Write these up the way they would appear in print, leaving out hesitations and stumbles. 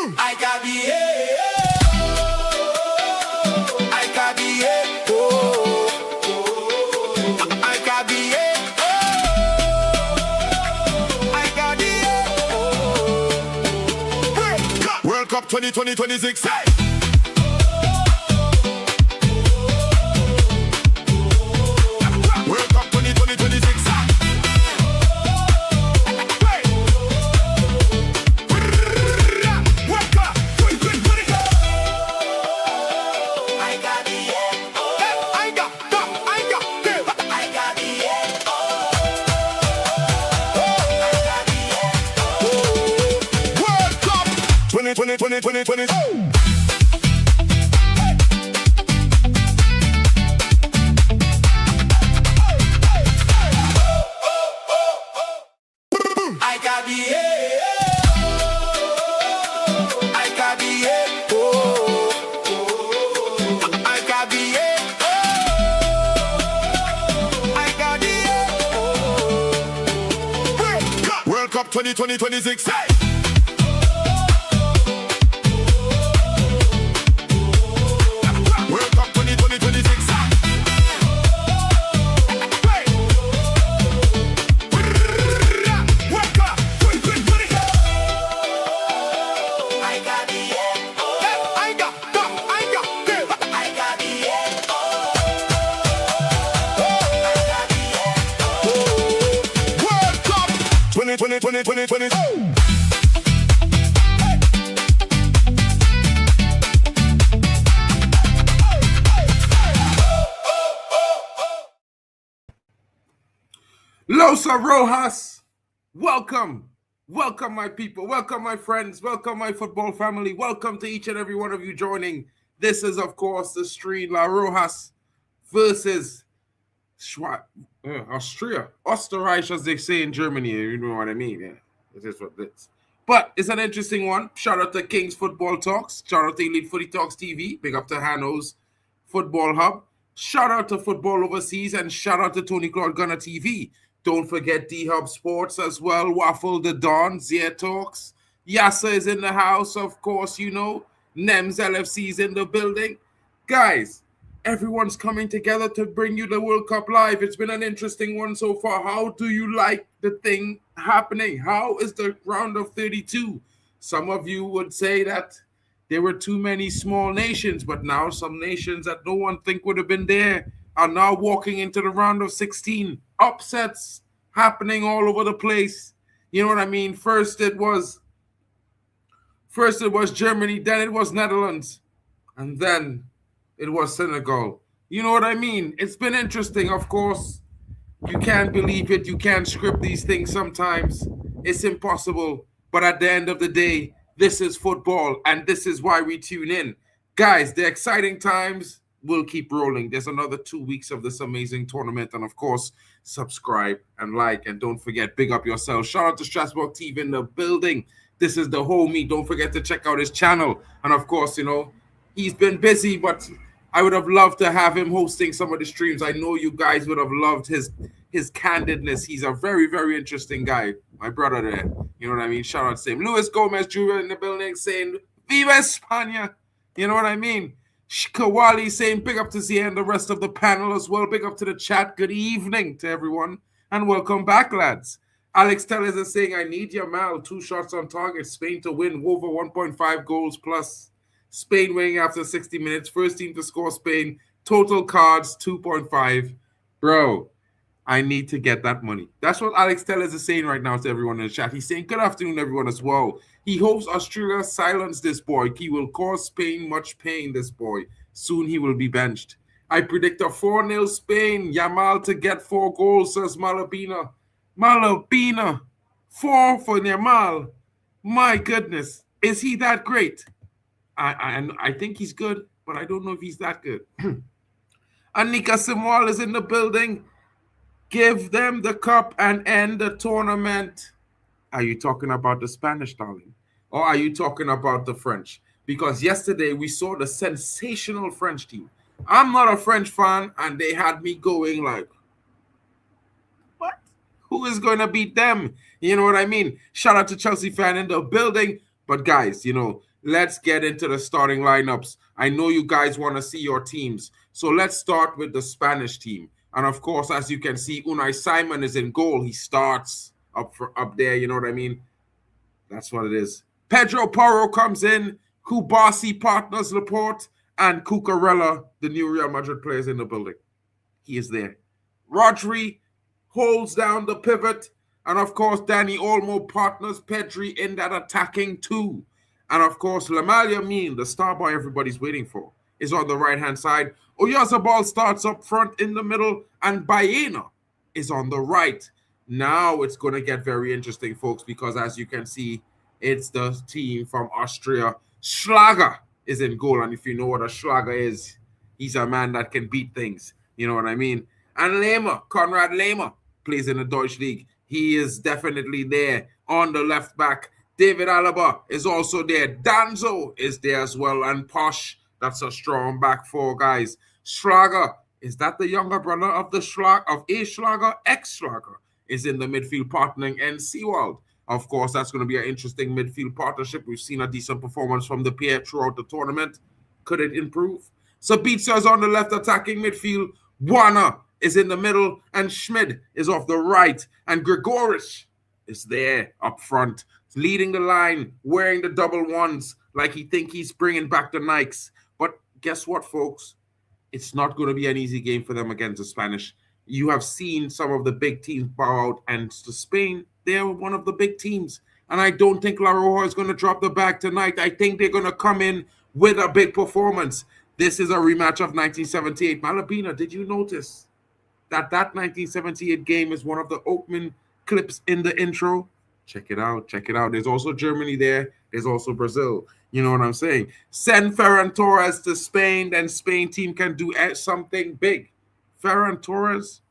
World Cup 2026. World Cup 2026. World Cup 2026. Los Rojas, welcome my people, welcome my friends, welcome my football family, welcome to each and every one of you joining. This is of course the stream La Rojas versus Austria, Österreich as they say in Germany, you know what I mean, yeah, this is what it is. But it's an interesting one. Shout out to King's Football Talks, shout out to Elite Footy Talks TV, big up to Hanno's Football Hub, shout out to Football Overseas, and shout out to Tony Claude Gunner TV. Don't forget D-Hub Sports as well. Waffle the Don, Zia Talks. Yasser is in the house, of course, you know. NEMS LFC is in the building. Guys, everyone's coming together to bring you the World Cup live. It's been an interesting one so far. How do you like the thing happening? How is the round of 32? Some of you would say that there were too many small nations, but now some nations that no one think would have been there are now walking into the round of 16. Upsets happening all over the place. You know what I mean? First it was Germany, then it was Netherlands, and then it was Senegal. You know what I mean? It's been interesting, of course. You can't believe it. You can't script these things sometimes. It's impossible. But at the end of the day, this is football, and this is why we tune in. Guys, the exciting times will keep rolling. There's another 2 weeks of this amazing tournament. And of course, subscribe and like. And don't forget, big up yourself. Shout out to Strasbourg TV in the building. This is the homie. Don't forget to check out his channel. And of course, you know, he's been busy, but I would have loved to have him hosting some of the streams. I know you guys would have loved his candidness. He's a very, very interesting guy. My brother there. You know what I mean? Shout out to him. Luis Gomez Jr. in the building saying, Viva España. You know what I mean? Kawali saying big up to Zia and the rest of the panel as well. Big up to the chat. Good evening to everyone. And welcome back, lads. Alex Tellez is saying, I need Yamal. 2 shots on target. Spain to win. Over 1.5 goals plus. Spain winning after 60 minutes. First team to score Spain. Total cards 2.5. Bro, I need to get that money. That's what Alex Tellez is saying right now to everyone in the chat. He's saying, good afternoon, everyone, as well. He hopes Australia silence this boy. He will cause Spain much pain, this boy. Soon he will be benched. I predict a 4-0 Spain. Yamal to get 4 goals, says Malabina. Malabina. 4 for Yamal. My goodness. Is he that great? I think he's good, but I don't know if he's that good. Anika Simwal is in the building. Give them the cup and end the tournament. Are you talking about the Spanish, darling? Or are you talking about the French? Because yesterday we saw the sensational French team. I'm not a French fan, and they had me going like, what? Who is going to beat them? You know what I mean? Shout out to Chelsea fan in the building. But guys, let's get into the starting lineups. I know you guys want to see your teams. So let's start with the Spanish team. And of course, as you can see, Unai Simon is in goal. He starts up there, you know what I mean? That's what it is. Pedro Porro comes in. Cubarsí partners Laporte. And Cucurella, the new Real Madrid player, is in the building. He is there. Rodri holds down the pivot. And of course, Dani Olmo partners Pedri in that attacking two. And of course, Lamine Yamal, the star boy everybody's waiting for, is on the right-hand side. Oyarzabal starts up front in the middle. And Baena is on the right. Now it's going to get very interesting, folks, because as you can see, it's the team from Austria. Schlager is in goal. And if you know what a Schlager is, he's a man that can beat things. You know what I mean? And Konrad Lehmer, plays in the Deutsche League. He is definitely there on the left back. David Alaba is also there. Danzo is there as well. And Posh, that's a strong back four, guys. Schlager, is that the younger brother of A Schlager? Ex-Schlager is in the midfield partnering. And Seawald, of course, that's going to be an interesting midfield partnership. We've seen a decent performance from the pair throughout the tournament. Could it improve? Sabitzer is on the left attacking midfield. Warner is in the middle, and Schmid is off the right, and Gregorish is there up front, leading the line, wearing the double ones like he think he's bringing back the Nikes. But guess what, folks? It's not going to be an easy game for them against the Spanish. You have seen some of the big teams bow out, and to Spain, they're one of the big teams. And I don't think La Roja is going to drop the bag tonight. I think they're going to come in with a big performance. This is a rematch of 1978. Malabina, did you notice that 1978 game is one of the opening clips in the intro? Check it out. Check it out. There's also Germany there. There's also Brazil. You know what I'm saying? Send Ferran Torres to Spain, then Spain team can do something big. Ferran Torres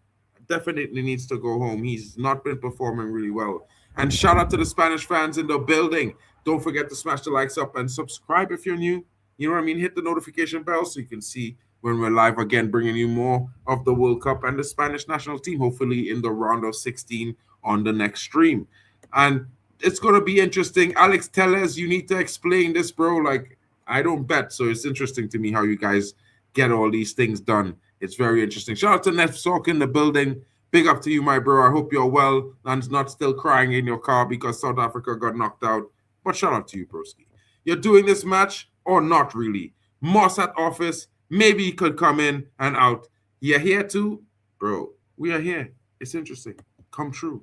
definitely needs to go home. He's not been performing really well. And shout out to the Spanish fans in the building. Don't forget to smash the likes up and subscribe if you're new. You know what I mean? Hit the notification bell so you can see when we're live again, bringing you more of the World Cup and the Spanish national team, hopefully in the round of 16 on the next stream. And it's going to be interesting. Alex Tellez, you need to explain this, bro. Like, I don't bet, so it's interesting to me how you guys get all these things done. It's very interesting. Shout out to Nef Sok in the building. Big up to you, my bro. I hope you're well and not still crying in your car because South Africa got knocked out. But shout out to you, broski. You're doing this match or not really? Moss at office. Maybe he could come in and out. You're here too? Bro, we are here. It's interesting. Come true.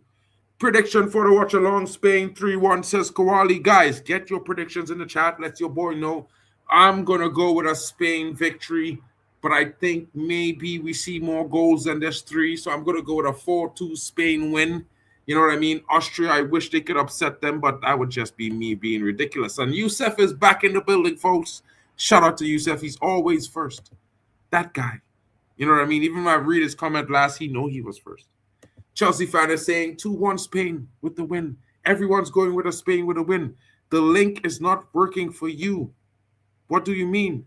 Prediction for the watch along. Spain 3-1 says Kowali. Guys, get your predictions in the chat. Let your boy know. I'm going to go with a Spain victory, but I think maybe we see more goals than this 3. So I'm going to go with a 4-2 Spain win. You know what I mean? Austria, I wish they could upset them, but that would just be me being ridiculous. And Youssef is back in the building, folks. Shout out to Youssef. He's always first. That guy. You know what I mean? Even when I read his comment last, he was first. Chelsea fan is saying 2-1 Spain with the win. Everyone's going with a Spain with a win. The link is not working for you. What do you mean?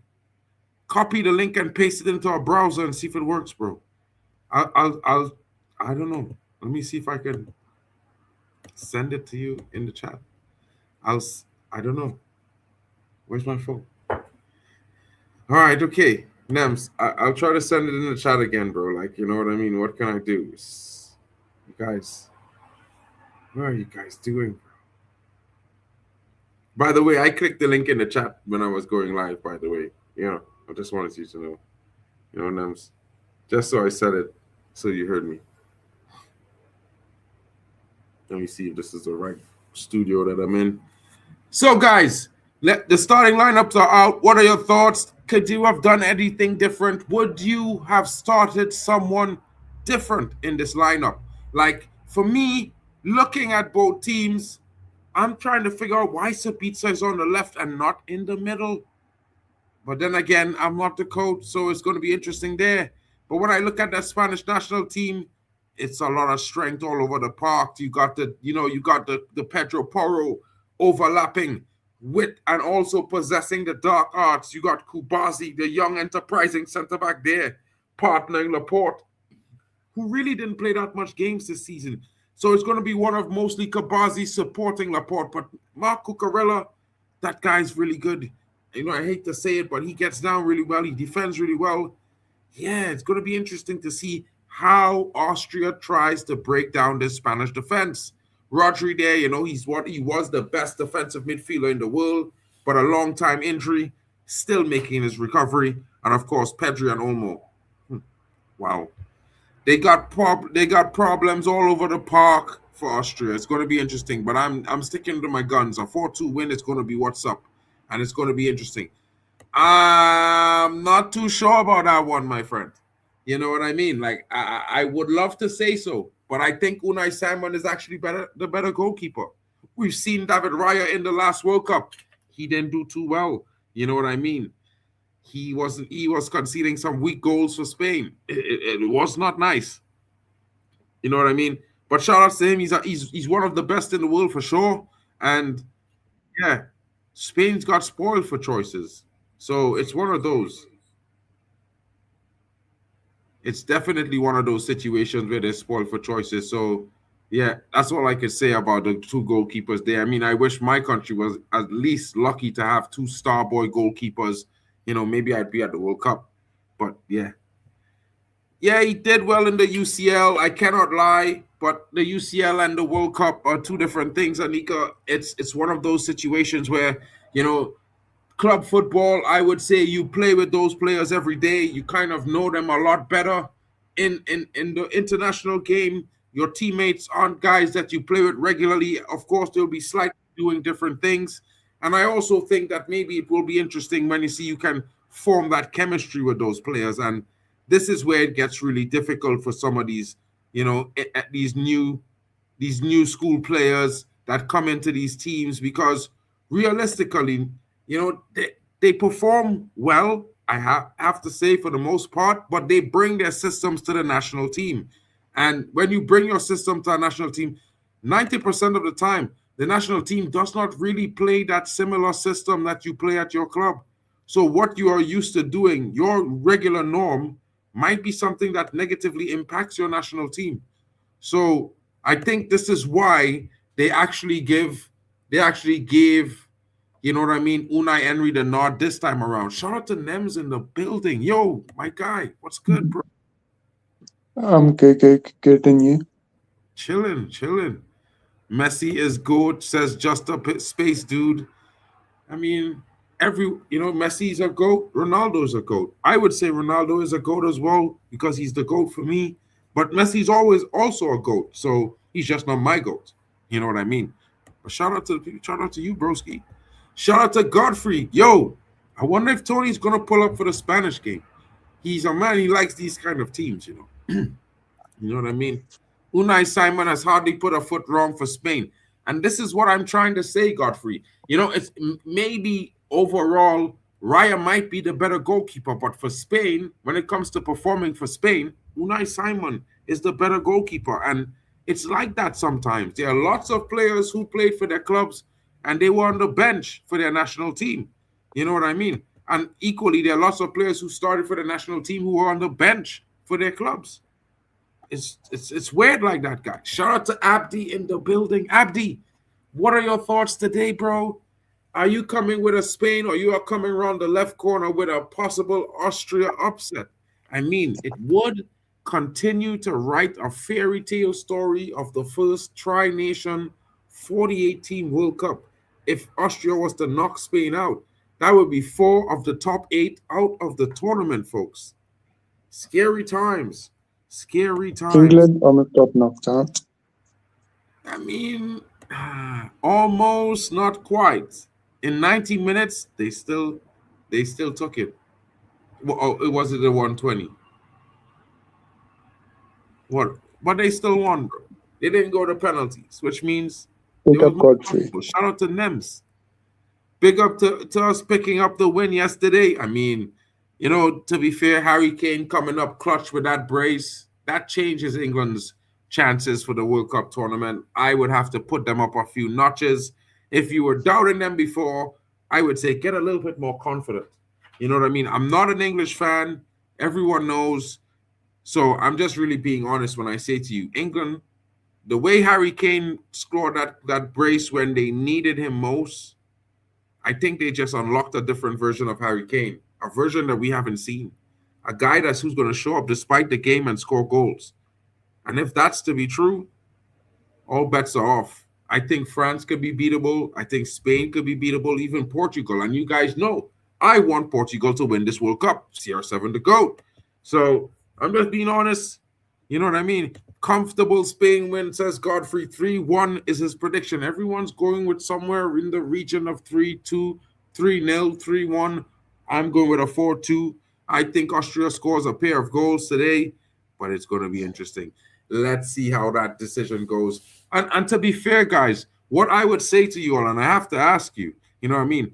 Copy the link and paste it into our browser and see if it works, bro. I don't know. Let me see if I can send it to you in the chat. I don't know. Where's my phone? All right, okay. Nems, I'll try to send it in the chat again, bro. Like, you know what I mean? What can I do? You guys, what are you guys doing, bro? By the way, I clicked the link in the chat when I was going live, by the way. Yeah, I just wanted you to know. You know, Nems, just so I said it, so you heard me. Let me see if this is the right studio that I'm in. So, guys, the starting lineups are out. What are your thoughts? Could you have done anything different? Would you have started someone different in this lineup? Like, for me, looking at both teams, I'm trying to figure out why Sabitzer is on the left and not in the middle. But then again, I'm not the coach, so it's going to be interesting there. But when I look at that Spanish national team, it's a lot of strength all over the park. You got the Pedro Porro overlapping with and also possessing the dark arts. You got Cubarsí, the young enterprising centre-back there, partnering Laporte, who really didn't play that much games this season. So it's going to be one of mostly Cubarsí supporting Laporte. But Marc Cucurella, that guy's really good. I hate to say it, but he gets down really well. He defends really well. Yeah, it's going to be interesting to see how Austria tries to break down this Spanish defense. Rodri there, he was the best defensive midfielder in the world, but a long time injury, still making his recovery. And of course, Pedri and Olmo. Wow. They got problems all over the park for Austria. It's going to be interesting, but I'm sticking to my guns. A 4-2 win is going to be what's up, and it's going to be interesting. I'm not too sure about that one, my friend. You know what I mean? Like, I would love to say so, but I think Unai Simon is actually the better goalkeeper. We've seen David Raya in the last World Cup. He didn't do too well. You know what I mean? He was conceding some weak goals for Spain. It was not nice. You know what I mean? But shout out to him. He's one of the best in the world for sure. And yeah, Spain's got spoiled for choices. So it's one of those. It's definitely one of those situations where they're spoiled for choices. So yeah, that's all I could say about the two goalkeepers there. I mean, I wish my country was at least lucky to have two star boy goalkeepers. Maybe I'd be at the World Cup. But yeah. Yeah, he did well in the UCL. I cannot lie. But the UCL and the World Cup are two different things, Anika. It's one of those situations where, club football, I would say you play with those players every day. You kind of know them a lot better. In the international game, your teammates aren't guys that you play with regularly. Of course, they'll be slightly doing different things. And I also think that maybe it will be interesting when you can form that chemistry with those players. And this is where it gets really difficult for some of these, these new school players that come into these teams, because realistically, they perform well, I have to say, for the most part, but they bring their systems to the national team. And when you bring your system to a national team, 90% of the time, the national team does not really play that similar system that you play at your club. So what you are used to doing, your regular norm, might be something that negatively impacts your national team. So I think this is why they actually gave, Unai Emery the nod this time around. Shout out to Nems in the building. Yo, my guy, what's good, bro? I'm good, and you? Chilling. Messi is good, says just a space dude. I mean, Messi's a GOAT, Ronaldo's a GOAT. I would say Ronaldo is a GOAT as well because he's the GOAT for me. But Messi's always also a GOAT, so he's just not my GOAT. You know what I mean? But shout out to you, broski. Shout out to Godfrey. Yo, I wonder if Tony's gonna pull up for the Spanish game. He's a man, he likes these kind of teams, You know what I mean? Unai Simon has hardly put a foot wrong for Spain. And this is what I'm trying to say, Godfrey. It's maybe overall, Raya might be the better goalkeeper, but for Spain, when it comes to performing for Spain, Unai Simon is the better goalkeeper. And it's like that sometimes. There are lots of players who played for their clubs and they were on the bench for their national team. You know what I mean? And equally, there are lots of players who started for the national team who were on the bench for their clubs. It's weird like that, guy. Shout out to Abdi in the building. Abdi, what are your thoughts today, bro? Are you coming with a Spain, or you are coming around the left corner with a possible Austria upset? I mean, it would continue to write a fairy tale story of the first tri-nation 48-team World Cup. If Austria was to knock Spain out, that would be 4 of the top 8 out of the tournament, folks. Scary times. England almost got knocked out. I mean, almost, not quite. In 90 minutes, they still took it. It was the 120. What? But they still won, bro. They didn't go to penalties, which means Big up Godfrey. Shout out to Nems. Big up to us picking up the win yesterday. I mean, to be fair, Harry Kane coming up clutch with that brace, that changes England's chances for the World Cup tournament. I would have to put them up a few notches. If you were doubting them before, I would say get a little bit more confident. You know what I mean? I'm not an English fan. Everyone knows. So I'm just really being honest when I say to you, England, the way Harry Kane scored that brace when they needed him most, I think they just unlocked a different version of Harry Kane, a version that we haven't seen, a guy who's going to show up despite the game and score goals. And if that's to be true, all bets are off. I think France could be beatable. I think Spain could be beatable, even Portugal. And you guys know I want Portugal to win this World Cup. CR7 to go. So I'm just being honest. You know what I mean? Comfortable Spain win, says Godfrey. 3-1 is his prediction. Everyone's going with somewhere in the region of 3-2, 3-0, 3-1. I'm going with a 4-2. I think Austria scores a pair of goals today, but it's going to be interesting. Let's see how that decision goes. And to be fair, guys, what I would say to you all, and I have to ask you, you know what I mean?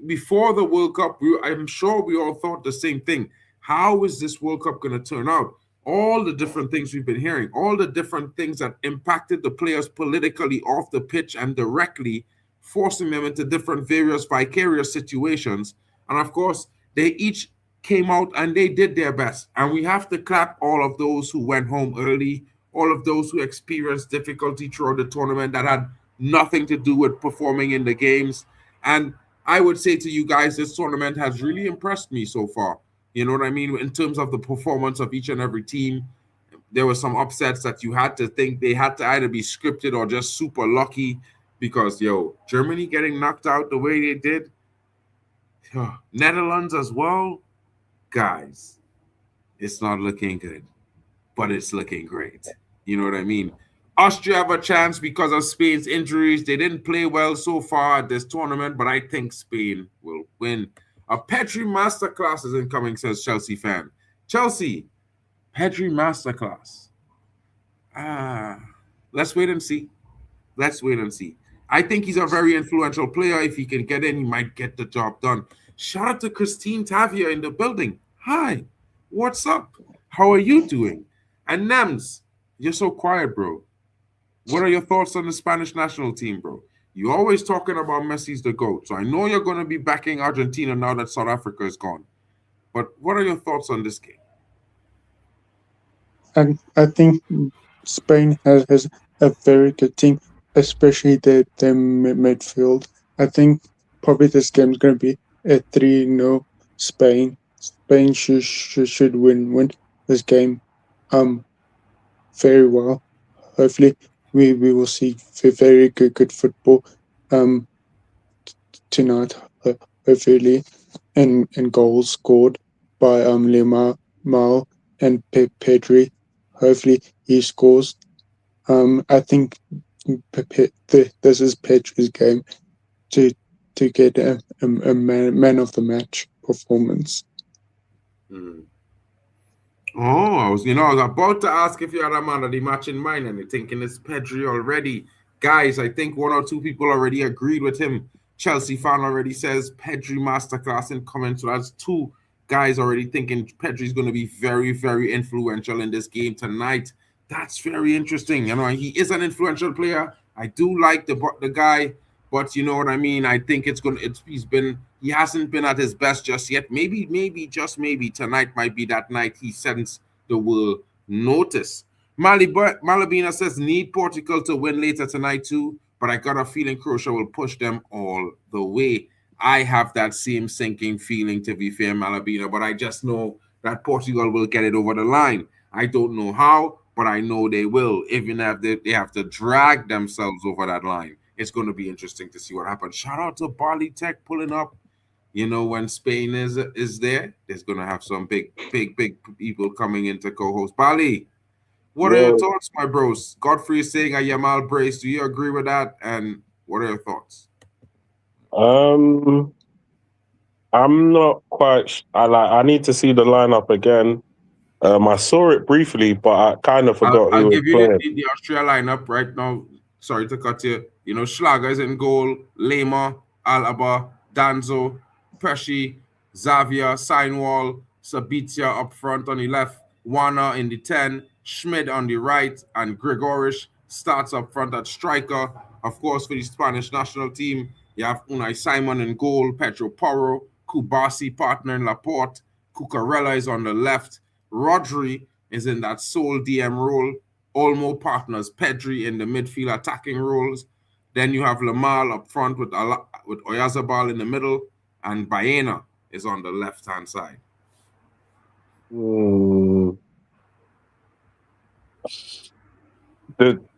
Before the World Cup, I'm sure we all thought the same thing. How is this World Cup going to turn out? All the different things we've been hearing, all the different things that impacted the players politically off the pitch and directly, forcing them into different various vicarious situations. And of course, they each came out and they did their best. And we have to clap all of those who went home early, all of those who experienced difficulty throughout the tournament that had nothing to do with performing in the games. And I would say to you guys, this tournament has really impressed me so far. You know what I mean? In terms of the performance of each and every team, there were some upsets that you had to think they had to either be scripted or just super lucky because, Germany getting knocked out the way they did, Netherlands as well, guys, it's not looking good, but it's looking great. You know what I mean? Austria have a chance because of Spain's injuries. They didn't play well so far at this tournament, but I think Spain will win. A Pedri masterclass is incoming, says Chelsea fan. Chelsea, Pedri masterclass. Let's wait and see. Let's wait and see. I think he's a very influential player. If he can get in, he might get the job done. Shout out to Christine Tavia in the building. Hi, what's up? How are you doing? And Nems, you're so quiet, bro. What are your thoughts on the Spanish national team, bro? You're always talking about Messi's the GOAT. So I know you're going to be backing Argentina now that South Africa is gone. But what are your thoughts on this game? And I think Spain has a very good team, especially their midfield. I think probably this game is going to be a 3-0 Spain. Spain should win this game very well. Hopefully we will see very good football tonight, hopefully, and goals scored by Lamine Yamal and Pedri. Hopefully he scores. I think this is Pedri's game to get a man of the match performance. I was about to ask if you had a man of the match in mind, and you're thinking it's Pedri already. Guys, I think one or two people already agreed with him. Chelsea fan already says Pedri masterclass incoming. So that's two guys already thinking Pedri's going to be very, very influential in this game tonight. That's very interesting. He is an influential player. I do like the guy, but you know what I mean? I think he hasn't been at his best just yet. Maybe, just maybe tonight might be that night he sends the world notice. Malabina says need Portugal to win later tonight too, but I got a feeling Croatia will push them all the way. I have that same sinking feeling, to be fair, Malabina, but I just know that Portugal will get it over the line. I don't know how, but I know they will, even if they have to drag themselves over that line. It's going to be interesting to see what happens. Shout out to Barley Tech pulling up. When Spain is there, there's going to have some big people coming in to co-host. Barley, what are your thoughts, my bros? Godfrey is saying a Yamal brace. Do you agree with that? And what are your thoughts? I'm not quite. I need to see the lineup again. I saw it briefly, but I kind of forgot. I'll give you the Austria lineup right now. Sorry to cut you. Schlager is in goal. Lema, Alaba, Danzo, Pesci, Xavier, Seinwall, Sabitzer up front on the left, Warner in the 10, Schmid on the right, and Gregorish starts up front at striker. Of course, for the Spanish national team, you have Unai Simon in goal, Pedro Porro, Cubarsí partner in Laporte, Cucurella is on the left, Rodri is in that sole DM role, Olmo partners Pedri in the midfield attacking roles. Then you have Yamal up front with Oyarzabal in the middle, and Baena is on the left-hand side.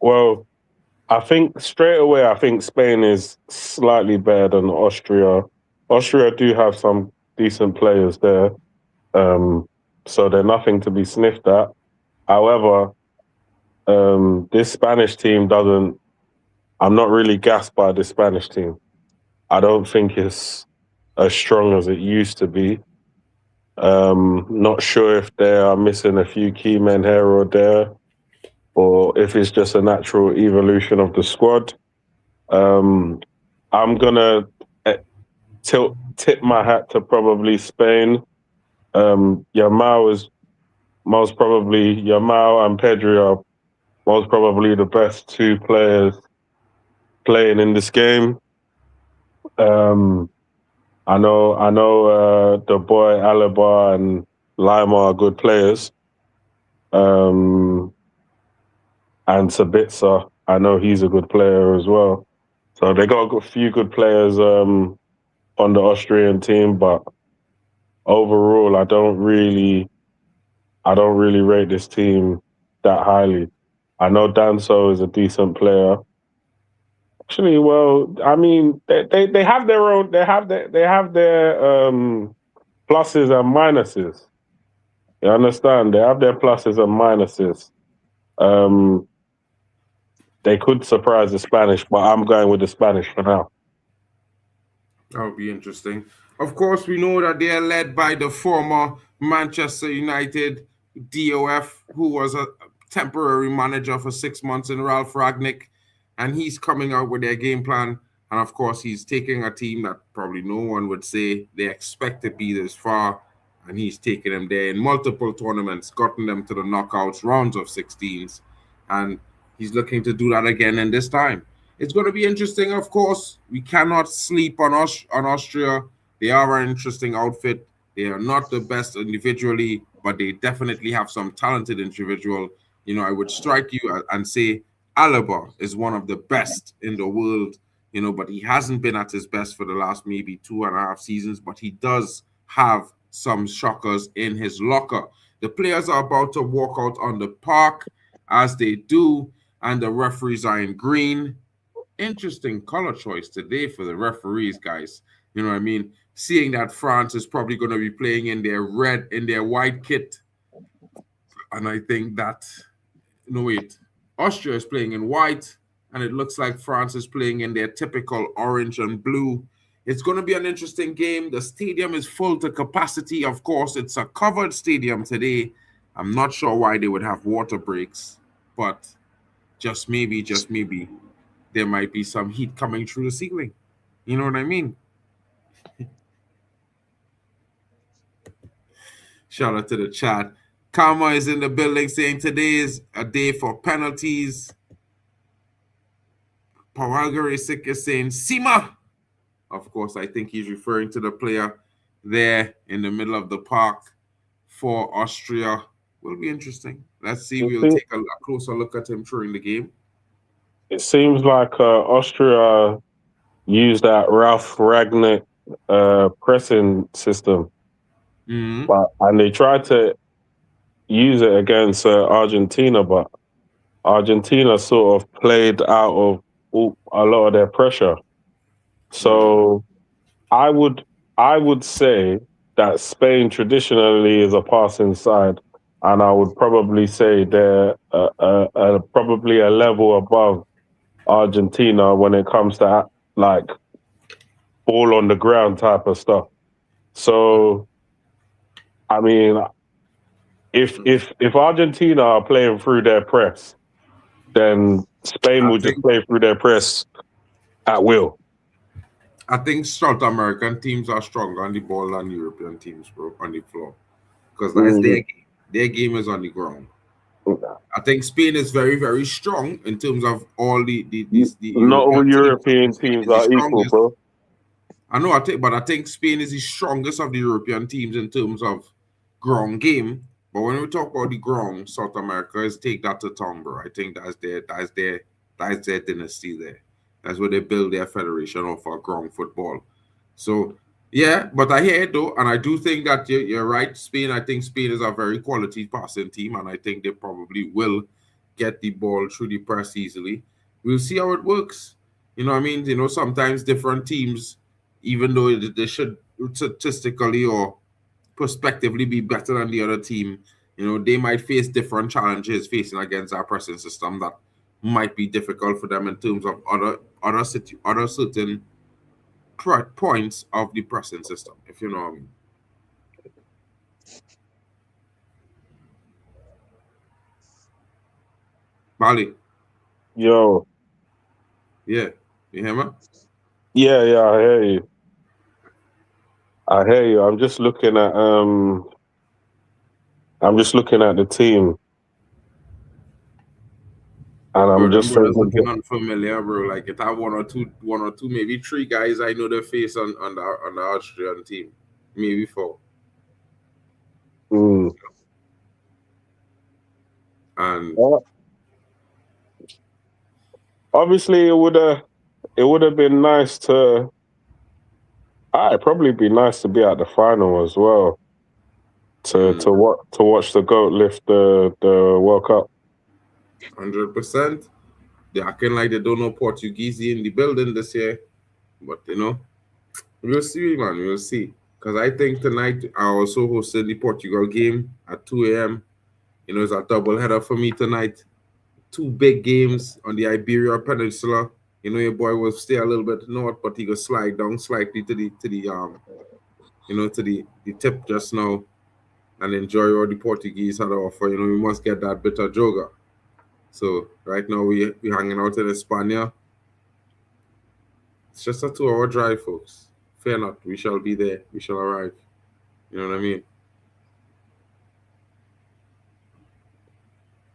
Well, I think straight away, I think Spain is slightly better than Austria. Austria do have some decent players there, so they're nothing to be sniffed at. However, this Spanish team doesn't. I'm not really gassed by the Spanish team. I don't think it's as strong as it used to be. Not sure if they are missing a few key men here or there, or if it's just a natural evolution of the squad. I'm gonna tip my hat to probably Spain. Yamal and Pedri are most probably the best two players playing in this game. I know the boy Alaba and Lima are good players. And Sabitzer, I know he's a good player as well. So they got a few good players on the Austrian team, but overall, I don't really rate this team that highly. I know Danso is a decent player. Actually, well, I mean, they have their own. They have their pluses and minuses. You understand? They have their pluses and minuses. They could surprise the Spanish, but I'm going with the Spanish for now. That would be interesting. Of course, we know that they are led by the former Manchester United DOF, who was a temporary manager for 6 months in Ralph Rangnick, and he's coming out with their game plan. And of course, he's taking a team that probably no one would say they expect to be this far, and he's taken them there in multiple tournaments, gotten them to the knockouts, rounds of 16s, and he's looking to do that again in this time. It's going to be interesting, of course. We cannot sleep on Austria. They are an interesting outfit. They are not the best individually, but they definitely have some talented individual. You know, I would strike you and say Alaba is one of the best in the world, you know, but he hasn't been at his best for the last maybe 2.5 seasons, but he does have some shockers in his locker. The players are about to walk out on the park as they do, and the referees are in green. Interesting color choice today for the referees, guys. You know what I mean? Seeing that France is probably going to be playing in their white kit. And I think that, no, wait, Austria is playing in white, and it looks like France is playing in their typical orange and blue. It's going to be an interesting game. The stadium is full to capacity. Of course, it's a covered stadium today. I'm not sure why they would have water breaks, but just maybe, there might be some heat coming through the ceiling. You know what I mean? Shout out to the chat. Karma is in the building saying today is a day for penalties. Pawalgarisik is saying Sima. Of course, I think he's referring to the player there in the middle of the park for Austria. Will be interesting. Let's see. We'll take a closer look at him during the game. It seems like Austria used that Ralph Rangnick pressing system, and they tried to use it against Argentina, but Argentina sort of played out of a lot of their pressure. So I would say that Spain traditionally is a passing side, and I would probably say they're probably a level above Argentina when it comes to like ball on the ground type of stuff. So, I mean, if Argentina are playing through their press, then Spain will just play through their press at will. I think South American teams are stronger on the ball than European teams, bro, on the floor, because that's their game. Their game is on the ground. I think Spain is very, very strong in terms of all the not all European teams are equal, bro. I know, I think Spain is the strongest of the European teams in terms of ground game. But when we talk about the ground, South America is take that to town, bro. I think that's their dynasty there. That's where they build their federation of ground football. So, yeah, but I hear it though, and I do think that you're right. Spain, I think Spain is a very quality passing team, and I think they probably will get the ball through the press easily. We'll see how it works. You know what I mean? You know, sometimes different teams, even though they should statistically or prospectively be better than the other team, you know, they might face different challenges facing against our pressing system that might be difficult for them in terms of other certain points of the pressing system, if you know what I mean. Bali, Yo, yeah, you hear me? yeah, I hear you. I hear you. I'm just looking at the team, and Bro, I'm them just brothers thinking, looking unfamiliar, bro. Like if I have one or two, maybe three guys I know their face on the Austrian team, maybe four. mm, And well, obviously it would have been nice to. It'd probably be nice to be at the final as well. To watch the goat lift the World Cup. 100%, they acting like they don't know Portuguese in the building this year, but you know, we'll see, man. We'll see. Because I think tonight I also hosted the Portugal game at 2 a.m. You know, it's a double header for me tonight. Two big games on the Iberian Peninsula. You know, your boy will stay a little bit north, but he will slide down slightly to the the tip just now and enjoy what the Portuguese had to offer. You know, we must get that bit of joga. So right now we hanging out in España. It's just a 2 hour drive, folks. Fear not, we shall be there. We shall arrive. You know what I mean?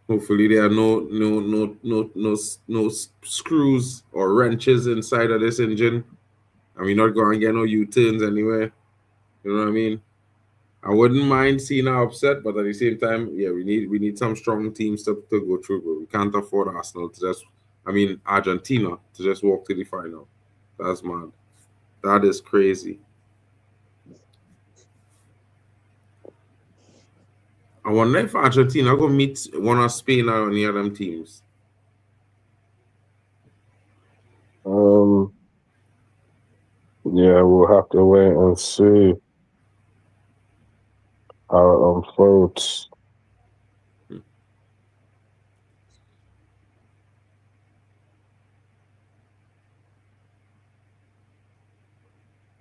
Hopefully there are no screws or wrenches inside of this engine. And we're not going to get no U-turns anywhere. You know what I mean? I wouldn't mind seeing her upset, but at the same time, yeah, we need some strong teams to go through, but we can't afford Arsenal to just Argentina to just walk to the final. That's mad. That is crazy. I wonder if Argentina go meet one of Spain or any of them teams. Yeah, we'll have to wait and see how it unfolds.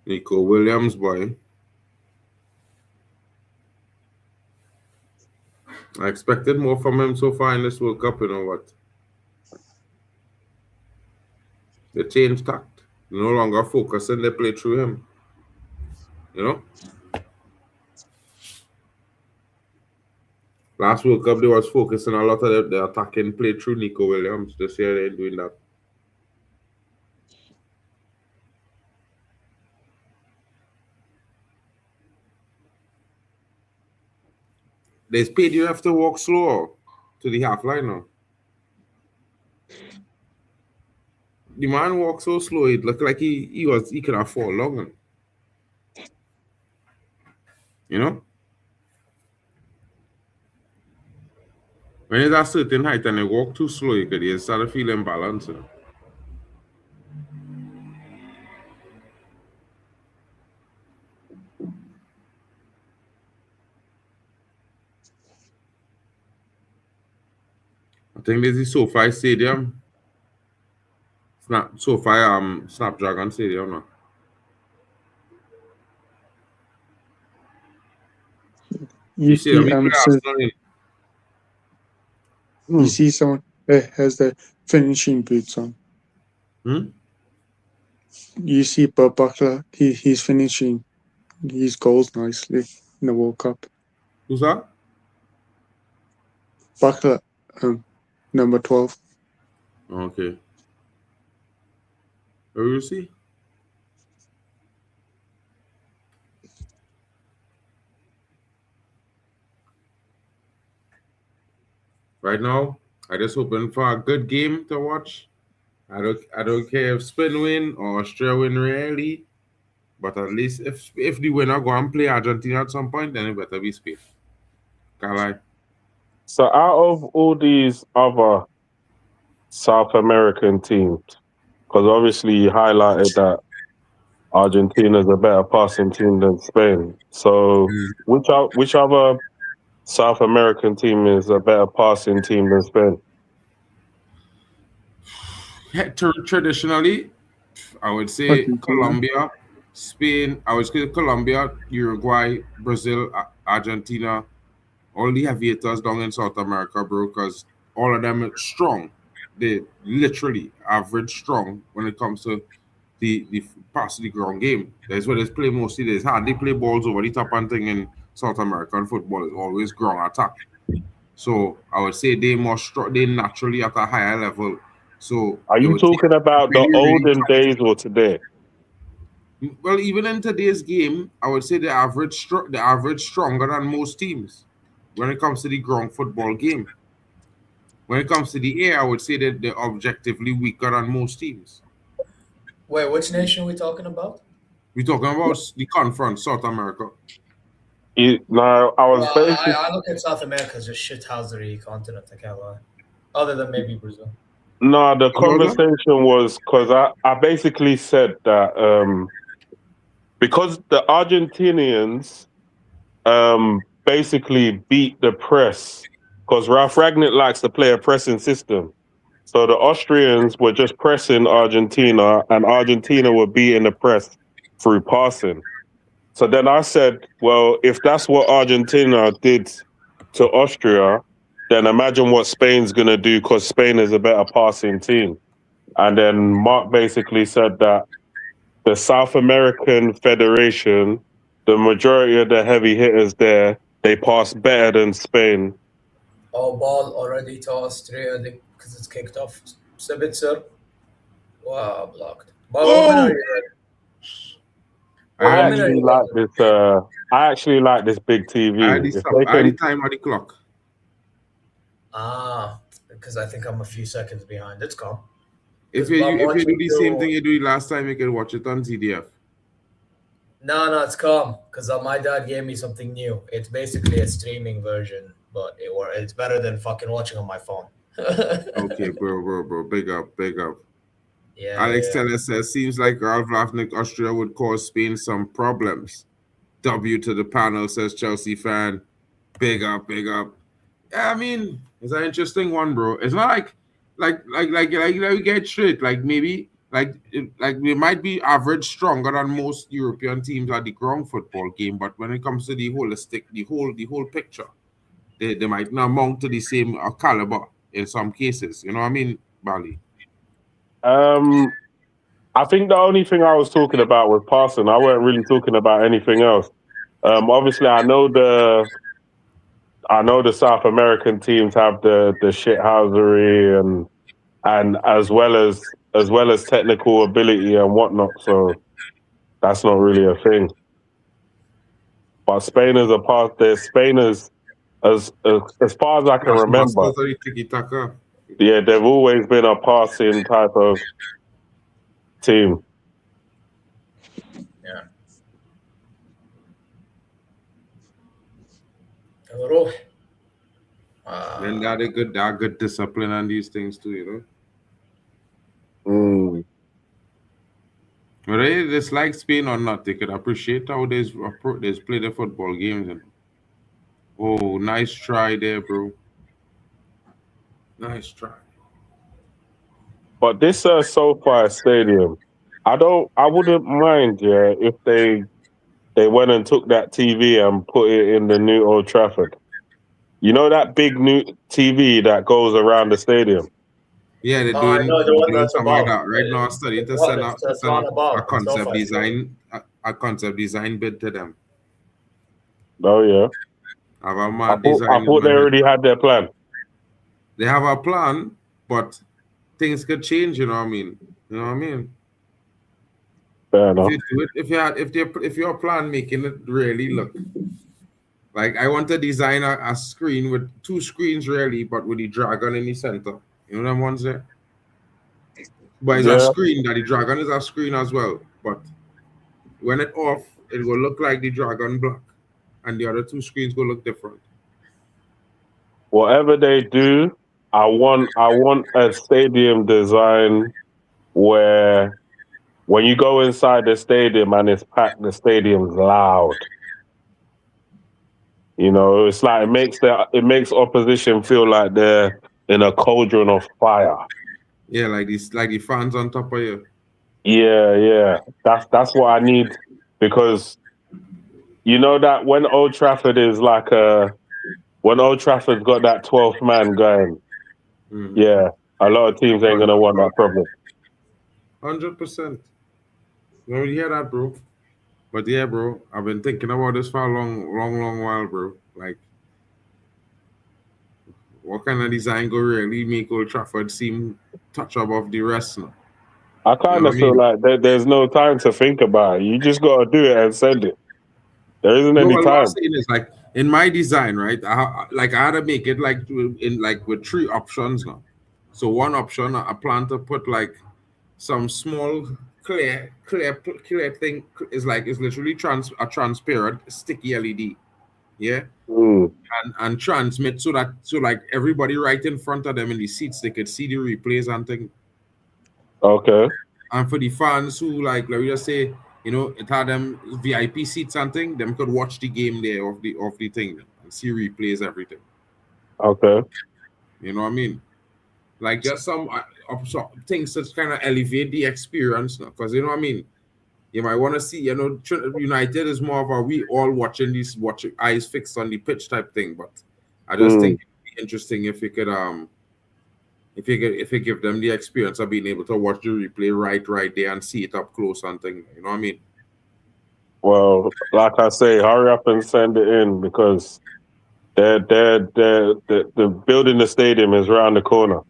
Nico Williams, boy. I expected more from him so far in this World Cup, you know what? They changed tact. They no longer focus and they play through him. You know? Last World Cup, they was focusing a lot of the attacking play through Nico Williams. This year, they ain't doing that. They speed you have to walk slower to the half line now. The man walked so slow, it looked like he could have fallen long. You know? When it's a certain height and they walk too slow, you start feeling balance. You know? I think this is SoFi Stadium. Snapdragon Stadium now. You see, we play Arsenal in. You see someone that has the finishing boots on. You see Buckler, he's finishing his goals nicely in the World Cup. Who's that? Buckler, number 12. Okay. Where you see? Right now, I just hoping for a good game to watch. I don't care if Spain win or Austria win really, but at least if the winner go and play Argentina at some point, then it better be Spain. Can't lie. So out of all these other South American teams, because obviously you highlighted that Argentina's a better passing team than Spain. So which other South American team is a better passing team than Spain? Traditionally, I would say Argentina. Colombia, Spain. I would say Colombia, Uruguay, Brazil, Argentina. All the aviators down in South America, bro, because all of them are strong. They literally average strong when it comes to the pass the ground game. That's where they play mostly. There's hardly play balls over the top and thing in South American football. It's always ground attack. So I would say they more strong. They naturally at a higher level. So Are it you would take talking about the really, really olden tough. days or today? Well, even in today's game, I would say the average stronger than most teams when it comes to the ground football game. When it comes to the air, I would say that they're objectively weaker than most teams. Wait, which nation are we talking about? We're talking about the conference, South America. No, I was Well, basically I look at South America as a shithousery continent, I can't lie. Other than maybe Brazil. no. The What was that? conversation was because I basically said that because the Argentinians basically beat the press because Ralph Ragnick likes to play a pressing system. So the Austrians were just pressing Argentina, and Argentina were beating the press through passing. So then I said, well, if that's what Argentina did to Austria, then imagine what Spain's going to do because Spain is a better passing team. And then Mark basically said that the South American Federation, the majority of the heavy hitters there, they pass better than Spain. Oh, ball already to Austria because it's kicked off. Sabitzer. Wow, blocked. Ball Oh! I actually like this big TV. I had the time on the clock. Because I think I'm a few seconds behind. It's calm. If you do the same thing you do last time, you can watch it on CDF. No, it's calm. Because my dad gave me something new. It's basically a streaming version, but it's better than fucking watching on my phone. Okay, bro. Big up. Yeah. Alex Teller says, seems like Ralph Ragnick Austria would cause Spain some problems. W to the panel, says Chelsea fan. Big up. Yeah, I mean, it's an interesting one, bro. It's not like we get straight. Like maybe like we might be average stronger than most European teams at the ground football game, but when it comes to the holistic, the whole picture, they might not amount to the same caliber in some cases. You know what I mean, Bali? I think the only thing I was talking about was passing. I weren't really talking about anything else. Obviously, I know the South American teams have the shithousery and as well as technical ability and whatnot. So that's not really a thing. But Spain is a part. Spain is as far as I can remember. Yeah, they've always been a passing type of team. Yeah. And they are good discipline on these things too, you know. Whether they dislike Spain or not, they could appreciate how they play their football games. And oh, nice try there, bro. Nice try. But this SoFi Stadium, I wouldn't mind, if they went and took that TV and put it in the new Old Trafford. You know that big new TV that goes around the stadium? Yeah, they're doing something like that right now. Studying to send up a concept design bid to them. Oh yeah. I thought they already had their plan. They have a plan, but things could change. You know what I mean? Fair enough. If your plan making it really look like I want to design a screen with two screens really, but with the dragon in the center. You know them ones there? But it's a Yeah. screen that the dragon is a screen as well. But when it off, it will look like the dragon black. And the other two screens will look different. Whatever they do, I want a stadium design where when you go inside the stadium and it's packed, the stadium's loud. You know, it's like it makes opposition feel like they're in a cauldron of fire. Yeah, like the fans on top of you. Yeah. That's what I need, because you know that when Old Trafford is like when Old Trafford's got that 12th man going, yeah, a lot of teams ain't gonna want that problem. 100%. You hear that, bro? But yeah, bro, I've been thinking about this for a long while, bro. Like, what kind of design go really make Old Trafford seem touch above the rest now? I kind of feel like there's no time to think about it. You just gotta do it and send it. There isn't any What time. I'm saying is, like, in my design, right? I had to make it like with 3 options now. So one option, I plan to put like some small clear thing is literally a transparent sticky LED, yeah, and transmit so like everybody right in front of them in the seats, they could see the replays and thing. Okay. And for the fans who, like me just say, you know, it had them VIP seats and thing, them could watch the game there of the thing and see replays, everything. Okay. You know what I mean? Like just some things that kind of elevate the experience, because you know what I mean. You might want to see, you know, United is more of a we all watching eyes fixed on the pitch type thing. But I just think it'd be interesting if you could if you give them the experience of being able to watch the replay right there and see it up close and thing. You know what I mean? Well, like I say, hurry up and send it in, because they're building the stadium is around the corner.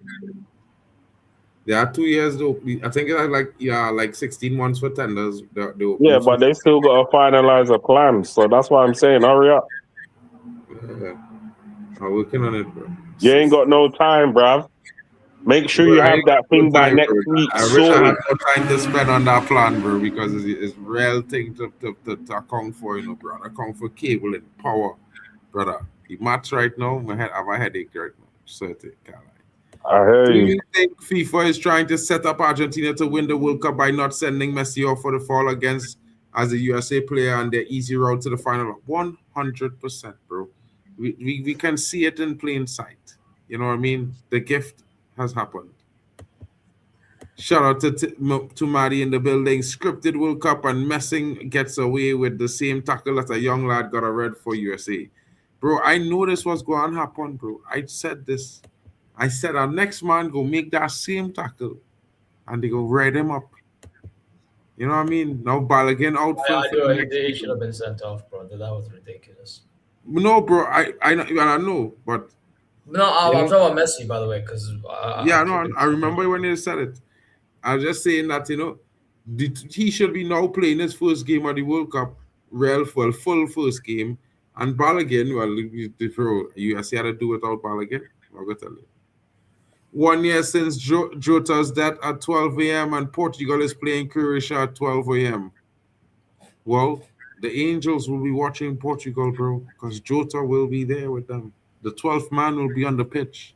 There are 2 years though. I think it's like 16 months for tenders. Yeah, but they still got to finalize a plan. So that's why I'm saying, hurry up. Yeah. I'm working on it, bro. You ain't got no time, bruv. Make sure you have that thing by next week. I wish I had more time to spend on that plan, bro, because it's real thing to account for, you know, bro. Account for cable and power, brother. The match right now, I have a headache right now. Certainly, I hear you. Do you think FIFA is trying to set up Argentina to win the World Cup by not sending Messi off for the fall against as a USA player and their easy route to the final? 100%, bro. We can see it in plain sight. You know what I mean? The gift has happened. Shout out to Maddie in the building. Scripted World Cup and Messing gets away with the same tackle that a young lad got a red for USA. Bro, I know this was going to happen, bro. I said this. I said our next man go make that same tackle and they go red him up. You know what I mean? Now Balogun out He should have been sent off, bro. That was ridiculous. No, bro. I know, but no, I'm talking about Messi, by the way, because I remember when they said it. I was just saying that, you know, he should be now playing his first game of the World Cup, full first game, and Balogun, well, USA had to do without Balogun. I'll go tell you. 1 year since Jota's death at 12 a.m. and Portugal is playing Croatia at 12 a.m. Well, the Angels will be watching Portugal, bro, because Jota will be there with them. The 12th man will be on the pitch.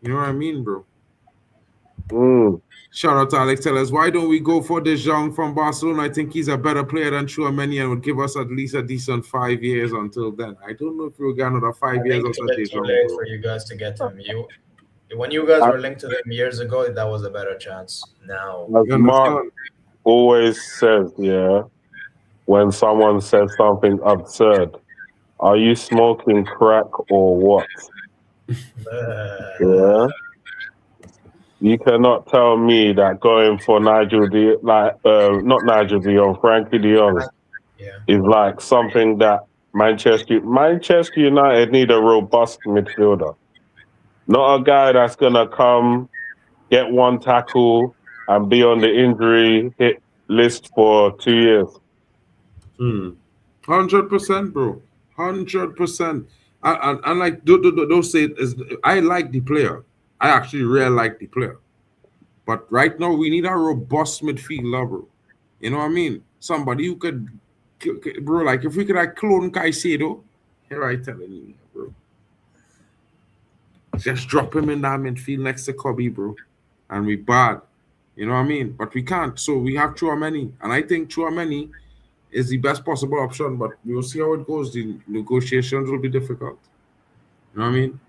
You know what I mean, bro? Shout out to Alex. Tell us, why don't we go for De Jong from Barcelona? I think he's a better player than Tchouameni and would give us at least a decent 5 years until then. I don't know if we'll get another 5 years or so. De Jong. Too late for you guys to get him. When you guys were linked to them years ago, that was a better chance. Now, as Mark always says, when someone says something absurd, are you smoking crack or what? Yeah. You cannot tell me that going for Frankie de Jong is like something that Manchester United need a robust midfielder. Not a guy that's gonna come, get one tackle, and be on the injury hit list for 2 years. 100%, bro. 100%. And like, don't say it. I like the player. I actually really like the player. But right now, we need a robust midfielder, bro. You know what I mean? Somebody who could, bro, like if we could have clone Caicedo, here I telling you, bro. Just drop him in that midfield next to Kobe, bro. And we bad. You know what I mean? But we can't. So we have Chouameni. And I think Chouameni is the best possible option, but we will see how it goes. The negotiations will be difficult. You know what I mean?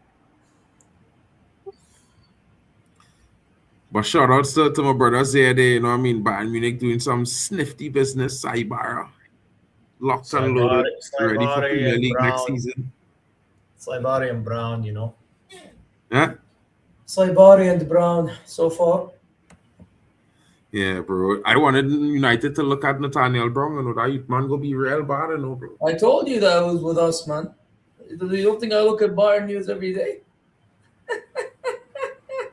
But shout outs to my brothers there, you know what I mean? Bayern Munich doing some snifty business, Saibara. Locked and loaded, ready for Premier League next season. Saibari and Brown, you know. Yeah? Saibari and Brown so far. Yeah, bro. I wanted United to look at Nathaniel Brown and that youth man go be real bad, you know, bro. I told you that was with us, man. You don't think I look at Bayern news every day?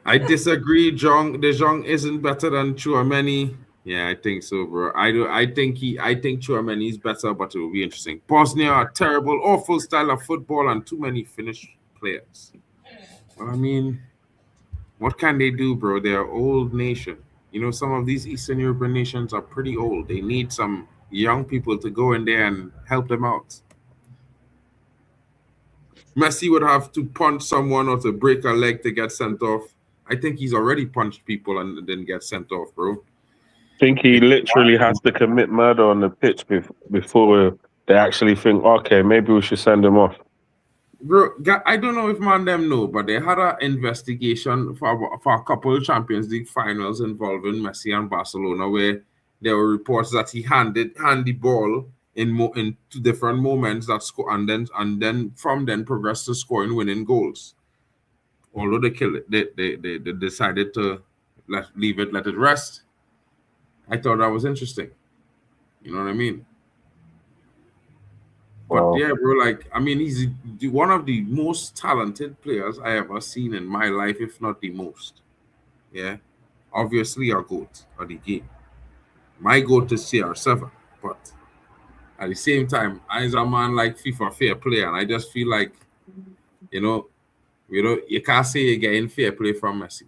I disagree. De Jong isn't better than Chouameni. Yeah, I think so, bro. I think Chouameni is better, but it will be interesting. Bosnia are terrible, awful style of football and too many Finnish players. Well, I mean, what can they do, bro? They're an old nation. You know, some of these Eastern European nations are pretty old. They need some young people to go in there and help them out. Messi would have to punch someone or to break a leg to get sent off. I think he's already punched people and then get sent off, bro. I think he literally has to commit murder on the pitch before they actually think, okay, maybe we should send him off. Bro, I don't know if man them know, but they had an investigation for a couple of Champions League finals involving Messi and Barcelona, where there were reports that he handed the ball in two different moments that score and then from then progressed to scoring winning goals. Although they killed it, they decided to let it rest. I thought that was interesting. You know what I mean? But yeah, bro, like, I mean, he's one of the most talented players I ever seen in my life, if not the most. Yeah. Obviously, our GOAT of the game. My GOAT is CR7. But at the same time, I'm a man like FIFA fair play, and I just feel like, you can't say you're getting fair play from Messi.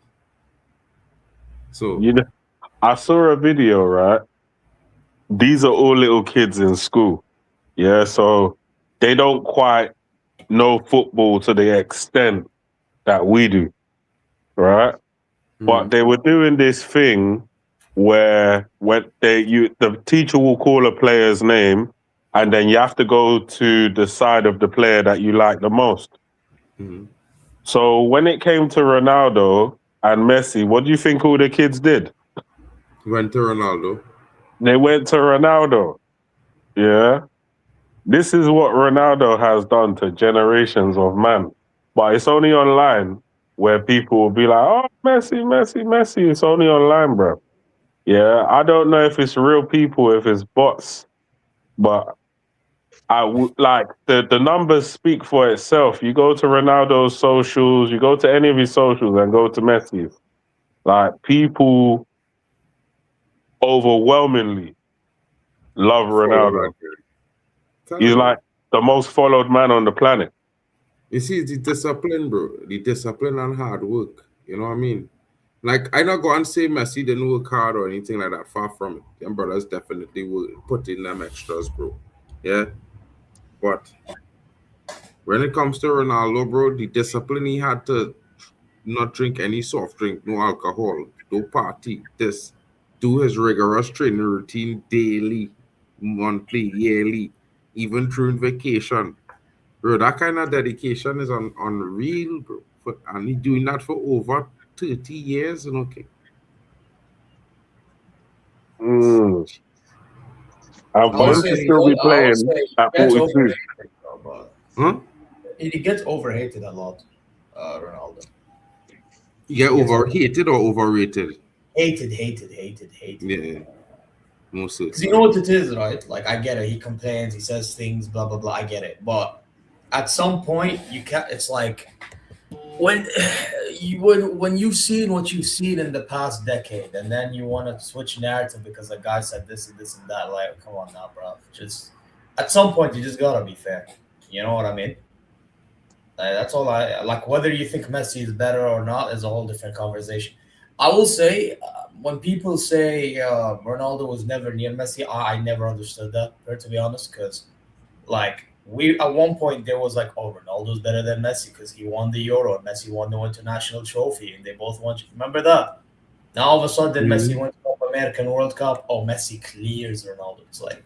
So, I saw a video, right? These are all little kids in school. Yeah, so they don't quite know football to the extent that we do, right? But they were doing this thing where when the teacher will call a player's name, and then you have to go to the side of the player that you like the most. So when it came to Ronaldo and Messi, what do you think all the kids did? Went to Ronaldo. They went to Ronaldo. Yeah. This is what Ronaldo has done to generations of man. But it's only online where people will be like, oh, Messi, Messi, Messi. It's only online, bro. Yeah, I don't know if it's real people, if it's bots. But I would like the numbers speak for itself. You go to Ronaldo's socials, you go to any of his socials and go to Messi's. Like, people overwhelmingly love Ronaldo. He's like the most followed man on the planet. You see, the discipline, bro. The discipline and hard work. You know what I mean? Like, I not go and say Messi didn't work hard or anything like that. Far from it. Them brothers definitely will put in them extras, bro. Yeah? But when it comes to Ronaldo, bro, the discipline he had to not drink any soft drink, no alcohol, no party, do his rigorous training routine daily, monthly, yearly, even during vacation. Bro, that kind of dedication is unreal, bro. And he's doing that for over 30 years, and okay. And for him to still be playing at 42. Huh? He gets overhated a lot, Ronaldo. You get overhated or overrated? Hated. Yeah. Mostly. Because you know what it is, right? Like, I get it. He complains, he says things, blah, blah, blah. I get it. But at some point, you can't. It's like when you've seen what you've seen in the past decade, and then you want to switch narrative because a guy said this and this and that. Like, come on now, bro. Just at some point, you just gotta be fair. You know what I mean? That's all I like. Whether you think Messi is better or not is a whole different conversation. I will say, when people say Ronaldo was never near Messi, I never understood that, to be honest, because like we at one point there was like, oh, Ronaldo's better than Messi because he won the Euro and Messi won the international trophy and they both won. Remember that? Now all of a sudden Messi went to the American World Cup. Oh, Messi clears Ronaldo. It's like,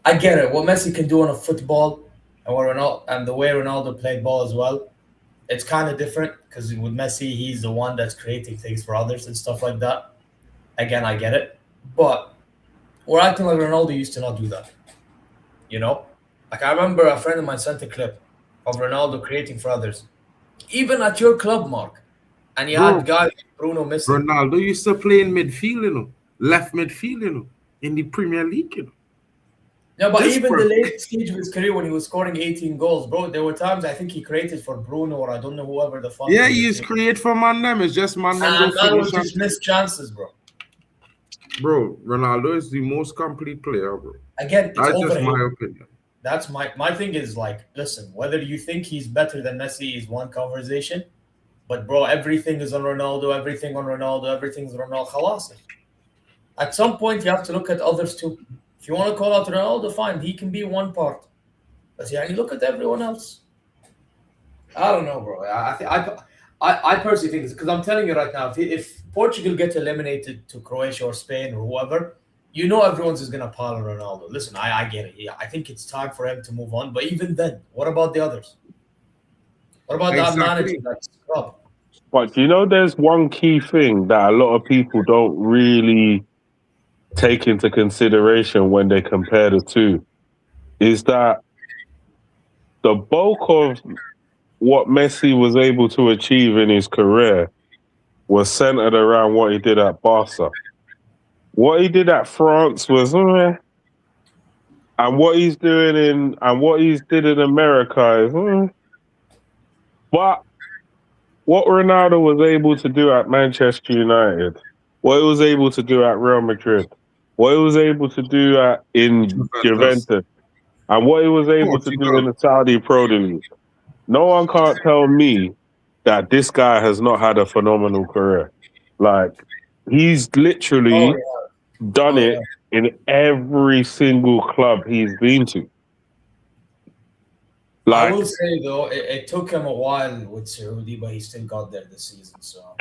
I get it. What Messi can do on a football and what Ronaldo and the way Ronaldo played ball as well, it's kind of different because with Messi, he's the one that's creating things for others and stuff like that. Again, I get it. But we're acting like Ronaldo used to not do that. You know? Like, I remember a friend of mine sent a clip of Ronaldo creating for others. Even at your club, Mark. And you had guys like Bruno missing. Ronaldo used to play in midfield, you know. Left midfield, you know. In the Premier League, you know. Yeah, but even the late stage of his career when he was scoring 18 goals, bro, there were times I think he created for Bruno or I don't know whoever the fuck. Yeah, he used to create for Mandem. It's just Mandem. And that was just missed chances, bro. Bro, Ronaldo is the most complete player, bro. Again, that's just my opinion. That's my thing is like, listen, whether you think he's better than Messi is one conversation, but bro, everything is on Ronaldo, everything's on Ronaldo, khalas. At some point, you have to look at others too. If you want to call out Ronaldo, fine, he can be one part. But yeah, you look at everyone else. I don't know, bro. I personally think it's because I'm telling you right now, if Portugal get eliminated to Croatia or Spain or whoever, you know everyone's just gonna pile on Ronaldo. Listen, I get it. Yeah, I think it's time for him to move on. But even then, what about the others? What about that manager that's scrub? But you know, there's one key thing that a lot of people don't really take into consideration when they compare the two, is that the bulk of what Messi was able to achieve in his career was centered around what he did at Barca. What he did at France was, and what he's doing what he's did in America is, but what Ronaldo was able to do at Manchester United, what he was able to do at Real Madrid, what he was able to do in Juventus, and what he was able to do in the Saudi Pro League. No one can't tell me that this guy has not had a phenomenal career. Like, he's literally done it in every single club he's been to. Like, I will say, though, it took him a while with Saudi, but he still got there this season, so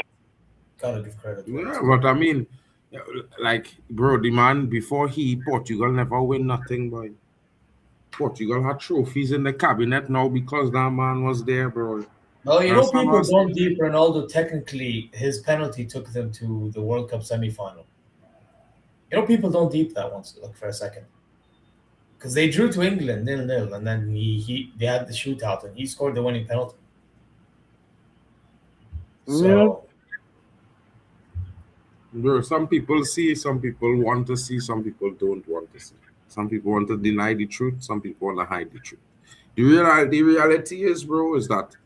gotta give credit to him. Yeah, but I mean, like, bro, the man before Portugal never win nothing, boy. Portugal had trophies in the cabinet now because that man was there, bro. No, you know, people don't deep Ronaldo. Technically, his penalty took them to the World Cup semi-final. You know, people don't deep that once. Look for a second, because they drew to England 0-0, and then they had the shootout, and he scored the winning penalty. So, bro, some people see, some people want to see, some people don't want to see. Some people want to deny the truth. Some people want to hide the truth. The reality is, bro, is that,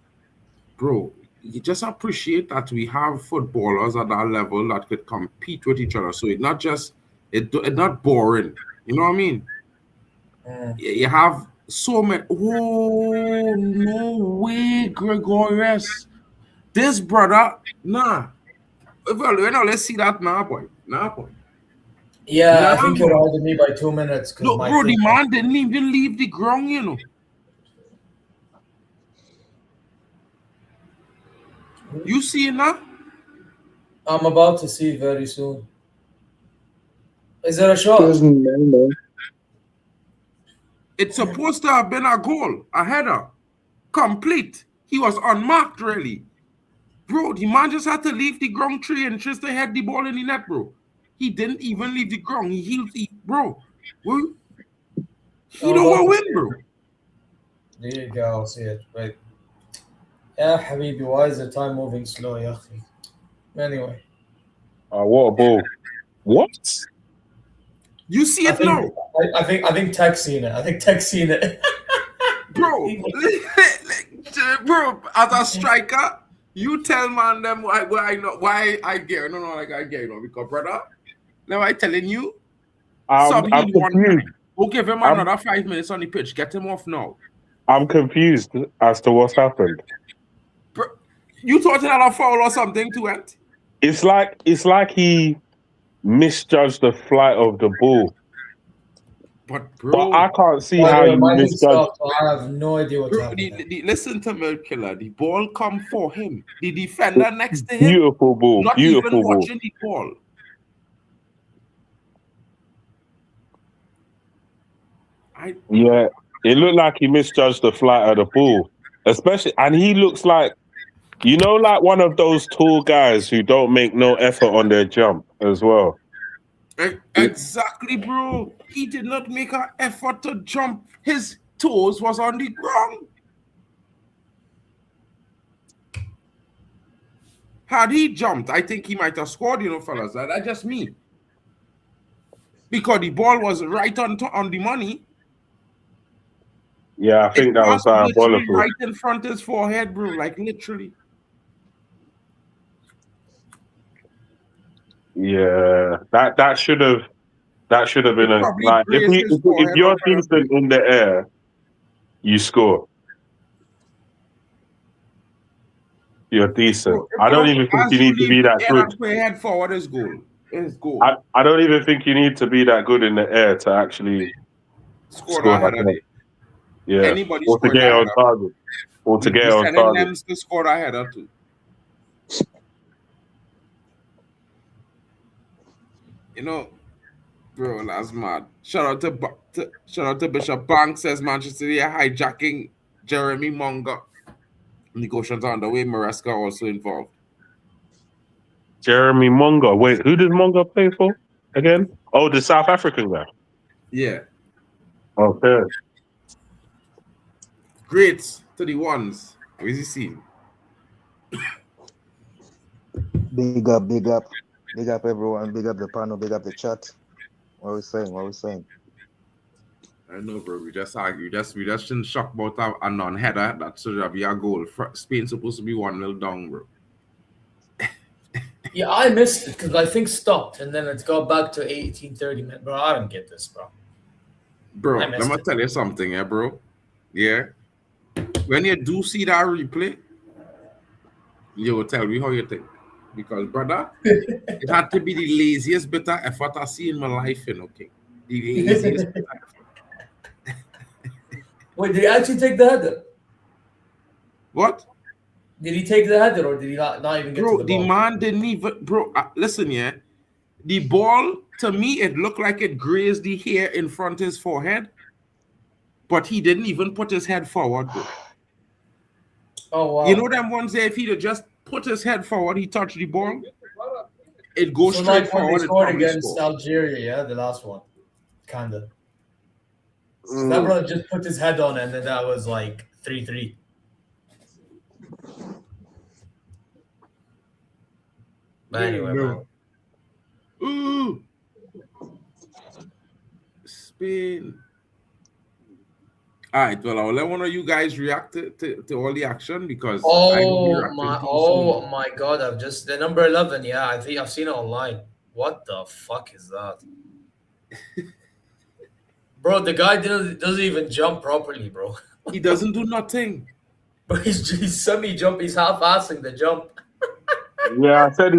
bro, you just appreciate that we have footballers at that level that could compete with each other. So it's not just, it's not boring. You know what I mean? You have so many. Oh, no way, Gregorius. This brother, nah. Well, let's see that now, boy. Now, boy. Yeah, I think you're holding me by 2 minutes. Look, bro, the man didn't even leave the ground, you know. You see it now? I'm about to see very soon. Is there a shot? It's supposed to have been a goal, a header, complete. He was unmarked, really. Bro, the man just had to leave the ground 3 inches to head the ball in the net, bro. He didn't even leave the ground. Bro. He don't want to win, bro. There you go. I'll see it. Wait. Yeah, Habibi, why is the time moving slow, yeah? Anyway. What a ball. What? You see it now? I think Tech's seen it. I think Tech's seen it. Bro, bro, as a striker, you tell man them why I get because brother, now I telling you, I'm confused. We'll give him another 5 minutes on the pitch. Get him off now. I'm confused as to what's happened. Bro, you thought he had a foul or something to it? it's like he misjudged the flight of the ball. But bro, I can't see how you misjudge. I have no idea what's bro, happening. listen to Milkiller. The ball come for him. The defender next to him, Beautiful ball. not Beautiful even ball. watching the ball. Yeah, it looked like he misjudged the flight of the ball, especially, and he looks like, like one of those tall guys who don't make no effort on their jump as well. Exactly, bro. He did not make an effort to jump. His toes was on the ground. Had he jumped, I think he might have scored, fellas. That's just me. Because the ball was right on the money. Yeah, I think that was diabolical. Right in front of his forehead, bro. Like, literally. Yeah, that should have been if you're decent in the air, you score. You're decent. Bro, I don't even think you need to be that good. Head forward is goal. It's goal. I don't even think you need to be that good in the air to actually score that header. Yeah, Anybody or to get on target. Or to get on target. Them to score that header too. Bro, that's mad. Shout out to Bishop Banks, says Manchester City are hijacking Jeremy Monga. Negotiations are underway. Maresca also involved. Jeremy Monga. Wait, who does Monga play for again? Oh, the South African guy. Yeah. Okay. Great to the ones. What is he seeing? Big up. Big up everyone. Big up the panel. Big up the chat. What are we saying? I know, bro. We just argue. We just shouldn't shock about a non-header. That should be our goal. Spain supposed to be 1-0 down, bro. Yeah, I missed it because I think stopped and then it's got back to 18:30 minutes. Bro, I don't get this, bro. Bro, let me tell you something, bro. Yeah. When you do see that replay, you will tell me how you think. Because, brother, it had to be the laziest bit of effort I see in my life, okay? The laziest bit of effort. Wait, did he actually take the header? What? Did he take the header or did he not even get to the ball? The man didn't even... Bro, listen, yeah. The ball, to me, it looked like it grazed the hair in front of his forehead. But he didn't even put his head forward, bro. Oh, wow. You know them ones there, if he'd have just put his head forward, he touched the ball, it goes straight like forward. When they scored against Algeria, yeah, the last one. Kind of. So that brother just put his head on and then that was like 3-3. But anyway, bro. Ooh. Spain. All right, well, I'll let one of you guys react to all the action because oh my god, the number 11, yeah, I think I've seen it online. What the fuck is that? Bro, the guy doesn't even jump properly, bro. He doesn't do nothing. But he's semi-jump, he's half-assing the jump. Yeah, I said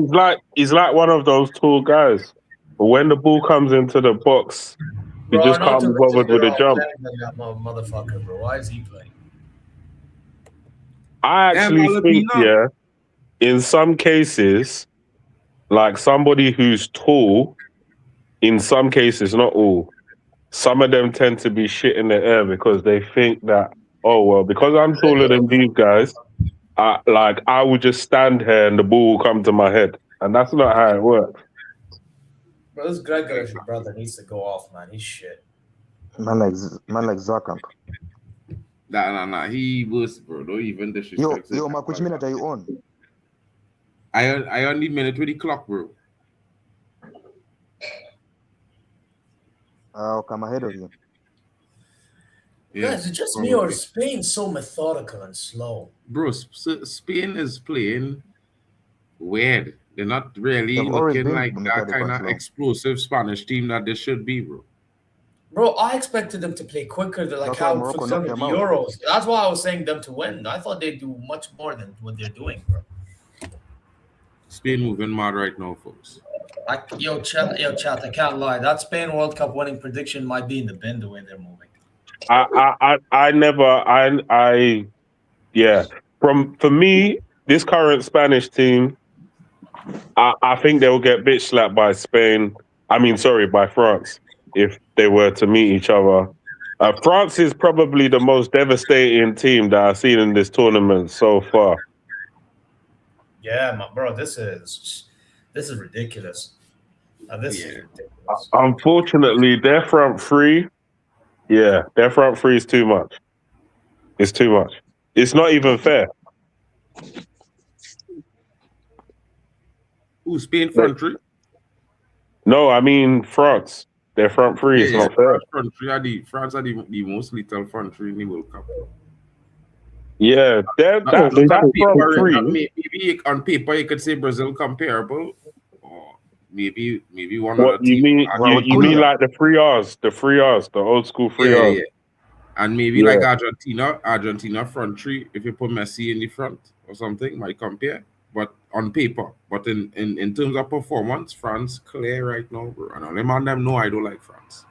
he's like one of those tall guys. But when the ball comes into the box, he just can't be bothered with a jump. Motherfucker, bro. Why is he playing? I actually think, in some cases, like somebody who's tall, in some cases, not all, some of them tend to be shit in the air because they think that, oh, well, because I'm taller than these guys, I will just stand here and the ball will come to my head. And that's not how it works. Bro, this Gregor brother needs to go off, man. He's shit. Man like Zarkamp. Nah. He was, bro. Don't even disrespect. Yo, Mark, which minute are you on? I on the minute with the clock, bro. I'll come ahead of you. Yeah, guys, is it just me or is Spain so methodical and slow? Bro, Spain is playing weird. They're not really looking like that kind of explosive Spanish team that they should be, bro. Bro, I expected them to play quicker than like how for some of the Euros. That's why I was saying them to win. I thought they'd do much more than what they're doing, bro. Spain moving mad right now, folks. Yo, chat, I can't lie. That Spain World Cup winning prediction might be in the bin the way they're moving. For me, this current Spanish team, I think they'll get bitch slapped by Spain. By France if they were to meet each other. France is probably the most devastating team that I've seen in this tournament so far. Yeah, bro, this is ridiculous. This is ridiculous. Unfortunately, their front three, their front three is too much. It's too much. It's not even fair. Who, Spain front three? No, I mean France. Their front three is not fair. France are the most lethal front three in the World Cup. Yeah, that front three. Maybe on paper you could say Brazil comparable, or maybe one. What you mean? You mean like the 3Rs, the old school 3Rs. Yeah. And maybe like Argentina front three. If you put Messi in the front or something, might compare. But on paper, but in terms of performance, France clear right now, bro. And them know I don't like France.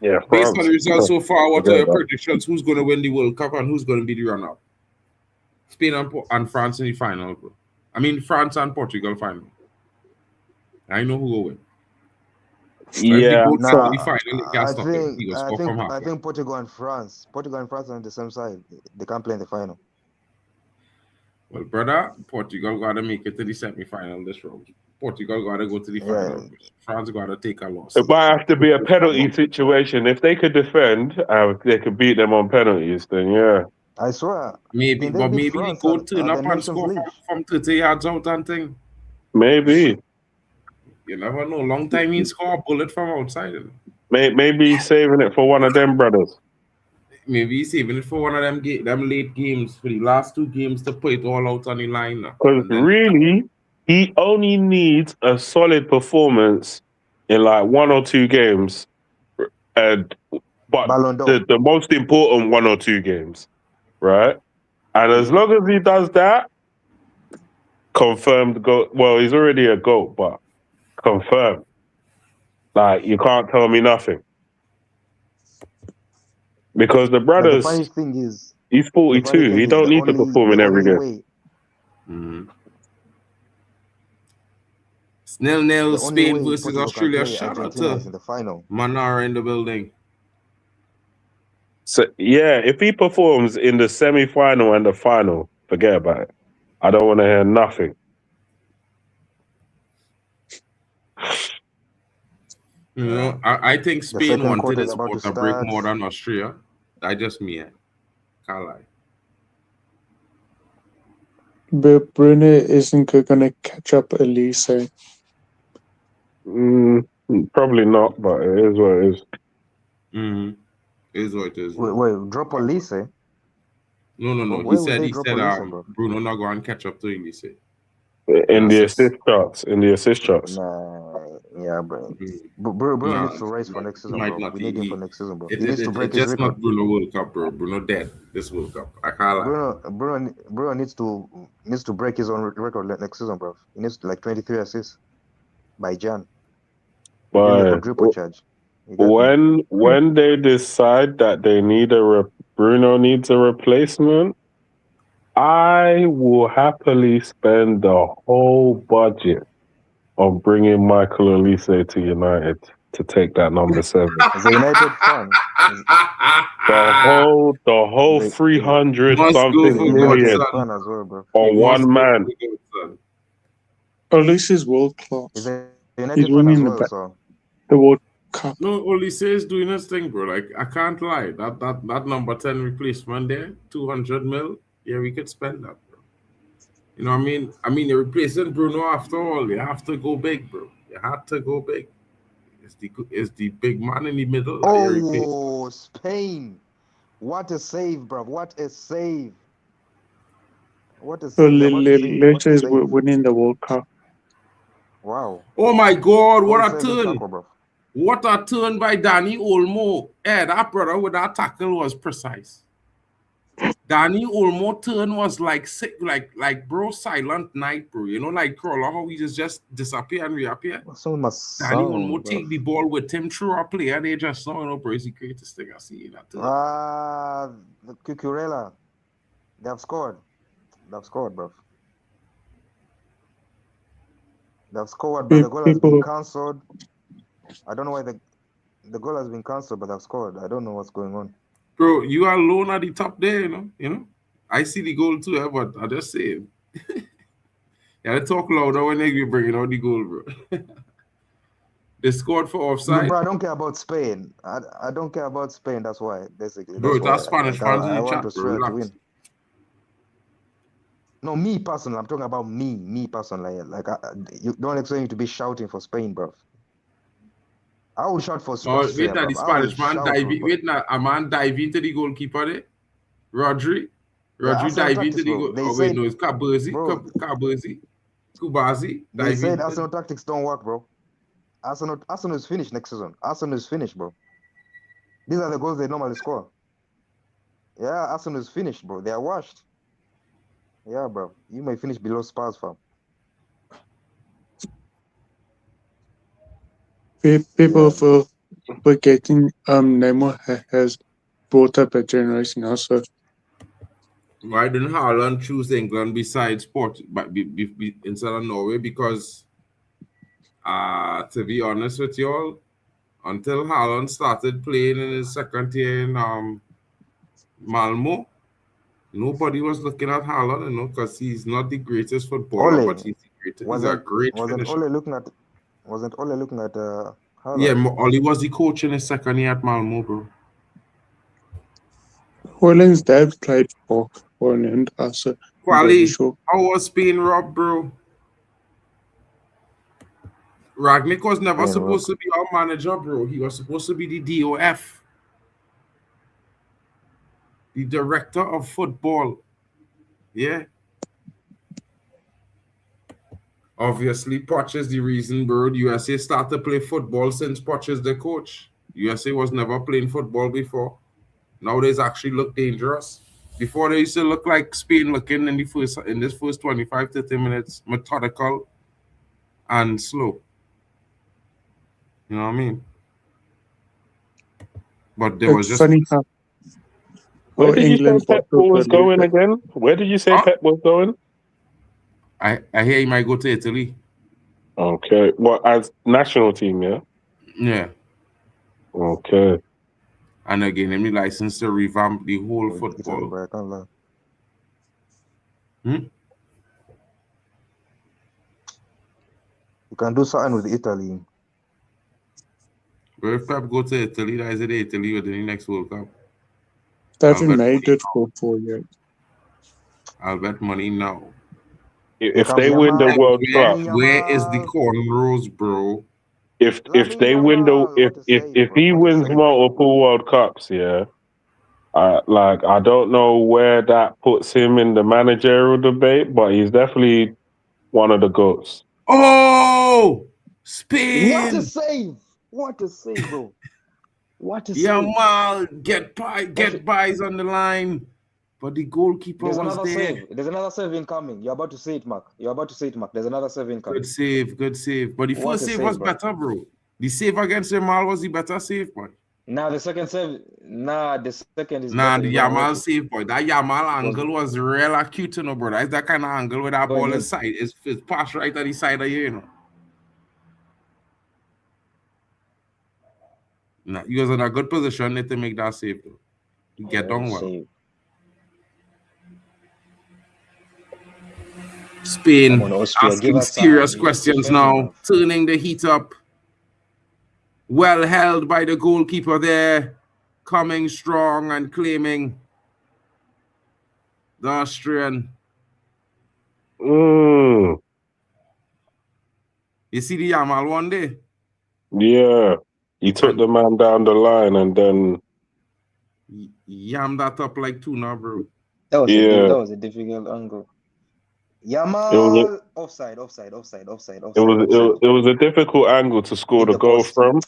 Yeah, based on the results so far, what are your predictions? Who's going to win the World Cup and who's going to be the runner-up? Spain and France in the final, bro. I mean, France and Portugal final. I know who will win. I think Portugal and France are on the same side. They can't play in the final. Well, brother, Portugal got to make it to the semi-final this round. Portugal got to go to the final. Yeah. France got to take a loss. It might have to be a penalty situation. If they could defend, they could beat them on penalties, then yeah. I swear. Maybe they go turn up and score from 30 yards out and thing. Maybe. You never know. Long time he score a bullet from outside. Maybe he's saving it for one of them brothers. Maybe he's saving it for one of them late games, for the last 2 games to put it all out on the line. Because really, he only needs a solid performance in like 1 or 2 games. But the most important 1 or 2 games, right? And as long as he does that, confirmed GOAT. Well, he's already a GOAT, but confirmed. Like, you can't tell me nothing. Because the brothers, the funny thing is, he's 42. He don't need to perform in every game. Mm-hmm. 0-0 Spain versus Australia. Shout out to Manara in the building. So yeah, if he performs in the semi-final and the final, forget about it. I don't want to hear nothing. You know, I think Spain wanted this sport to break more than Austria. I just can't lie. But Bruno isn't going to catch up Elise. Probably not, but it is what it is. Mm-hmm. It is what it is. Wait, drop Elise? No. He said Bruno not going to catch up to Elise. In the assist charts. Nah, yeah, bro. Bruno needs to race for next season, bro. We need him for next season, bro. He needs to break his record. Not Bruno World Cup, bro. Bruno dead this World Cup. I can't lie. Bruno needs to break his own record next season, bro. He needs like 23 assists by Jan. But when they decide that they need Bruno needs a replacement, I will happily spend the whole budget on bringing Mikel Elise to United to take that number 7. As a United fan, the whole 300 something million on one man. Elise is world class. He's winning the World Cup. No, Elise is doing his thing, bro. Like, I can't lie. That number 10 replacement there, 200 mil. Yeah, we could spend that, bro. You know what I mean? You're replacing Bruno after all. You have to go big, bro. You have to go big. It's the big man in the middle. Oh, Spain. What a save, bro. What a save. So Leicester is winning the World Cup. Wow. Oh, my God. What a turn. What a turn by Danny Olmo. Yeah, that brother with that tackle was precise. Danny Olmo turn was like sick, like bro, silent night, bro. You know, like Crawler, how he just disappear and reappear. Some of my Danny sound, Olmo bro. take the ball with him through a player. They just know, you know, bro, it's the greatest thing I see in that turn. The Cucurella. They have scored. Bro. They have scored, but the goal has been cancelled. I don't know why the goal has been cancelled, but they've scored. I don't know what's going on. Bro, you are alone at the top there, you know. I see the goal too, but I just say it. You gotta talk louder when they bring out the goal, bro. They scored for offside. No, bro, I don't care about Spain. I don't care about Spain. That's why, basically. Bro, that's Spanish fans in I the want chat, Australia bro. to win. No, me personally. I'm talking about me personally. Like, you don't expect me to be shouting for Spain, bro. I will shout for Australia. Wait, now the Spanish man a man dive into the goalkeeper there. Rodri dive into the goal. Oh, wait, no, it's Cubarsí. They said Arsenal tactics don't work, bro. Arsenal is finished next season. Arsenal is finished, bro. These are the goals they normally score. Yeah, Arsenal is finished, bro. They are washed. Yeah, bro. You may finish below Spurs, fam. People for forgetting Neymar has brought up a generation also. Why didn't Haaland choose England besides instead of Norway? Because to be honest with you all, until Haaland started playing in his second year in Malmo, nobody was looking at Haaland, you know, because he's not the greatest footballer, but he's the greatest. He's a great finisher. Wasn't Ole looking at Haaland? Yeah, Ole was the coach in his second year at Malmo, bro. Haaland's dad played for Holland also. Quali, how was Spain robbed, bro? Rangnick was never supposed to be our manager, bro. He was supposed to be the DOF. The director of football. Yeah. Obviously, Poch is the reason, bro. The USA started to play football since Poch is the coach. USA was never playing football before. Nowadays actually look dangerous. Before they used to look like Spain looking in this first 25, 30 minutes, methodical and slow. You know what I mean? But there was just funny how where did you say Pep was going again? Where did you say Pep was going? I hear he might go to Italy. Okay. What, as national team, yeah? Yeah. Okay. And again, let me license to revamp the whole football. You can do something with Italy. But if Pep go to Italy, that is it Italy within the next World Cup. They haven't made it for 4 years. I'll bet money now. If they win the World Cup, where is the cornrows, bro? If they win if he wins multiple World Cups, yeah, I don't know where that puts him in the managerial debate, but he's definitely one of the GOATs. Oh, Spain! What a save, bro! What a save! Yamal, get buys on the line, but the goalkeeper was there. There's another save incoming. You're about to see it, Mark. There's another save incoming. Good save. But the first save was better, bro. The save against Yamal was the better save, boy. The second save. The second is. The Yamal save, boy. That Yamal angle was real acute, you know, bro. That's that kind of angle where that ball is side. It's passed right at the side of you know. He was in a good position to make that save, though. To get down well. Save. Spain asking serious questions now, turning the heat up. Well held by the goalkeeper there, coming strong and claiming the Austrian. You see the Yamal one day? Yeah. He took the man down the line and then yammed that up like tuna, bro. That was a difficult angle. Yamal, offside. It was a difficult angle to score the goal from.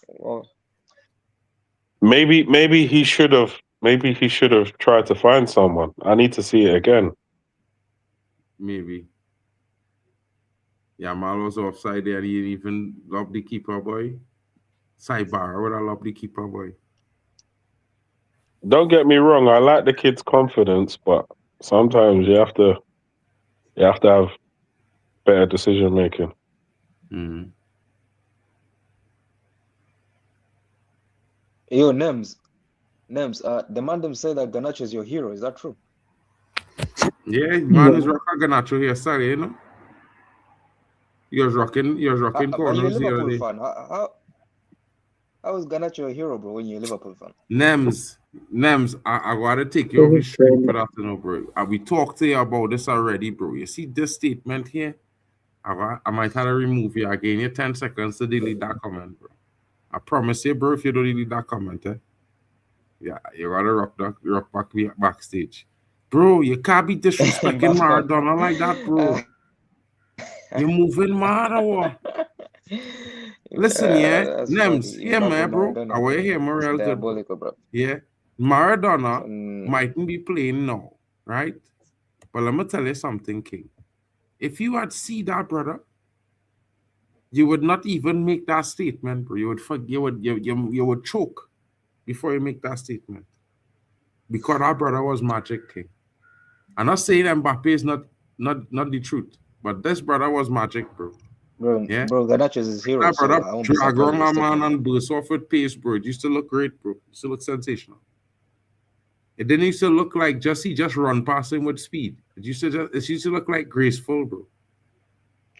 Maybe he should have maybe he should have tried to find someone. I need to see it again. Maybe. Yamal was offside there. He didn't even love the keeper, boy. Sidebar, would I love the keeper, boy? Don't get me wrong. I like the kid's confidence, but sometimes you have to have better decision making. Mm. Yo, Nems, the man them say that Garnacho is your hero. Is that true? Yeah, man is rocking Garnacho here, sorry, you know. You're rocking But you're a corners the other Liverpool day. fan. How is Garnacho your hero, bro, when you're a Liverpool fan? Nems, I gotta take you off the street for that, you know, bro. We talked to you about this already, bro. You see this statement here? I might have to remove you. I gave you 10 seconds to delete that comment, bro. I promise you, bro, if you don't delete that comment, yeah, you gotta rock backstage. Bro, you can't be disrespecting Maradona like that, bro. You're moving mad or what? Listen, Nems, man, bro. I want to hear Morel good, bro. Yeah, Maradona mightn't be playing now, right? But let me tell you something, King. If you had seen that, brother, you would not even make that statement, bro. You would choke before you make that statement. Because our brother was magic, King. I'm not saying Mbappe is not the truth, but this brother was magic, bro. Bro, Garnacho is his hero. That brother So I won't be drag on my surprised. man and burst off with pace, bro. It used to look great, bro. It used to look sensational. It didn't used to look like he just run past him with speed. It used to look like graceful, bro.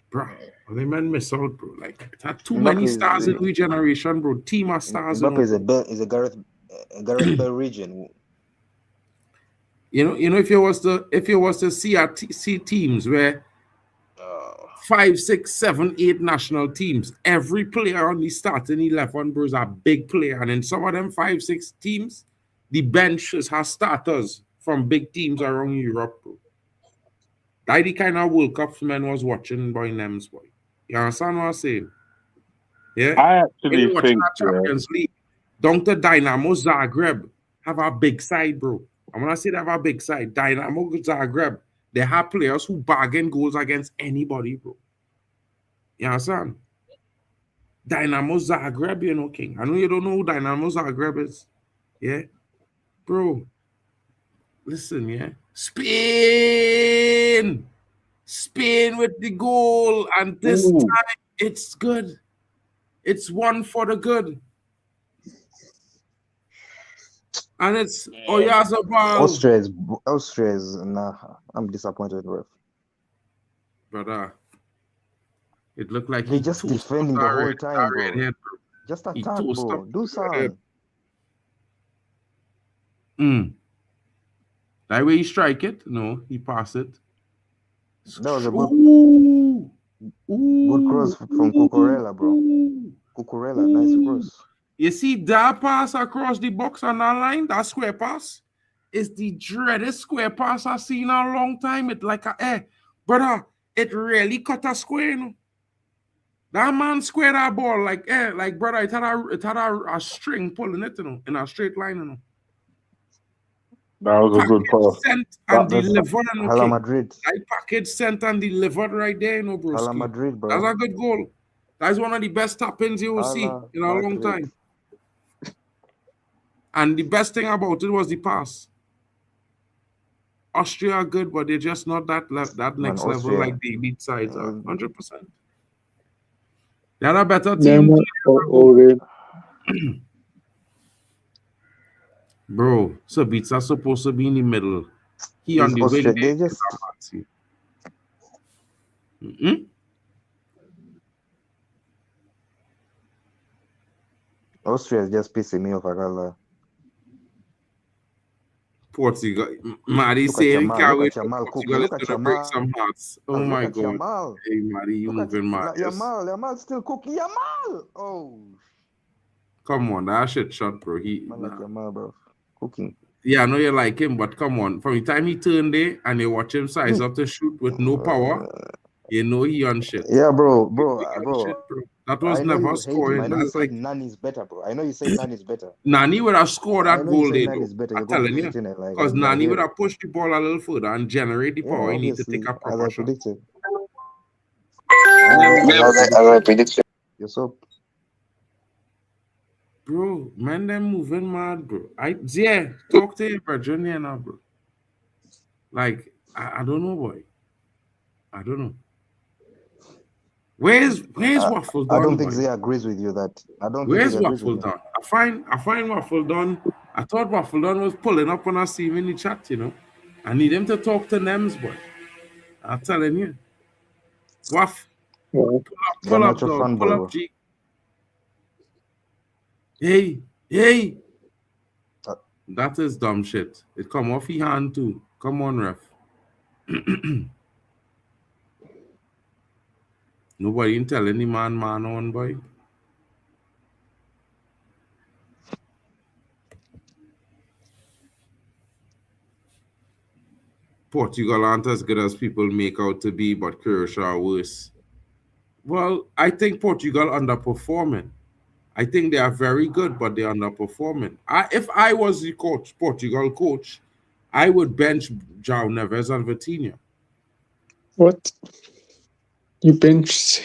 Bro, they men miss out, bro. Like it had too many stars in each generation, bro. Team of stars. Mbappe is a Gareth Bale region. You know, if you was to see teams where 5, 6, 7, 8 national teams, every player on the starting 11, bro, is a big player, and in some of them 5, 6 teams, the benches has starters from big teams around Europe, bro. That's the kind of World Cup men was watching by Nems, boy. You understand what I'm saying? Yeah. I actually think Champions League, down to Dynamo Zagreb have a big side, bro. And when I say they have a big side, Dynamo Zagreb, they have players who bargain goals against anybody, bro. You understand? Dynamo Zagreb, you know, King. I know you don't know who Dynamo Zagreb is. Yeah? Bro, listen, yeah? Spain with the goal. And this time, it's good. It's one for the good. And it's Oyarzabal. Austria is nah. I'm disappointed with. Brother, it looked like he just defending the whole time, bro. Head, bro. Just attack, bro. Do something. That way he strike it? No, he pass it. That was a good cross from Cucurella, bro. Cucurella, nice cross. You see that pass across the box on that line, that square pass, is the dreaded square pass I've seen in a long time. It like brother, it really cut a square, you know. That man squared that ball like brother, it had a string pulling it, you know, in a straight line, you know. That was a good pass. Sent and delivered, you know, Hala Madrid. That package sent and delivered right there, you know, bro. Hala Madrid, bro. That's a good goal. That's one of the best tap-ins you will see in a long time. And the best thing about it was the pass. Austria are good, but they're just not that next level like the elite sides are. 100%. They're a better team. Bro, Sabitza's supposed to be in the middle. He on the wing. They just... Austria is just pissing me off. I gotta lie. Portugal, Mari saying can't wait for Portugal to break some hearts. Oh my God. Yamal. Hey, Mari, you moving mad. Yamal still cooking. Yamal! Oh. Come on, that shit shot, bro. Yamal, bro. Cooking. Yeah, I know you like him, but come on. From the time he turned there and you watch him size up to shoot with no power, you know he on shit. Yeah, bro. Shit, bro. That was I know never you hate him. scoring. I know you That's said like Nani's better, bro. I know you said Nani's better. Nani would have scored I that know you goal said there, though. Nani's better. I'm You're going telling to you. fit in it. Like, Because I Nani hear would it. have pushed the ball a little further and generate the Yeah, power he need to obviously, take a as proper I shot. predicted. As I predicted. You're so. Bro, man, them moving mad, bro. Yeah, talk to your brethren here now, bro. Like, I don't know, boy. I don't know. Where's Waffle I done, don't think boy? Zay agrees with you that. I don't think Where's he agrees with Waffle you. done? I find Waffle done. I thought Waffle done was pulling up when I see him in the chat, you know. I need him to talk to Nems, boy. I'm telling you. Waff, Well, pull up, Garnacho dog. fanboy, Pull up, bro. G. Hey. Uh, That is dumb shit. It come off his hand too. Come on, ref. Nobody ain't tell any man on, boy. Portugal aren't as good as people make out to be, but Croatia are worse. Well, I think Portugal underperforming. I think they are very good, but they're underperforming. If I was the Portugal coach, I would bench João Neves and Vitinha. what? You bench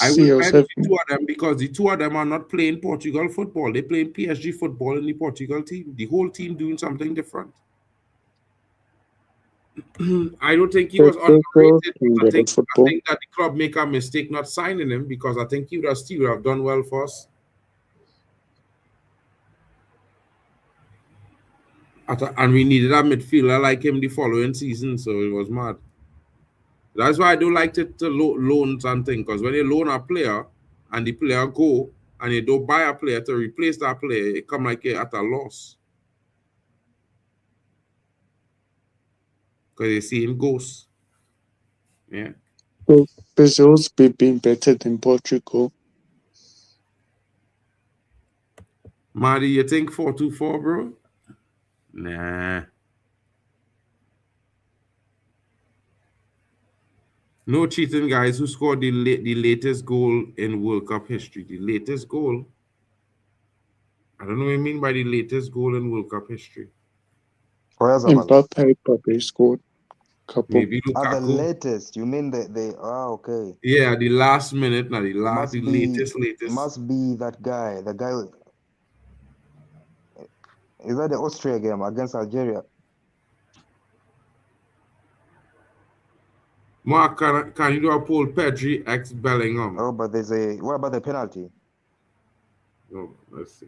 I will bench yourself. the two of them because the two of them are not playing Portugal football. They're playing PSG football in the Portugal team. The whole team doing something different. I don't think he was underrated. I think that the club make a mistake not signing him because I think he would have done well for us. And we needed a midfielder like him the following season, so it was mad. That's why I don't like to loan something, because when you loan a player and the player go and you don't buy a player to replace that player, it come like you're at a loss. Because you're seeing ghosts. Yeah. So Brazil's been better than Portugal. Marty, you think 4-2-4, bro? Nah. No cheating, guys. Who scored the latest goal in World Cup history? The latest goal? I don't know what you mean by the latest goal in World Cup history. Oyarzabal. Mbappe probably scored a couple. Maybe Lukaku. The latest. You mean the okay. Yeah, the last minute, not the latest. It must be that guy. The guy. Is that the Austria game against Algeria? Mark, can you do a poll? Pedri x Bellingham. Oh, but what about the penalty? Oh, let's see.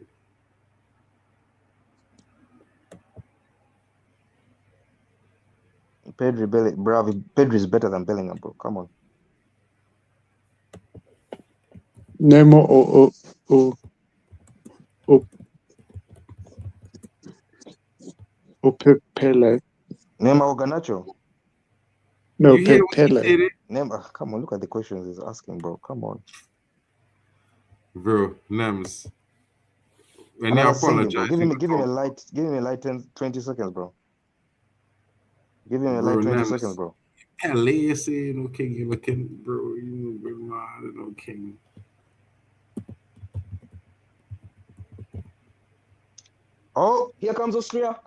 Pedri is better than Bellingham, bro. Come on. Neymar or Pele. Neymar or Garnacho? No, Pele. Neymar, come on, look at the questions he's asking, bro. Come on. Bro, Nems. When you apologize, give him a light 20 seconds, bro. Give him a light 20 seconds, bro. LA say no king, you looking, bro. You mad, no king. Oh, here comes Austria.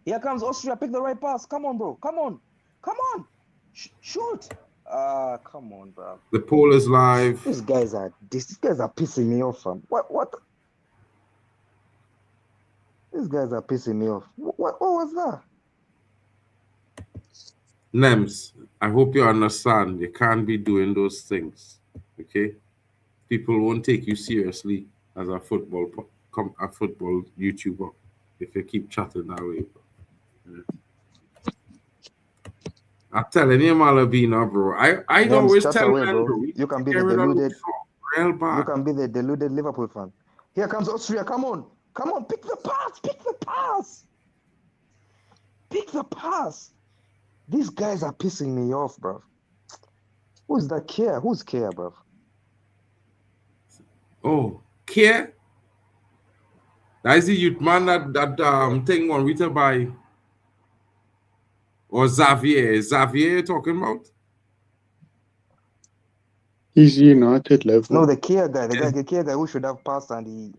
Pick the right pass. Come on, bro. Come on. Shoot. Come on, bro. The poll is live. These guys are pissing me off, fam. What? These guys are pissing me off. What was that? Nems, I hope you understand. You can't be doing those things. Okay? People won't take you seriously as a football YouTuber if you keep chatting that way. Yeah. I'm telling you, Malabina, bro. I always tell you, bro. You can be the deluded. You can be the deluded Liverpool fan. Here comes Austria. Come on. Pick the pass. These guys are pissing me off, bro. Who's that Care? Who's Care, bro? Oh, Care? That's the youth man that thing on Rita by. Or Xavier talking about? He's United level. No, the Kia guy, the Kia guy who should have passed and he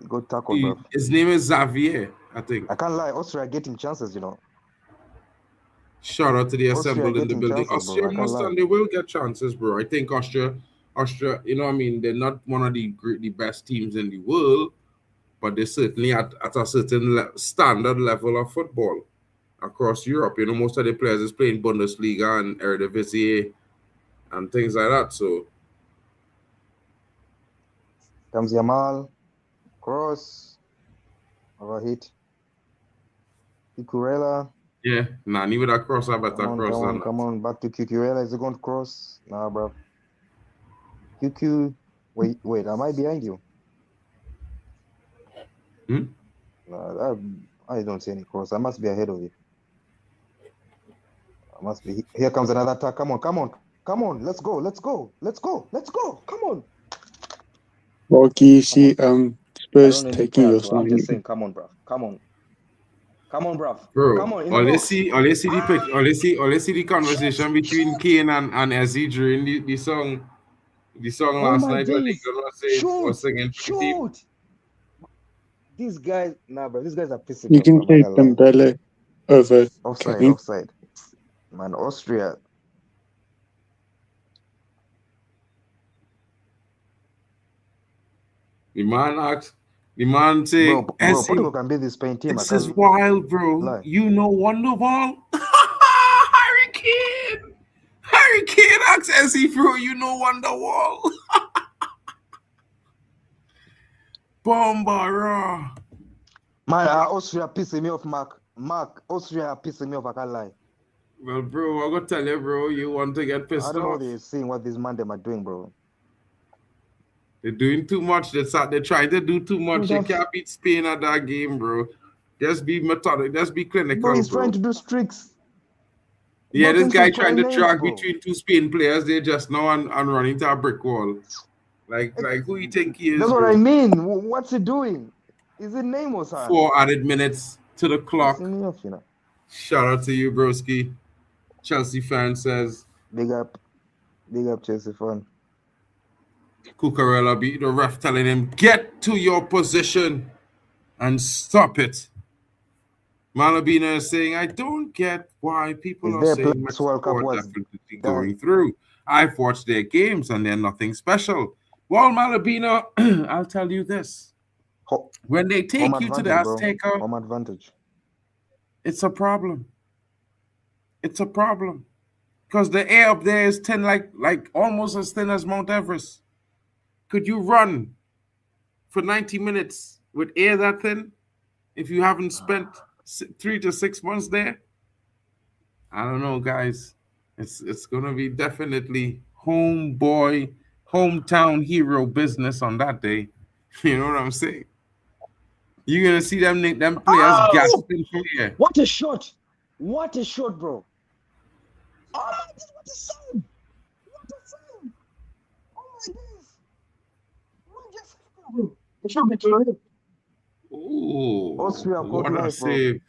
got tackled, bro. His name is Xavier, I think. I can't lie, Austria getting chances, you know. Shout out to the assembled in the getting building. chances, Austria bro. I can't must lie. and they will get chances, bro. I think Austria, you know what I mean? They're not one of the best teams in the world, but they're certainly at a certain standard level of football across Europe. You know, most of the players is playing Bundesliga and Eredivisie and things like that. So comes Yamal, cross, overhit. Cucurella. yeah, nah, need with that cross, I better cross. Come on, back to Cucurella. Is it going to cross? Nah, bro. QQ, wait, am I behind you? Nah, I don't see any cross. I must be ahead of you. I must be. Here comes another attack. Come on. Let's go. Come on. Okay, you see, Spurs taking your I'm just sign. saying, come on, bro. Come on, bro. Bro, Come on. all let's see the conversation between Kane and Ezzy during the song last night when they was singing. Shoot. These guys, bro. These guys are pissing You can take Dembele over Kane. Offside. Man, Austria. The man say, bro, Portugal can beat this Spain team. This is wild, bro. Lie. You know Wonderball? Harry Kane asks Ezzy, bro, you know Wonderwall? Bombara. Man, Austria pissing me off, Mark, Austria pissing me off, I can't lie. Well, bro, I'm going to tell you, bro, you want to get pissed off. I don't know what they're seeing, what these man them are doing, bro. They're doing too much. They're trying to do too much. You can't beat Spain at that game, bro. Just be methodic. Just be clinical, bro. He's trying to do streaks. Yeah, this guy trying to drag between two Spain players. They just now and run into a brick wall. Like who you think he is? That's what I mean. What's he doing? Is it name or something? 4 added minutes to the clock. Me off, you know. Shout out to you, broski. Chelsea fan says. Big up Chelsea fan. Cucurella beat the ref telling him, get to your position and stop it. Malabina is saying, I don't get why people are saying Mexico are definitely going through. I've watched their games and they're nothing special. Well, Malabina, I'll tell you this. When they take you to the Azteca, home advantage. It's a problem. It's a problem. Because the air up there is thin, like almost as thin as Mount Everest. Could you run for 90 minutes with air that thin if you haven't spent 3 to 6 months there? I don't know, guys. It's going to be definitely hometown hero business on that day. You know what I'm saying? You're going to see them players gasping for air. What a shot, bro. Oh, my God, what a save. Oh, my days. It should be too late. Ooh, Austria what a save.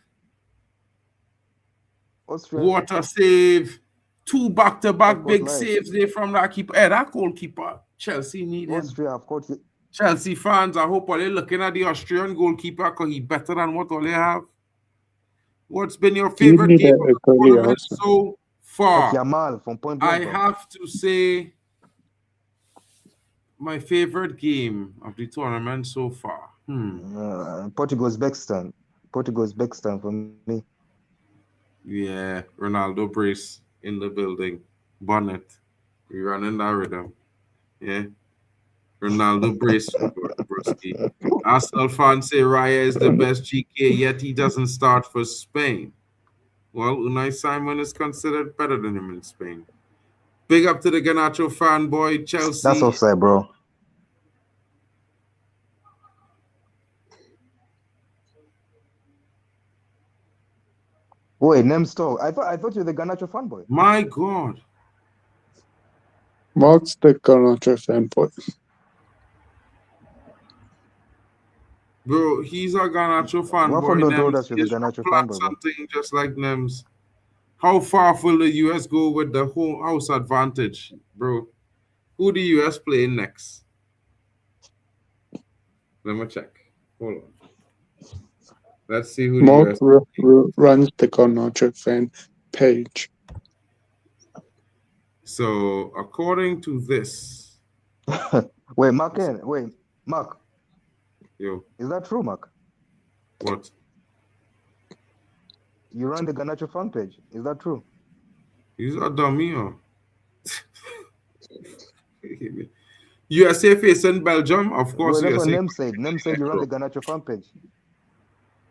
Austria. What a save. 2 back-to-back big saves there from that keeper. Hey, that goalkeeper, Chelsea need him. Austria, of course. Chelsea fans, I hope all they're looking at the Austrian goalkeeper because he's better than what all they have. What's been your favorite game of the tournament so far? Yamal from point I have to say my favorite game of the tournament so far. Portugal's Bexton for me. Yeah, Ronaldo brace in the building. Bonnet. We running that rhythm. Yeah. Ronaldo brace. Arsenal fans say Raya is the best GK, yet he doesn't start for Spain. Well, Unai Simon is considered better than him in Spain. Big up to the Garnacho fanboy, Chelsea. That's offside, bro. Wait, Nemstov. I thought you were the Garnacho fanboy. My God. Mark's the Garnacho fanboy. Bro, he's a Garnacho fanboy. Something just like Nems. How far will the US go with the home house advantage, bro? Who the US playing next? Let me check. Hold on. Let's see who the Mark US runs the Garnacho fan page. So according to this, Wait, Mark. yo, Is that true, Mark? what? You run the Garnacho fan page. Is that true? He's a dummy, huh? USA facing Belgium, of course. Well, that's what USA. Nem said. Nem said you run the Garnacho fan page.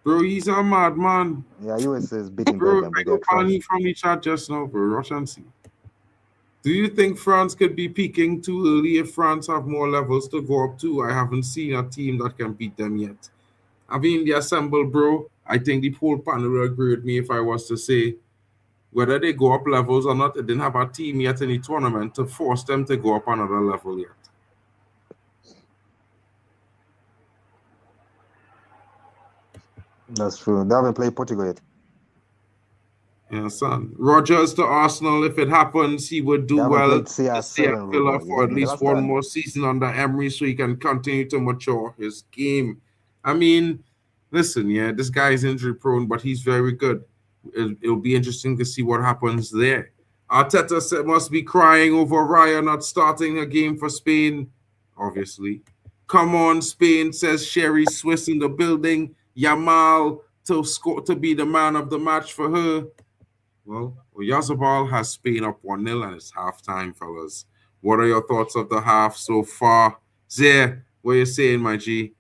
Bro, he's a madman. Yeah, USA is beating Bro, Belgium, but bring they're up trash. Annie from the chat just now, bro. Rush and see. Do you think France could be peaking too early if France have more levels to go up to? I haven't seen a team that can beat them yet. I mean, the assemble, bro. I think the whole panel will agree with me if I was to say whether they go up levels or not. They didn't have a team yet in the tournament to force them to go up another level yet. That's true. They haven't played Portugal yet. Yeah, son. Rogers to Arsenal. If it happens, he would do They haven't well played to CR7, stay at Villa bro. for at Yeah, least that's one bad. more season under Emery so he can continue to mature his game. I mean, listen, yeah, this guy is injury prone, but he's very good. It'll be interesting to see what happens there. Arteta must be crying over Raya not starting a game for Spain, obviously. Come on, Spain, says Sherry Swiss in the building. Yamal to be the man of the match for her. Well, Oyarzabal has Spain up 1-0 and it's halftime, fellas. What are your thoughts of the half so far? Zare, what are you saying, my G?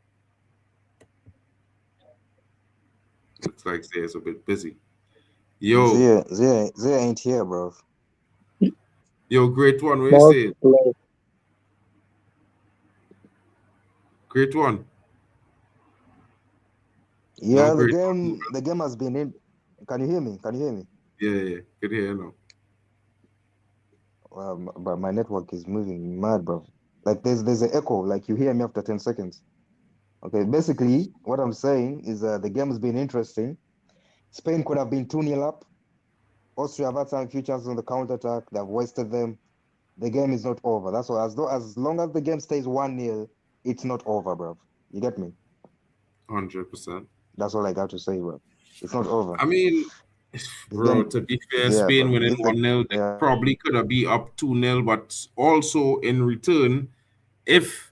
Looks like Zare's a bit busy. Yo. Zia ain't here, bro. Yo, great one. What are you saying? Great one. Yeah, No, the game has been in. Can you hear me? Yeah. Good hear now. But my network is moving mad, bro. Like there's an echo. Like you hear me after 10 seconds. Okay, basically what I'm saying is the game has been interesting. Spain could have been 2-0 up. Austria have had some few chances on the counter-attack. They've wasted them. The game is not over. That's all. As long as the game stays 1-0, it's not over, bro. You get me? 100%. That's all I got to say, bro. It's not over. I mean, bro, to be fair, Spain winning 1-0, they probably could have been up 2-0, but also in return, if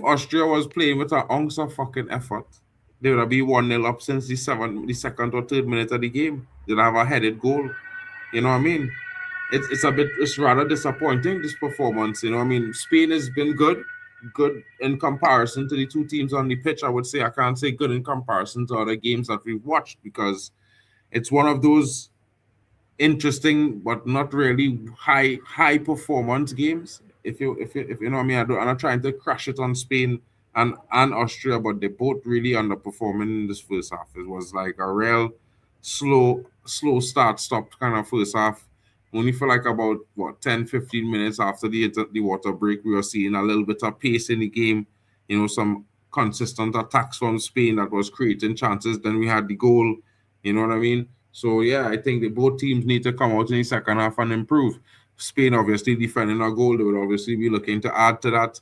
Austria was playing with an ounce of fucking effort, they would have been 1-0 up since the second or third minute of the game. They'd have a headed goal. You know what I mean? It's rather disappointing, this performance. You know what I mean? Spain has been good in comparison to the two teams on the pitch. I would say I can't say good in comparison to other games that we've watched because it's one of those interesting but not really high performance games. If you know what I mean, I'm not trying to crash it on Spain and Austria, but they both really underperforming in this first half. It was like a real slow start-stop kind of first half. Only for like about 10-15 minutes after the water break, we were seeing a little bit of pace in the game. You know, some consistent attacks from Spain that was creating chances. Then we had the goal. You know what I mean? So yeah, I think that both teams need to come out in the second half and improve. Spain obviously defending a goal, they would obviously be looking to add to that.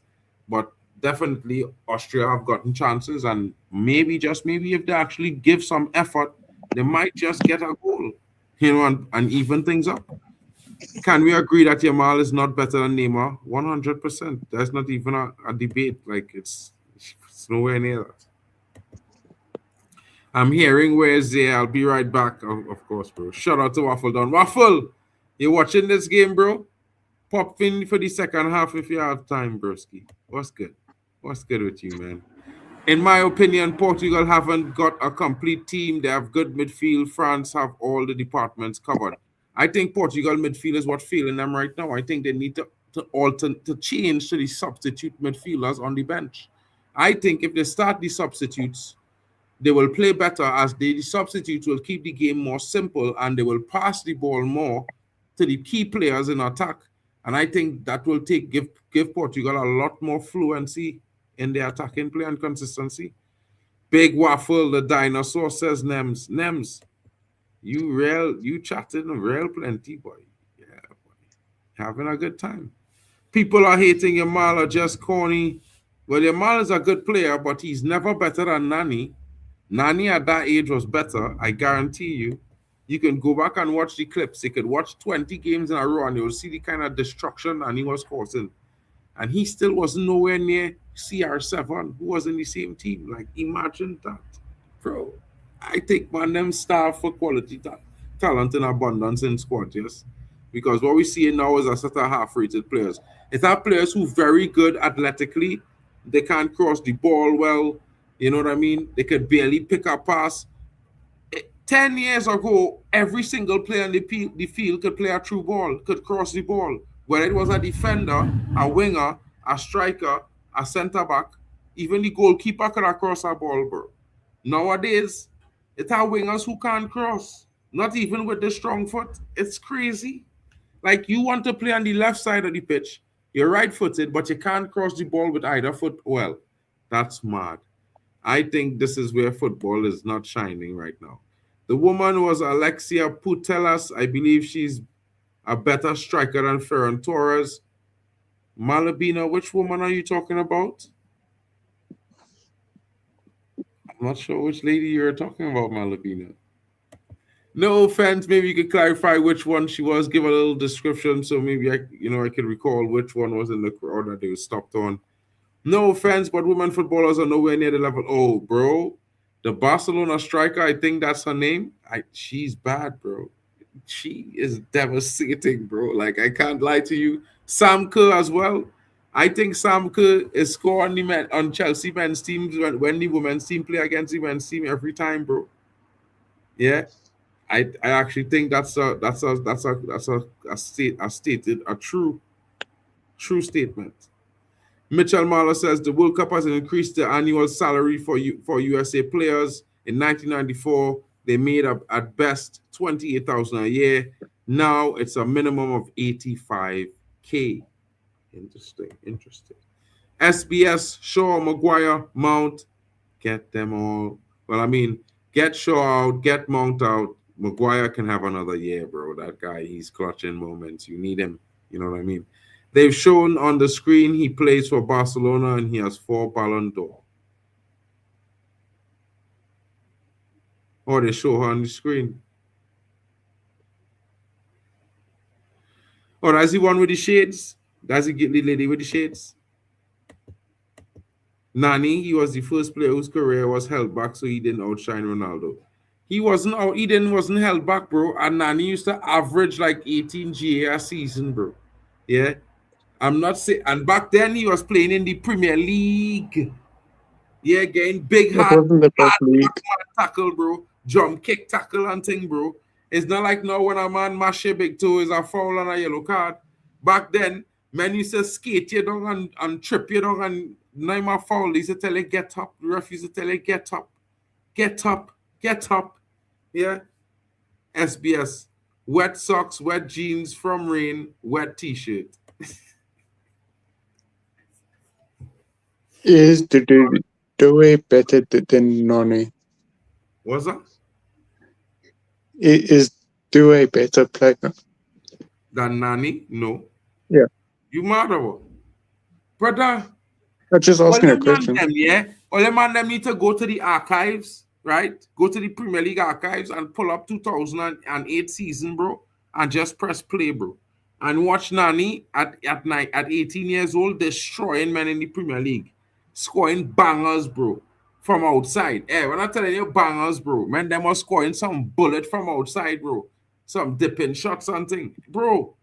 But definitely Austria have gotten chances, and maybe if they actually give some effort, they might just get a goal, you know, and even things up. Can we agree that Yamal is not better than Neymar? 100%. There's not even a debate. Like it's nowhere near that. I'm hearing where's there. I'll be right back. Of course, bro. Shout out to Waffle Don. Waffle, you watching this game, bro? Pop in for the second half if you have time, broski. What's good? What's good with you, man? In my opinion, Portugal haven't got a complete team. They have good midfield. France have all the departments covered. I think Portugal midfield is what's failing them right now. I think they need to change to the substitute midfielders on the bench. I think if they start the substitutes, they will play better as the substitutes will keep the game more simple and they will pass the ball more to the key players in attack. And I think that will give Portugal a lot more fluency in their attacking play and consistency. Big Waffle, the dinosaur, says Nems, you chatting real plenty, boy. Yeah, boy. having a good time. People are hating Yamal or just corny. Well, Yamal is a good player, but he's never better than Nani. Nani at that age was better, I guarantee you. You can go back and watch the clips. You could watch 20 games in a row and you'll see the kind of destruction Nani was causing. And he still wasn't nowhere near CR7, who was in the same team. Like, imagine that. Bro, I think, man, them starve for quality talent in abundance in squad, yes? Because what we see now is a set of half-rated players. It's our players who very good athletically. They can't cross the ball well. You know what I mean? They could barely pick a pass. 10 years ago, every single player in the field could play a true ball, could cross the ball. Whether it was a defender, a winger, a striker, a centre-back, even the goalkeeper could have crossed a ball, bro. Nowadays, it's our wingers who can't cross. Not even with the strong foot. It's crazy. Like, you want to play on the left side of the pitch. You're right-footed, but you can't cross the ball with either foot well. That's mad. I think this is where football is not shining right now. The woman was Alexia Putellas. I believe she's a better striker than Ferran Torres. Malabina, which woman are you talking about? I'm not sure which lady you're talking about, Malabina. No offense, maybe you could clarify which one she was, give a little description so maybe I could recall which one was in the crowd that they were stopped on. No offense, but women footballers are nowhere near the level. Oh, bro, the Barcelona striker, I think that's her name. She's bad, bro. She is devastating, bro. Like, I can't lie to you. Sam Kerr as well. I think Sam Kerr is scoring on Chelsea men's teams when the women's team play against the men's team every time, bro. Yeah. I actually think that's a true statement. Mitchell Marler says the World Cup has increased the annual salary for USA players. In 1994, they made up at best $28,000 a year. Now it's a minimum of $85K. Interesting. SBS, Shaw, Maguire, Mount, get them all. Well, I mean, get Shaw out, get Mount out. Maguire can have another year, bro. That guy, he's clutching moments. You need him. You know what I mean? They've shown on the screen he plays for Barcelona and he has 4 Ballon d'Or. Oh, they show her on the screen. Oh, that's the one with the shades? That's the lady with the shades? Nani, he was the first player whose career was held back, so he didn't outshine Ronaldo. He wasn't held back, bro. And Nani used to average like 18 GA a season, bro. Yeah. I'm not saying, and back then he was playing in the Premier League. Yeah, getting big hard tackle, bro. Jump kick tackle and thing, bro. It's not like now when a man mash your big toe is a foul and a yellow card. Back then, men used to skate you down and trip you down and name a foul. They used to tell you get up. The ref used to tell you get up. Get up. Get up. Yeah. SBS. Wet socks, wet jeans from rain, wet t-shirt. Is the Due better than Nani? What's that? Is Due a better player than Nani? No. Yeah. You mad or what? Brother. I'm just asking a question. All the man them need to go to the archives, right? Go to the Premier League archives and pull up 2008 season, bro, and just press play, bro. And watch Nani at 18 years old destroying men in the Premier League. Scoring bangers, bro, from outside. Hey, when I'm telling you bangers, bro, man, them are scoring some bullet from outside, bro. Some dipping shots and thing. Bro,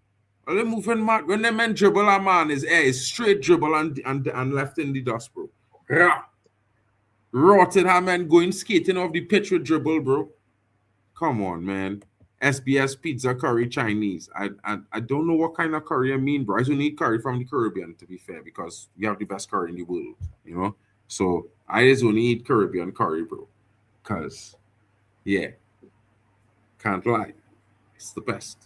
they moving mad. When the men dribble a man, is straight dribble and left in the dust, bro. Rotted her man going skating off the pitch with dribble, bro. Come on, man. SBS pizza curry Chinese. I don't know what kind of curry I mean, bro. I just need curry from the Caribbean, to be fair, because we have the best curry in the world, you know? So I just only eat Caribbean curry, bro. Because, yeah, can't lie. It's the best.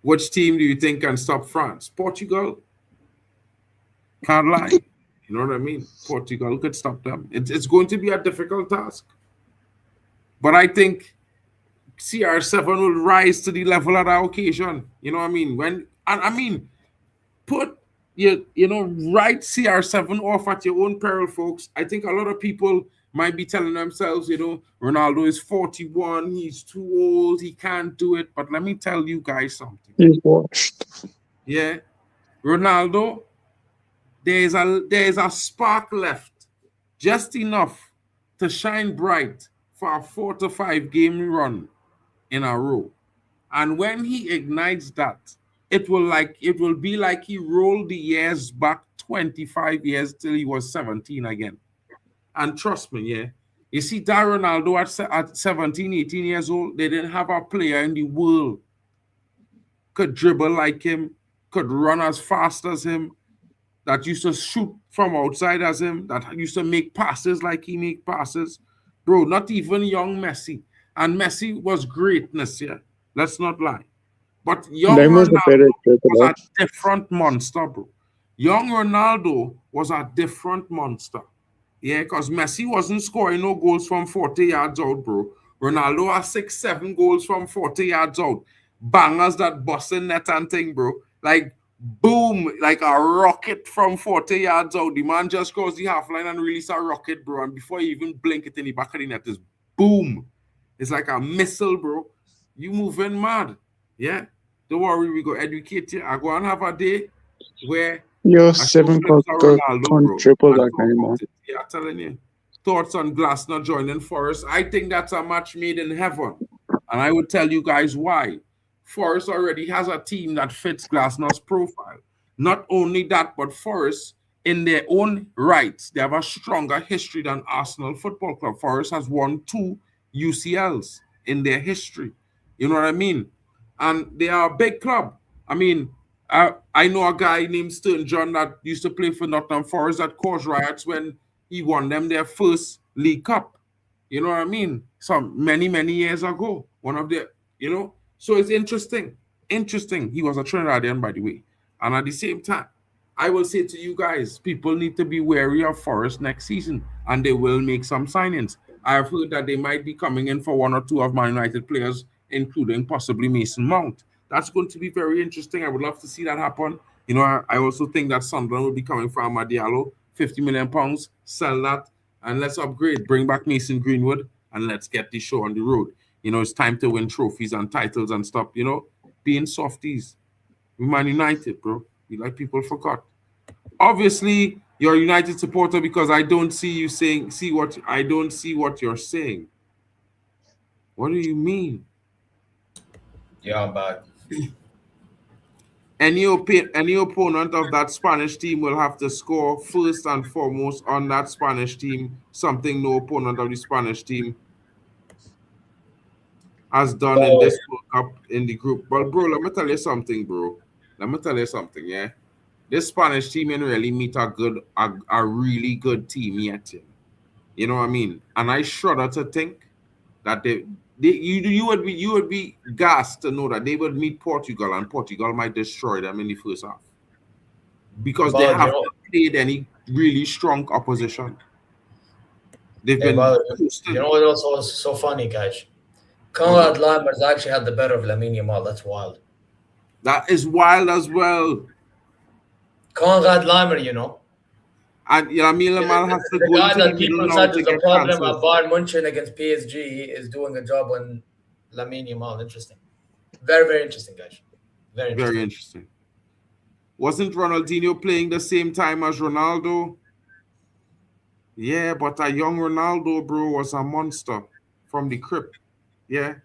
Which team do you think can stop France? Portugal? Can't lie. You know what I mean? Portugal could stop them. It's going to be a difficult task. But I think CR7 will rise to the level of that occasion. You know what I mean? Put write CR7 off at your own peril, folks. I think a lot of people might be telling themselves, Ronaldo is 41, he's too old, he can't do it. But let me tell you guys something. He's washed. Yeah, Ronaldo, there's a spark left, just enough to shine bright for a 4 to 5 game run in a row. And when he ignites that, it will be like he rolled the years back 25 years till he was 17 again. And trust me, yeah. You see, that Ronaldo at 17, 18 years old, they didn't have a player in the world could dribble like him, could run as fast as him, that used to shoot from outside as him, that used to make passes like he make passes. Bro, not even young Messi. And Messi was greatness, yeah. Let's not lie. But young Ronaldo was a different monster, bro. Young Ronaldo was a different monster. Yeah, because Messi wasn't scoring no goals from 40 yards out, bro. Ronaldo has 6-7 goals from 40 yards out. Bangers that busting net and thing, bro. Like, boom, like a rocket from 40 yards out. The man just crossed the half line and release a rocket, bro. And before you even blink it in the back of the net, is boom. It's like a missile, bro. You moving mad. Yeah? Don't worry, we go educate you. I go and have a day where Yo, 7 got triple that game, man. Yeah, I'm telling you. Thoughts on Glasner joining Forest? I think that's a match made in heaven. And I would tell you guys why. Forest already has a team that fits Glasner's profile. Not only that, but Forest, in their own rights, they have a stronger history than Arsenal Football Club. Forest has won 2 UCLs in their history. You know what I mean? And they are a big club. I mean, I know a guy named Stern John that used to play for Nottingham Forest that caused riots when he won them their first League Cup. You know what I mean? Some many years ago. One of the, So it's interesting. Interesting. He was a Trinidadian, by the way. And at the same time, I will say to you guys, people need to be wary of Forest next season, and they will make some signings. I've heard that they might be coming in for 1 or 2 of Man United players, including possibly Mason Mount. That's going to be very interesting. I would love to see that happen. I also think that Sunderland will be coming for Amad Diallo, £50 million, sell that, and let's upgrade. Bring back Mason Greenwood, and let's get this show on the road. It's time to win trophies and titles and stop, being softies. We're Man United, bro. We like people forgot. Obviously, you're a United supporter because I don't see you saying, I don't see what you're saying. What do you mean? Yeah, I'm back. Any opponent of that Spanish team will have to score first and foremost on that Spanish team, something no opponent of the Spanish team has done in this World Cup in the group. But, bro, let me tell you something, bro. Yeah? This Spanish team ain't really meet a really good team yet. You know what I mean? And I shudder to think that you would be gassed to know that they would meet Portugal and Portugal might destroy them in the first half because they haven't played any really strong opposition. They've been. You know what else was so funny, guys? Konrad Lammers actually had the better of Lamine Yamal. That's wild. That is wild as well. Konrad Lammer, And Lamine Yamal has to the go guy into that the people middle said now to is the get problem chances. at Bayern Munchen against PSG is doing a job on Lamine Yamal. Interesting. Very, very interesting, guys. Very interesting. Wasn't Ronaldinho playing the same time as Ronaldo? Yeah, but a young Ronaldo, bro, was a monster from the crypt. Yeah.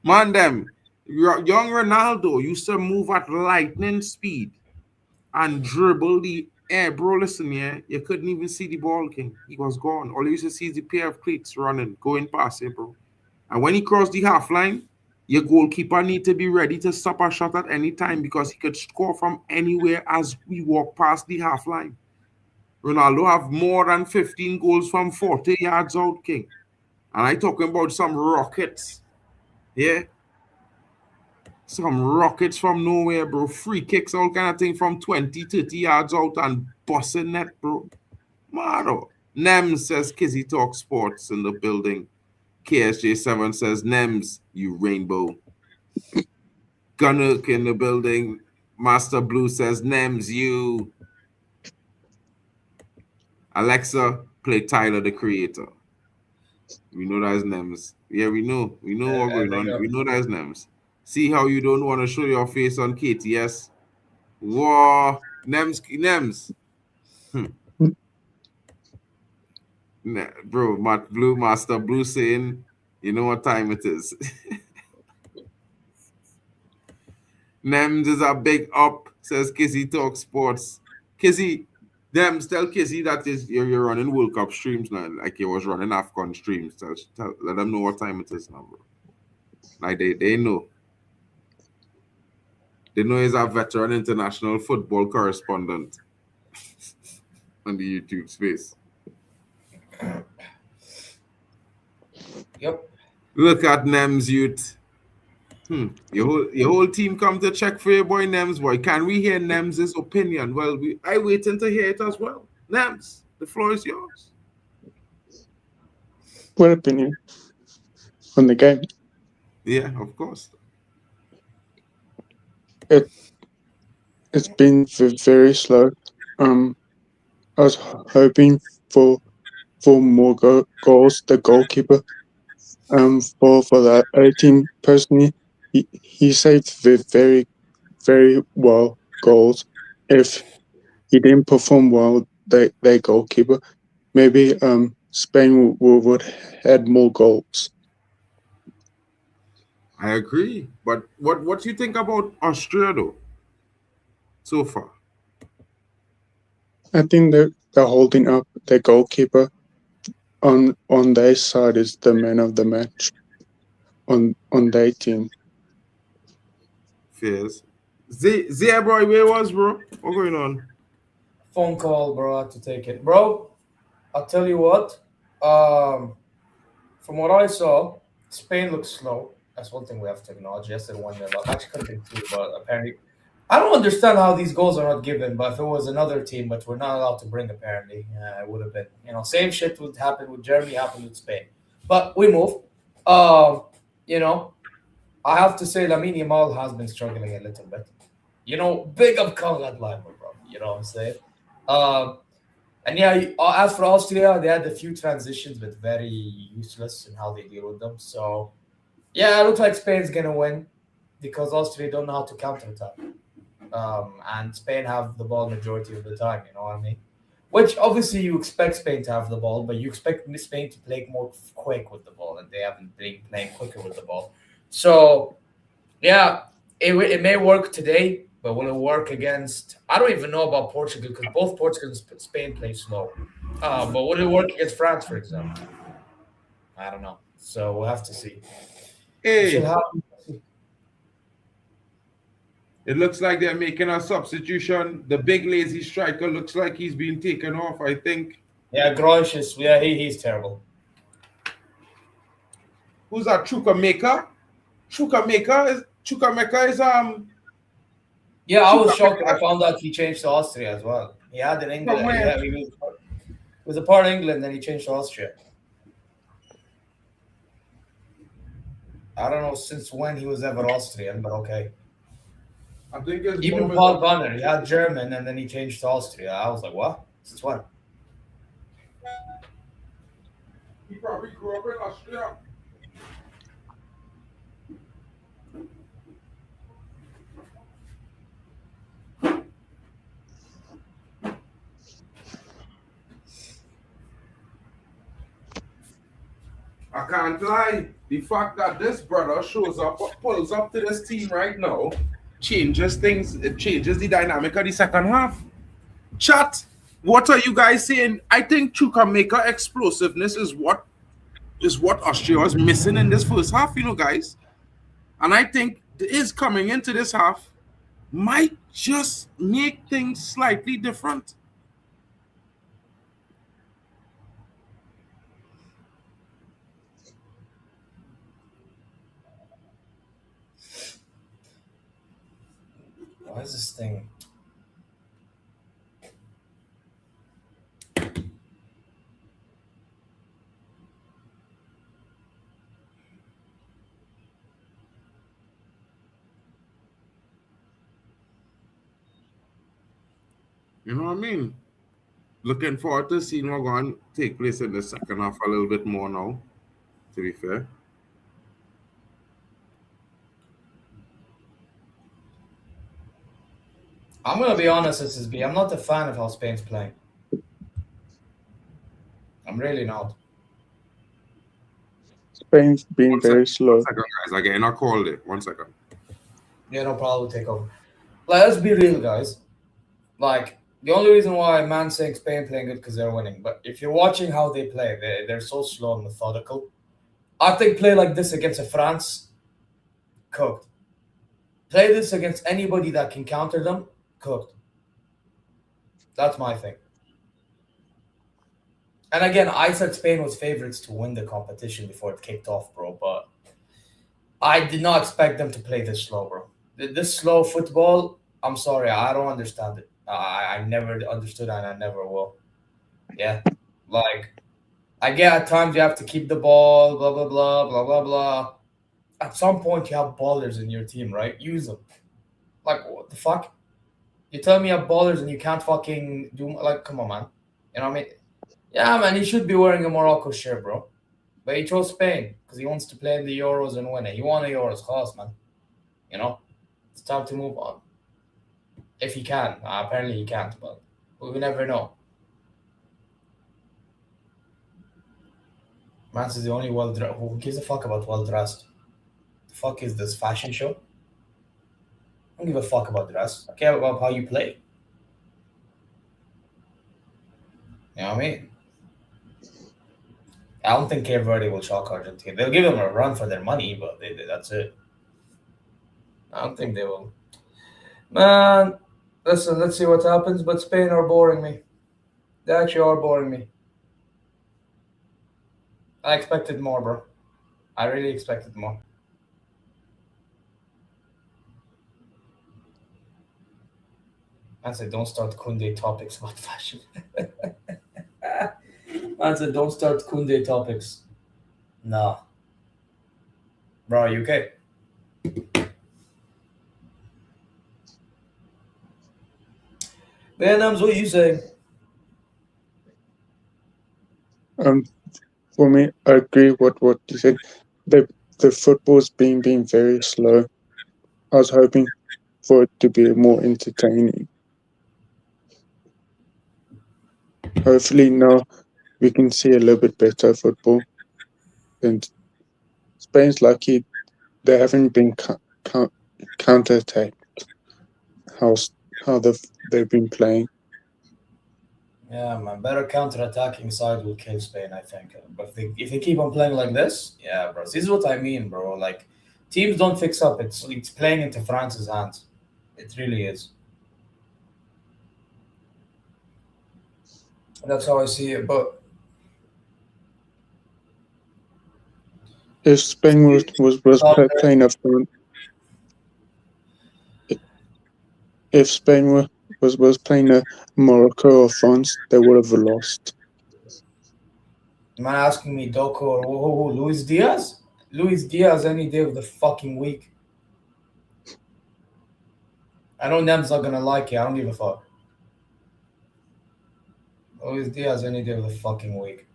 Man, young Ronaldo used to move at lightning speed and dribble the air. Bro, listen, yeah, you couldn't even see the ball, King. He was gone. All you used to see is the pair of cleats running, going past it, bro. And when he crossed the half line, your goalkeeper need to be ready to stop a shot at any time because he could score from anywhere as we walk past the half line. Ronaldo have more than 15 goals from 40 yards out, King. And I talking about some rockets. Yeah. Some rockets from nowhere, bro. Free kicks, all kind of thing from 20, 30 yards out and busting net, bro. Mado. Nem says Kizzy Talk Sports in the building. KSJ7 says, Nems, you rainbow. Gunnook in the building. Master Blue says, Nems, you. Alexa, play Tyler, the Creator. We know that's Nems. Yeah, we know. We know what's going on. We know that's Nems. See how you don't want to show your face on KTS? Whoa. Nems. Bro, Master Blue saying, you know what time it is. Nems is a big up, says Kizzy Talk Sports. Kizzy, Nems, tell Kizzy that you're running World Cup streams now, like you was running AFCON streams. Let them know what time it is now, bro. Like they know. They know he's a veteran international football correspondent on the YouTube space. Yep. Look at Nems youth. Your whole team come to check for your boy Nems, boy. Can we hear Nems' opinion? Well, I waiting to hear it as well. Nems, the floor is yours. What opinion on the game? Yeah, of course. It's been very slow. I was hoping for more goals. The goalkeeper, for the other team personally, he saved very very well goals. If he didn't perform well, their goalkeeper, maybe Spain would had more goals. I agree. But what do you think about Austria though? So far? I think they're holding up. Their goalkeeper on their side is the man of the match on their team. Fairs. Zia, bro, where was, bro? What's going on? Phone call, bro. I had to take it. Bro, I'll tell you what. From what I saw, Spain looks slow. That's one thing we have to acknowledge. Yesterday, 1-0 up. Actually, could have been 2, but apparently. I don't understand how these goals are not given, but if it was another team, but we're not allowed to bring, apparently, it would have been. Same shit would happen with Germany, happened with Spain. But we move. I have to say Lamine Yamal has been struggling a little bit. Big up Conrad Leimer, bro. You know what I'm saying? And yeah, as for Austria, they had a few transitions, but very useless in how they deal with them. So, yeah, it looks like Spain's going to win because Austria don't know how to counterattack. And Spain have the ball majority of the time, you know what I mean? Which, obviously, you expect Spain to have the ball, but you expect Spain to play more quick with the ball, and they haven't been playing quicker with the ball. So, yeah, it may work today, but will it work against... I don't even know about Portugal, because both Portugal and Spain play slow. But will it work against France, for example? I don't know. So, we'll have to see. Hey. It looks like they're making a substitution. The big lazy striker looks like he's been taken off, I think. Yeah, Groisches. Yeah, he's terrible. Who's that? Chukwuemeka? Chukwuemeka is Yeah, I was shocked when I found out he changed to Austria as well. He had in England. Yeah, he was a part of England, then he changed to Austria. I don't know since when he was ever Austrian, but okay. I think it's even Paul Gunner, he had German and then he changed to Austria. I was like, what? Since when? He probably grew up in Austria. I can't lie. The fact that this brother pulls up to this team right now, changes things. It changes the dynamic of the second half. Chat, what are you guys saying? I think Chukwuemeka explosiveness is what Austria was missing in this first half, guys. And I think his coming into this half might just make things slightly different. Why is this thing? You know what I mean? Looking forward to seeing what's going to take place in the second half a little bit more now, to be fair. I'm going to be honest, SSB. I'm not a fan of how Spain's playing. I'm really not. Spain's been very slow. 1 second, guys. I'm getting a call there. 1 second. Yeah, no problem. Take over. Like, let's be real, guys. Like, the only reason why man's saying Spain playing good because they're winning. But if you're watching how they play, they're so slow and methodical. I think play like this against a France, cooked. Play this against anybody that can counter them, cooked. That's my thing. And again, I said Spain was favorites to win the competition before it kicked off, bro. But I did not expect them to play this slow, bro. This slow football, I'm sorry, I don't understand it. I never understood and I never will. Yeah. Like, I get at times you have to keep the ball, blah, blah, blah, blah, blah, blah. At some point, you have ballers in your team, right? Use them. Like, what the fuck? You tell me you have ballers and you can't fucking do, like, come on, man. You know what I mean? Yeah, man, he should be wearing a Morocco shirt, bro. But he chose Spain because he wants to play in the Euros and win it. He won the Euros, class, man. You know? It's time to move on. If he can. Apparently he can't, but we never know. Man is the only well-dressed. Who gives a fuck about well-dressed? The fuck is this fashion show? I don't give a fuck about dress. I care about how you play. You know what I mean? I don't think Cape Verde will shock Argentina. They'll give them a run for their money, but that's it. I don't think they will. Man, listen, let's see what happens. But Spain are boring me. They actually are boring me. I expected more, bro. I really expected more. Man said, don't start Kunde topics about fashion. Man said, don't start Kunde topics. Nah. Bro, are you okay? Benams, what are you saying? For me, I agree with what you said. The football's been very slow. I was hoping for it to be more entertaining. Hopefully now we can see a little bit better football. And Spain's lucky they haven't been counter-attacked. How they've been playing. Yeah, man. Better counter-attacking side will kill Spain, I think. But if they keep on playing like this, yeah, bro. This is what I mean, bro. Like, teams don't fix up. It's playing into France's hands. It really is. That's how I see it. But if Spain was playing a front, if Spain was playing a Morocco or France, they would have lost. Man asking me Doku or Luis Diaz? Luis Diaz any day of the fucking week. I know Nem's not gonna like it. I don't give a fuck. Luis Diaz any day of the fucking week.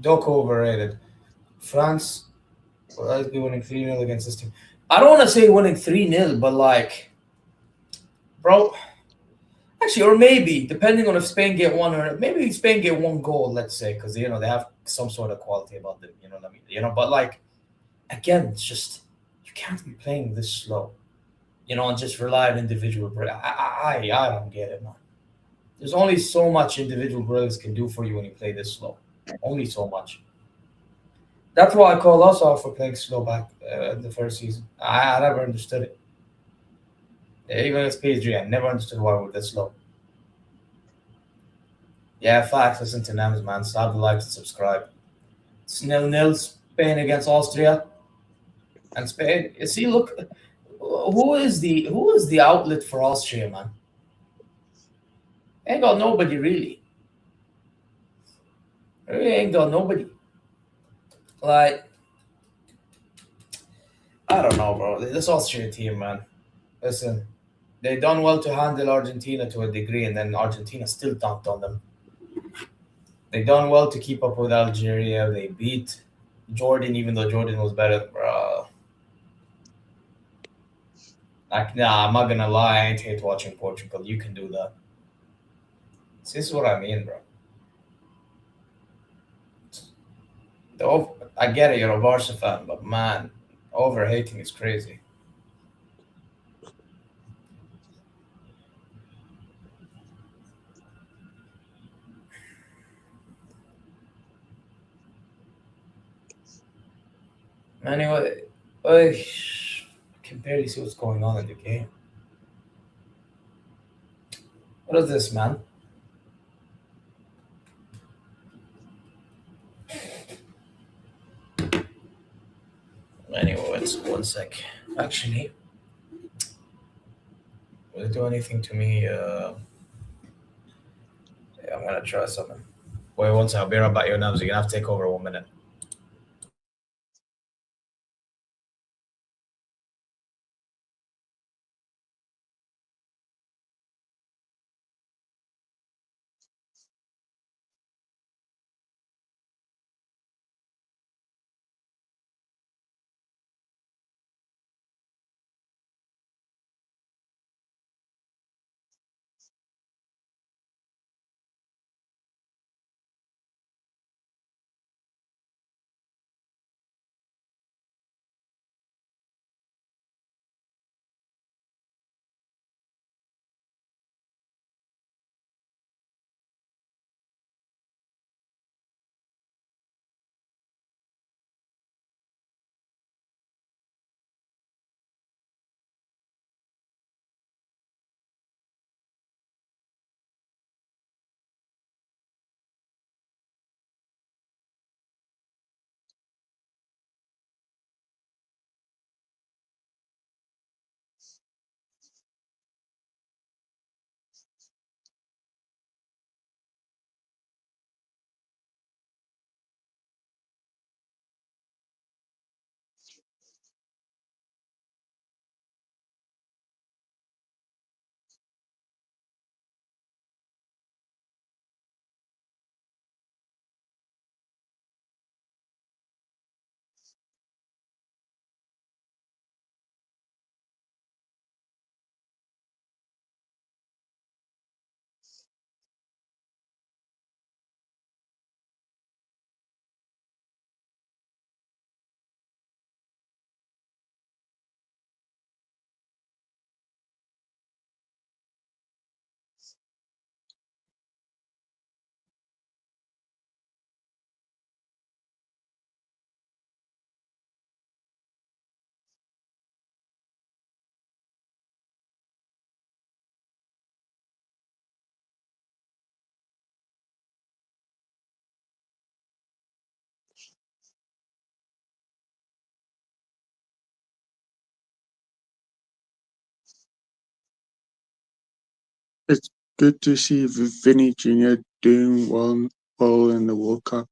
Doku overrated. France will always be winning 3-0 against this team. I don't want to say winning 3-0, but like, bro, actually, or maybe, depending on if Spain get one or maybe Spain get one goal, let's say, because, you know, they have some sort of quality about them, you know what I mean? You know, but like, again, it's just, you can't be playing this slow, you know, and just rely on individual brilliance. I don't get it, man. There's only so much individual brilliance can do for you when you play this slow. Only so much. That's why I called us out for playing slow back in the first season. I never understood it. Even as Pedri, I never understood why we're this slow. Yeah, facts. Listen to Nems, man. Slap the likes and subscribe. It's 0-0. Spain against Austria. And Spain, you see, look, who is the outlet for Austria, man? Ain't got nobody, really. Really ain't got nobody. Like, I don't know, bro. This Austrian team, man. Listen, They done well to handle Argentina to a degree, and then Argentina still dunked on them. They done well to keep up with Algeria. They beat Jordan, even though Jordan was better, bro. Like, nah, I'm not gonna lie. I ain't hate watching Portugal. You can do that. This is what I mean, bro. I get it, you're a Barca fan, but man, overhating is crazy. Anyway, I can barely see what's going on in the game. What is this, man? Anyway, it's 1 sec. Actually, will it do anything to me? Yeah, I'm gonna try something. Wait 1 sec. I'll be right back. Your nubs. You're gonna have to take over 1 minute. It's good to see Vinny Jr. doing well in the World Cup.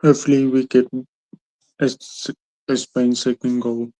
Hopefully we get a Spain second goal.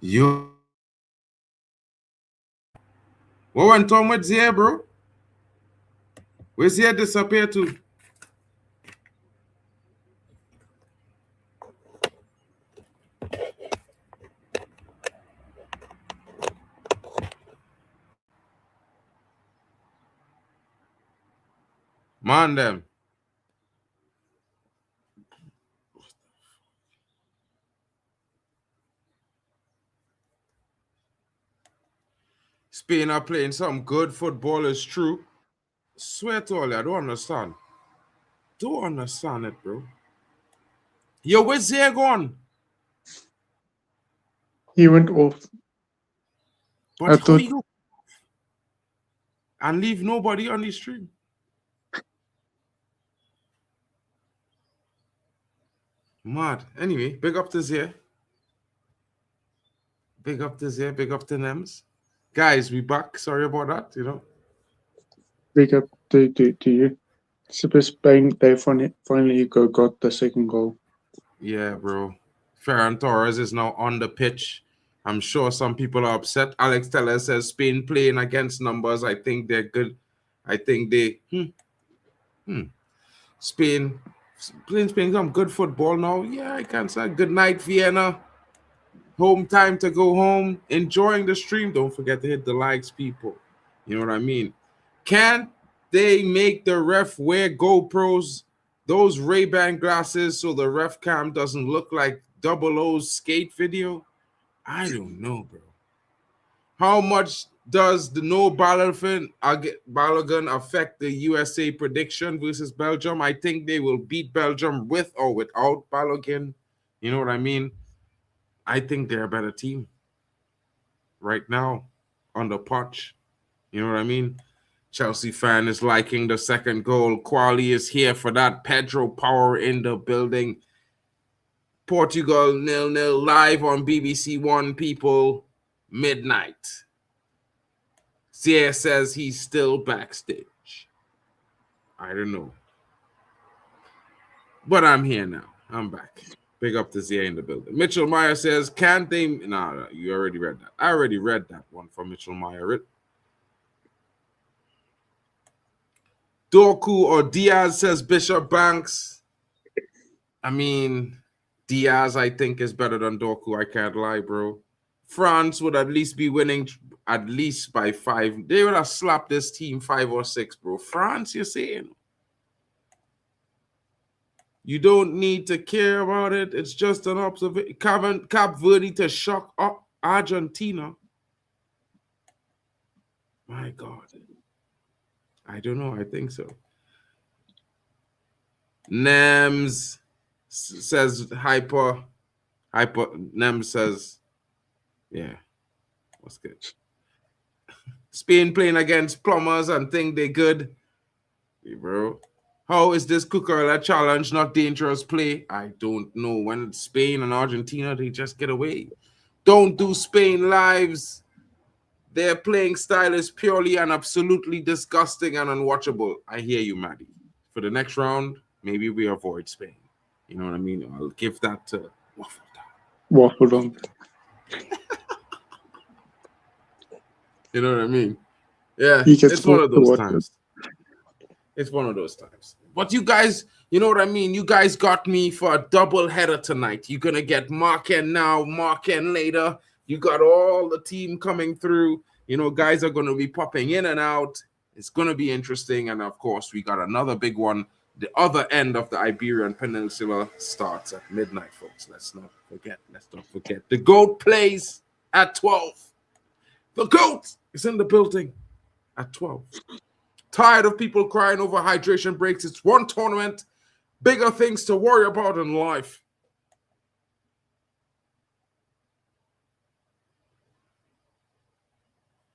Yo. What went on with Zia, bro? Where's Zia disappear to? Man, them. Spain are playing some good football, it's true. Swear to all, I don't understand. Don't understand it, bro. Yo, where's Zia gone? He went off. But I how thought you go and leave nobody on the stream? Mad. Anyway, big up to Zia. Big up to Zia, big up to Nems. Guys, we back. Sorry about that, you know. big up to you. Super Spain, they finally got the second goal. Yeah, bro. Ferran Torres is now on the pitch. I'm sure some people are upset. Alex Teller says Spain playing against numbers. I think they're good. I think they Spain playing some good football now. Yeah, I can say good night, Vienna. Home time to go home. Enjoying the stream. Don't forget to hit the likes, people. You know what I mean? Can't they make the ref wear GoPros, those Ray-Ban glasses, so the ref cam doesn't look like 00's skate video? I don't know, bro. How much does the no Balogun affect the USA prediction versus Belgium? I think they will beat Belgium with or without Balogun. You know what I mean? I think they're a better team right now on the pitch. You know what I mean? Chelsea fan is liking the second goal. Quali is here for that. Pedro Power in the building. Portugal 0-0 live on BBC One, people. Midnight. Zia says he's still backstage. I don't know. But I'm here now. I'm back. Big up to Zia in the building. Mitchell Meyer says, can't they... Nah, you already read that. I already read that one from Mitchell Meyer. Dorku or Diaz, says Bishop Banks. I mean, Diaz, I think, is better than Dorku. I can't lie, bro. France would at least be winning at least by 5. They would have slapped this team 5 or 6, bro. France, you're saying? You don't need to care about it. It's just an observation. Cap Verde to shock Argentina. My God. I don't know. I think so. Nems says hyper. Nems says, yeah. What's good? Spain playing against plumbers and think they good. Hey, bro. How is this Cucurella challenge not dangerous play? I don't know. When it's Spain and Argentina, they just get away. Don't do Spain lives. Their playing style is purely and absolutely disgusting and unwatchable. I hear you, Maddie. For the next round, maybe we avoid Spain. You know what I mean? I'll give that to Waffle Down. You know what I mean? Yeah, He gets it's one of those water. times. It's one of those times. But you guys, you know what I mean? You guys got me for a double header tonight. You're going to get Marken now, Marken later. You got all the team coming through. You know, guys are going to be popping in and out. It's going to be interesting. And, of course, we got another big one. The other end of the Iberian Peninsula starts at midnight, folks. Let's not forget. The GOAT plays at 12. The GOAT is in the building at 12. Tired of people crying over hydration breaks. It's one tournament. Bigger things to worry about in life.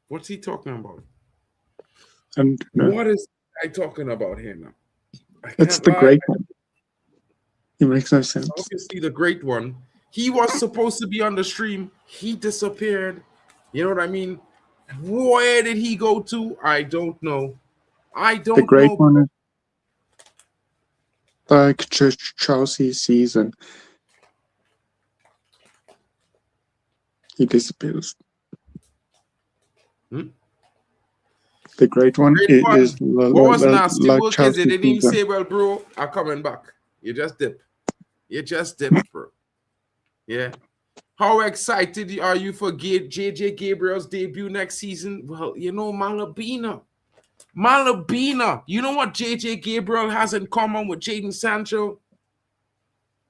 What's he talking about? And what is I talking about here now? It's the great one. It makes no sense. Obviously, the great one. He was supposed to be on the stream. He disappeared. You know what I mean? Where did he go to? I don't know. The great one is like Chelsea season. He disappears. Hmm? The great one Great one. is What was nasty like work is it? They didn't even Chelsea. say, well, bro, I'm coming back. You just dip. You just dip, bro. Yeah. How excited are you for JJ Gabriel's debut next season? Well, you know, Malabina. You know what JJ Gabriel has in common with Jadon Sancho?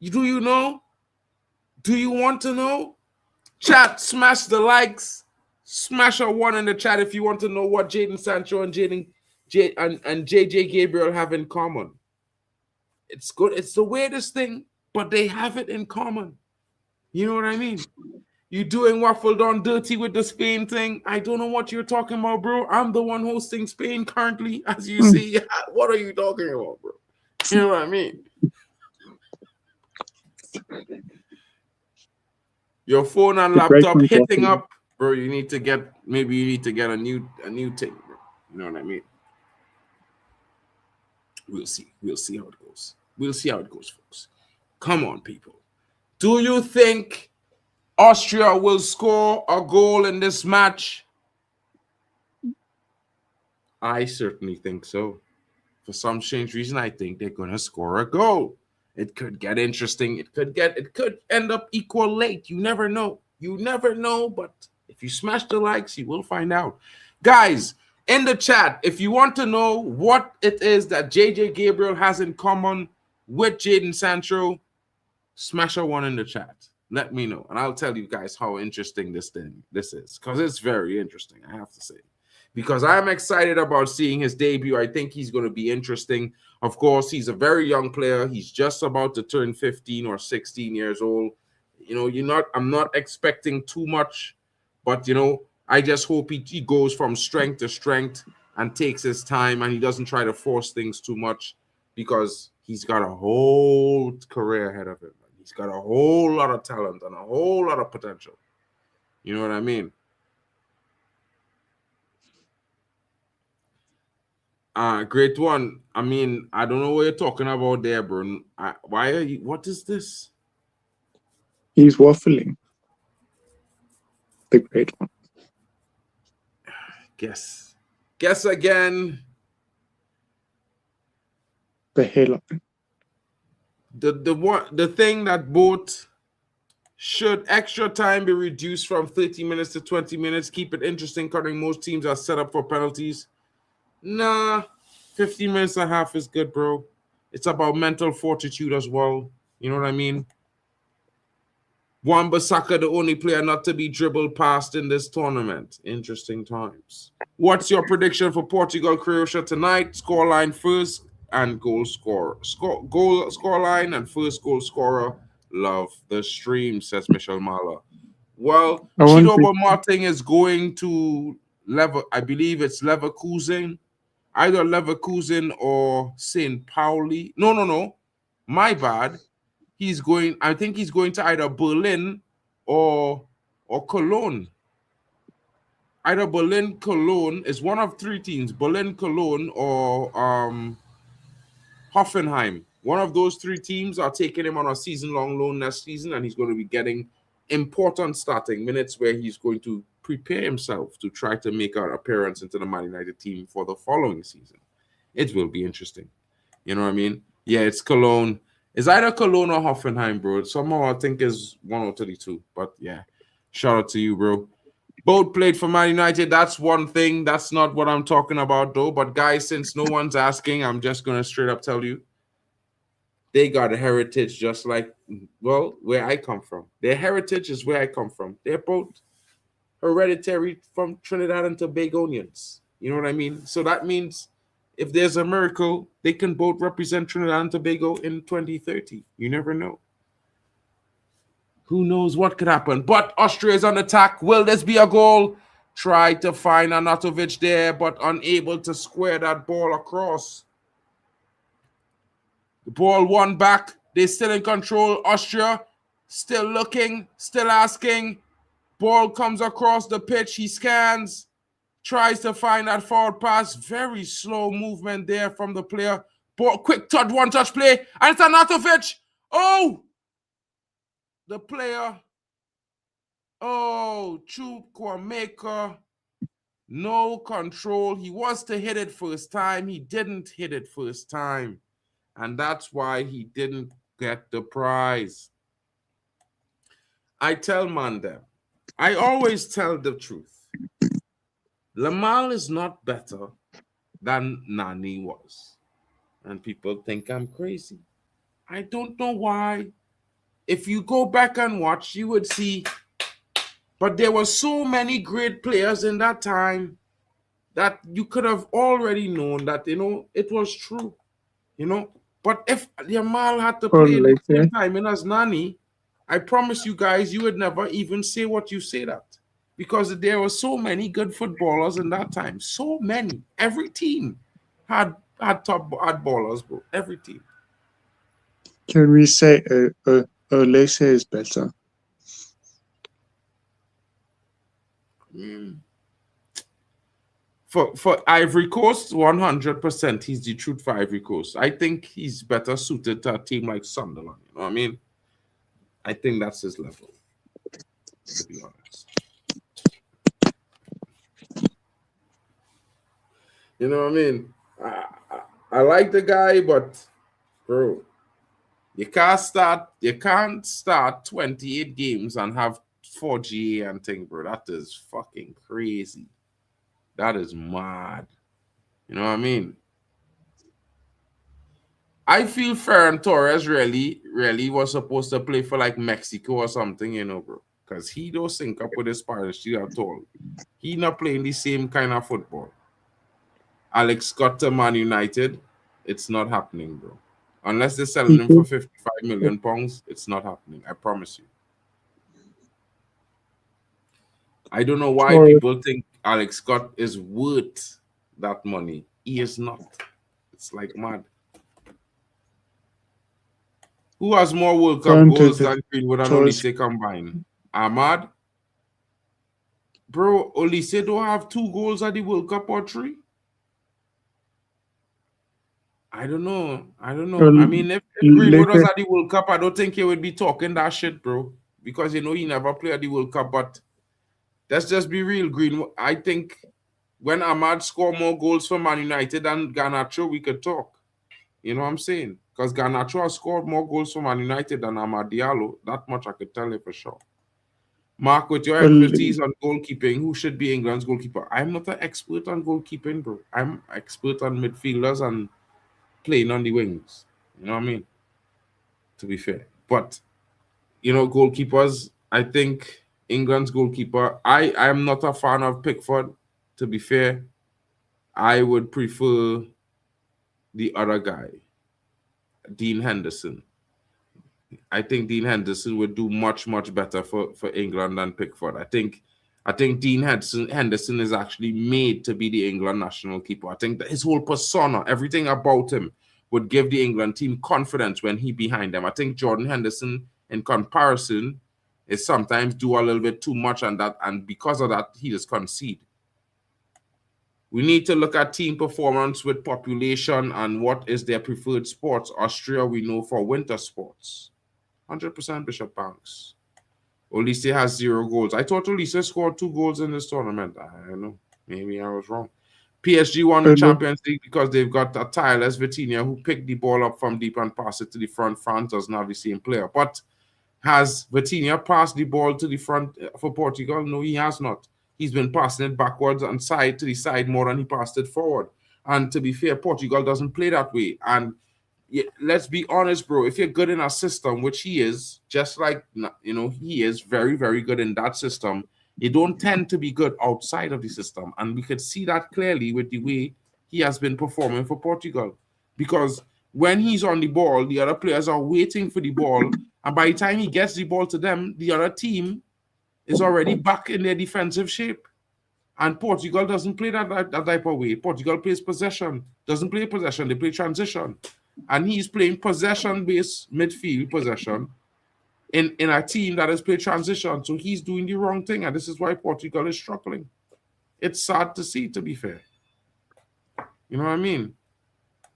Do you know? Do you want to know? Chat, smash the likes. Smash a 1 in the chat if you want to know what Jadon Sancho and JJ Gabriel have in common. It's good. It's the weirdest thing, but they have it in common. You know what I mean? You doing waffled on dirty with the Spain thing. I don't know what you're talking about, bro. I'm the one hosting Spain currently, as you see. What are you talking about, bro? You know what I mean? Your phone and laptop hitting up, bro. You need to get a new thing, bro. You know what I mean? We'll see. We'll see how it goes. We'll see how it goes, folks. Come on, people. Do you think Austria will score a goal in this match? I certainly think so. For some strange reason, I think they're going to score a goal. It could get interesting. It could end up equal late. You never know. You never know, but if you smash the likes, you will find out. Guys, in the chat, if you want to know what it is that JJ Gabriel has in common with Jadon Sancho, smash a 1 in the chat. Let me know, and I'll tell you guys how interesting this is, because it's very interesting, I have to say. Because I'm excited about seeing his debut. I think he's going to be interesting. Of course, he's a very young player. He's just about to turn 15 or 16 years old. You know, I'm not expecting too much, but, you know, I just hope he goes from strength to strength and takes his time and he doesn't try to force things too much, because he's got a whole career ahead of him. He's got a whole lot of talent and a whole lot of potential. You know what I mean? Great one. I mean, I don't know what you're talking about there, bro. Why are you? What is this? He's waffling. The great one. Guess again. The hairline. The thing that both should extra time be reduced from 30 minutes to 20 minutes. Keep it interesting, considering most teams are set up for penalties. Nah, 15 minutes and a half is good, bro. It's about mental fortitude as well. You know what I mean? Wan-Bissaka, the only player not to be dribbled past in this tournament. Interesting times. What's your prediction for Portugal, Croatia tonight? Scoreline first and goal scorer. Scoreline and first goal scorer. Love the stream, says Michel Mala. Well, Chido Martin is going to I believe it's Leverkusen. Either Leverkusen or St. Pauli. No. My bad. I think he's going to either Berlin or Cologne. Either Berlin, Cologne is one of 3 teams. Berlin, Cologne, or Hoffenheim. One of those 3 teams are taking him on a season-long loan next season, and he's going to be getting important starting minutes where he's going to prepare himself to try to make an appearance into the Man United team for the following season. It will be interesting. You know what I mean? Yeah, it's Cologne. It's either Cologne or Hoffenheim, bro. Somehow I think it's 1 or 32. But yeah, shout out to you, bro. Both played for Man United. That's one thing. That's not what I'm talking about, though. But guys, since no one's asking, I'm just going to straight up tell you. They got a heritage just like, well, where I come from. Their heritage is where I come from. They're both hereditary from Trinidad and Tobagonians. You know what I mean? So that means if there's a miracle, they can both represent Trinidad and Tobago in 2030. You never know. Who knows what could happen? But Austria is on attack. Will this be a goal? Tried to find Anatovic there, but unable to square that ball across. The ball won back. They're still in control. Austria still looking, still asking. Ball comes across the pitch. He scans. Tries to find that forward pass. Very slow movement there from the player. Ball, quick touch, one-touch play. And it's Anatovic. Oh! The player Oh, Chukwuemeka, no control. He was to hit it first time. He didn't hit it first time. And that's why he didn't get the prize. I tell Mandem, I always tell the truth. Lamal is not better than Nani was. And people think I'm crazy. I don't know why. If you go back and watch, you would see. But there were so many great players in that time that you could have already known that, it was true. But if Yamal had to play in the same time as Nani, I promise you guys, you would never even say what you say that. Because there were so many good footballers in that time. So many. Every team had ballers, bro. Every team. Can we say Olise is better? For Ivory Coast, 100%, he's the truth for Ivory Coast. I think he's better suited to a team like Sunderland. You know what I mean? I think that's his level, to be honest. You know what I mean? I like the guy, but bro, you can't start 28 games and have 4 GA and thing, bro. That is fucking crazy. That is mad. You know what I mean? I feel Ferran Torres really was supposed to play for like Mexico or something, bro. Because he don't sync up with his Spanish at all. He not playing the same kind of football. Alex Scott to Man United, it's not happening, bro. Unless they're selling him for 55 million pounds, it's not happening. I promise you. I don't know why people think Alex Scott is worth that money. He is not. It's like mad. Who has more World Cup goals than Greenwood and Olise combined? Ahmad? Bro, Olise don't have 2 goals at the World Cup or 3? I don't know. I mean, if Greenwood was at the World Cup, I don't think he would be talking that shit, bro. Because, he never played at the World Cup. But let's just be real, Greenwood. I think when Ahmad scored more goals for Man United than Garnacho, we could talk. You know what I'm saying? Because Garnacho has scored more goals for Man United than Amad Diallo. That much I could tell you for sure. Mark, with your expertise on goalkeeping, who should be England's goalkeeper? I'm not an expert on goalkeeping, bro. I'm expert on midfielders and playing on the wings. You know what I mean? To be fair. But, goalkeepers, I think England's goalkeeper, I am not a fan of Pickford, to be fair. I would prefer the other guy, Dean Henderson. I think Dean Henderson would do much, much better for England than Pickford. I think Dean Henderson is actually made to be the England national keeper. I think that his whole persona, everything about him, would give the England team confidence when he behind them. I think Jordan Henderson, in comparison, is sometimes do a little bit too much, and because of that, he just concede. We need to look at team performance with population and what is their preferred sports. Austria, we know for winter sports. 100% Bishop Banks. Olise has 0 goals. I thought Olise scored 2 goals in this tournament. I don't know. Maybe I was wrong. PSG won the Champions League because they've got a tireless Vitinha who picked the ball up from deep and passed it to the front. France doesn't have the same player. But has Vitinha passed the ball to the front for Portugal? No, he has not. He's been passing it backwards and side to the side more than he passed it forward. And to be fair, Portugal doesn't play that way. And let's be honest, bro. If you're good in a system, which he is, just like, he is very, very good in that system, you don't tend to be good outside of the system. And we could see that clearly with the way he has been performing for Portugal. Because when he's on the ball, the other players are waiting for the ball. And by the time he gets the ball to them, the other team is already back in their defensive shape. And Portugal doesn't play that type of way. Portugal plays possession. Doesn't play possession. They play transition. And he's playing possession-based midfield possession in a team that has played transition. So he's doing the wrong thing. And this is why Portugal is struggling. It's sad to see, to be fair. You know what I mean?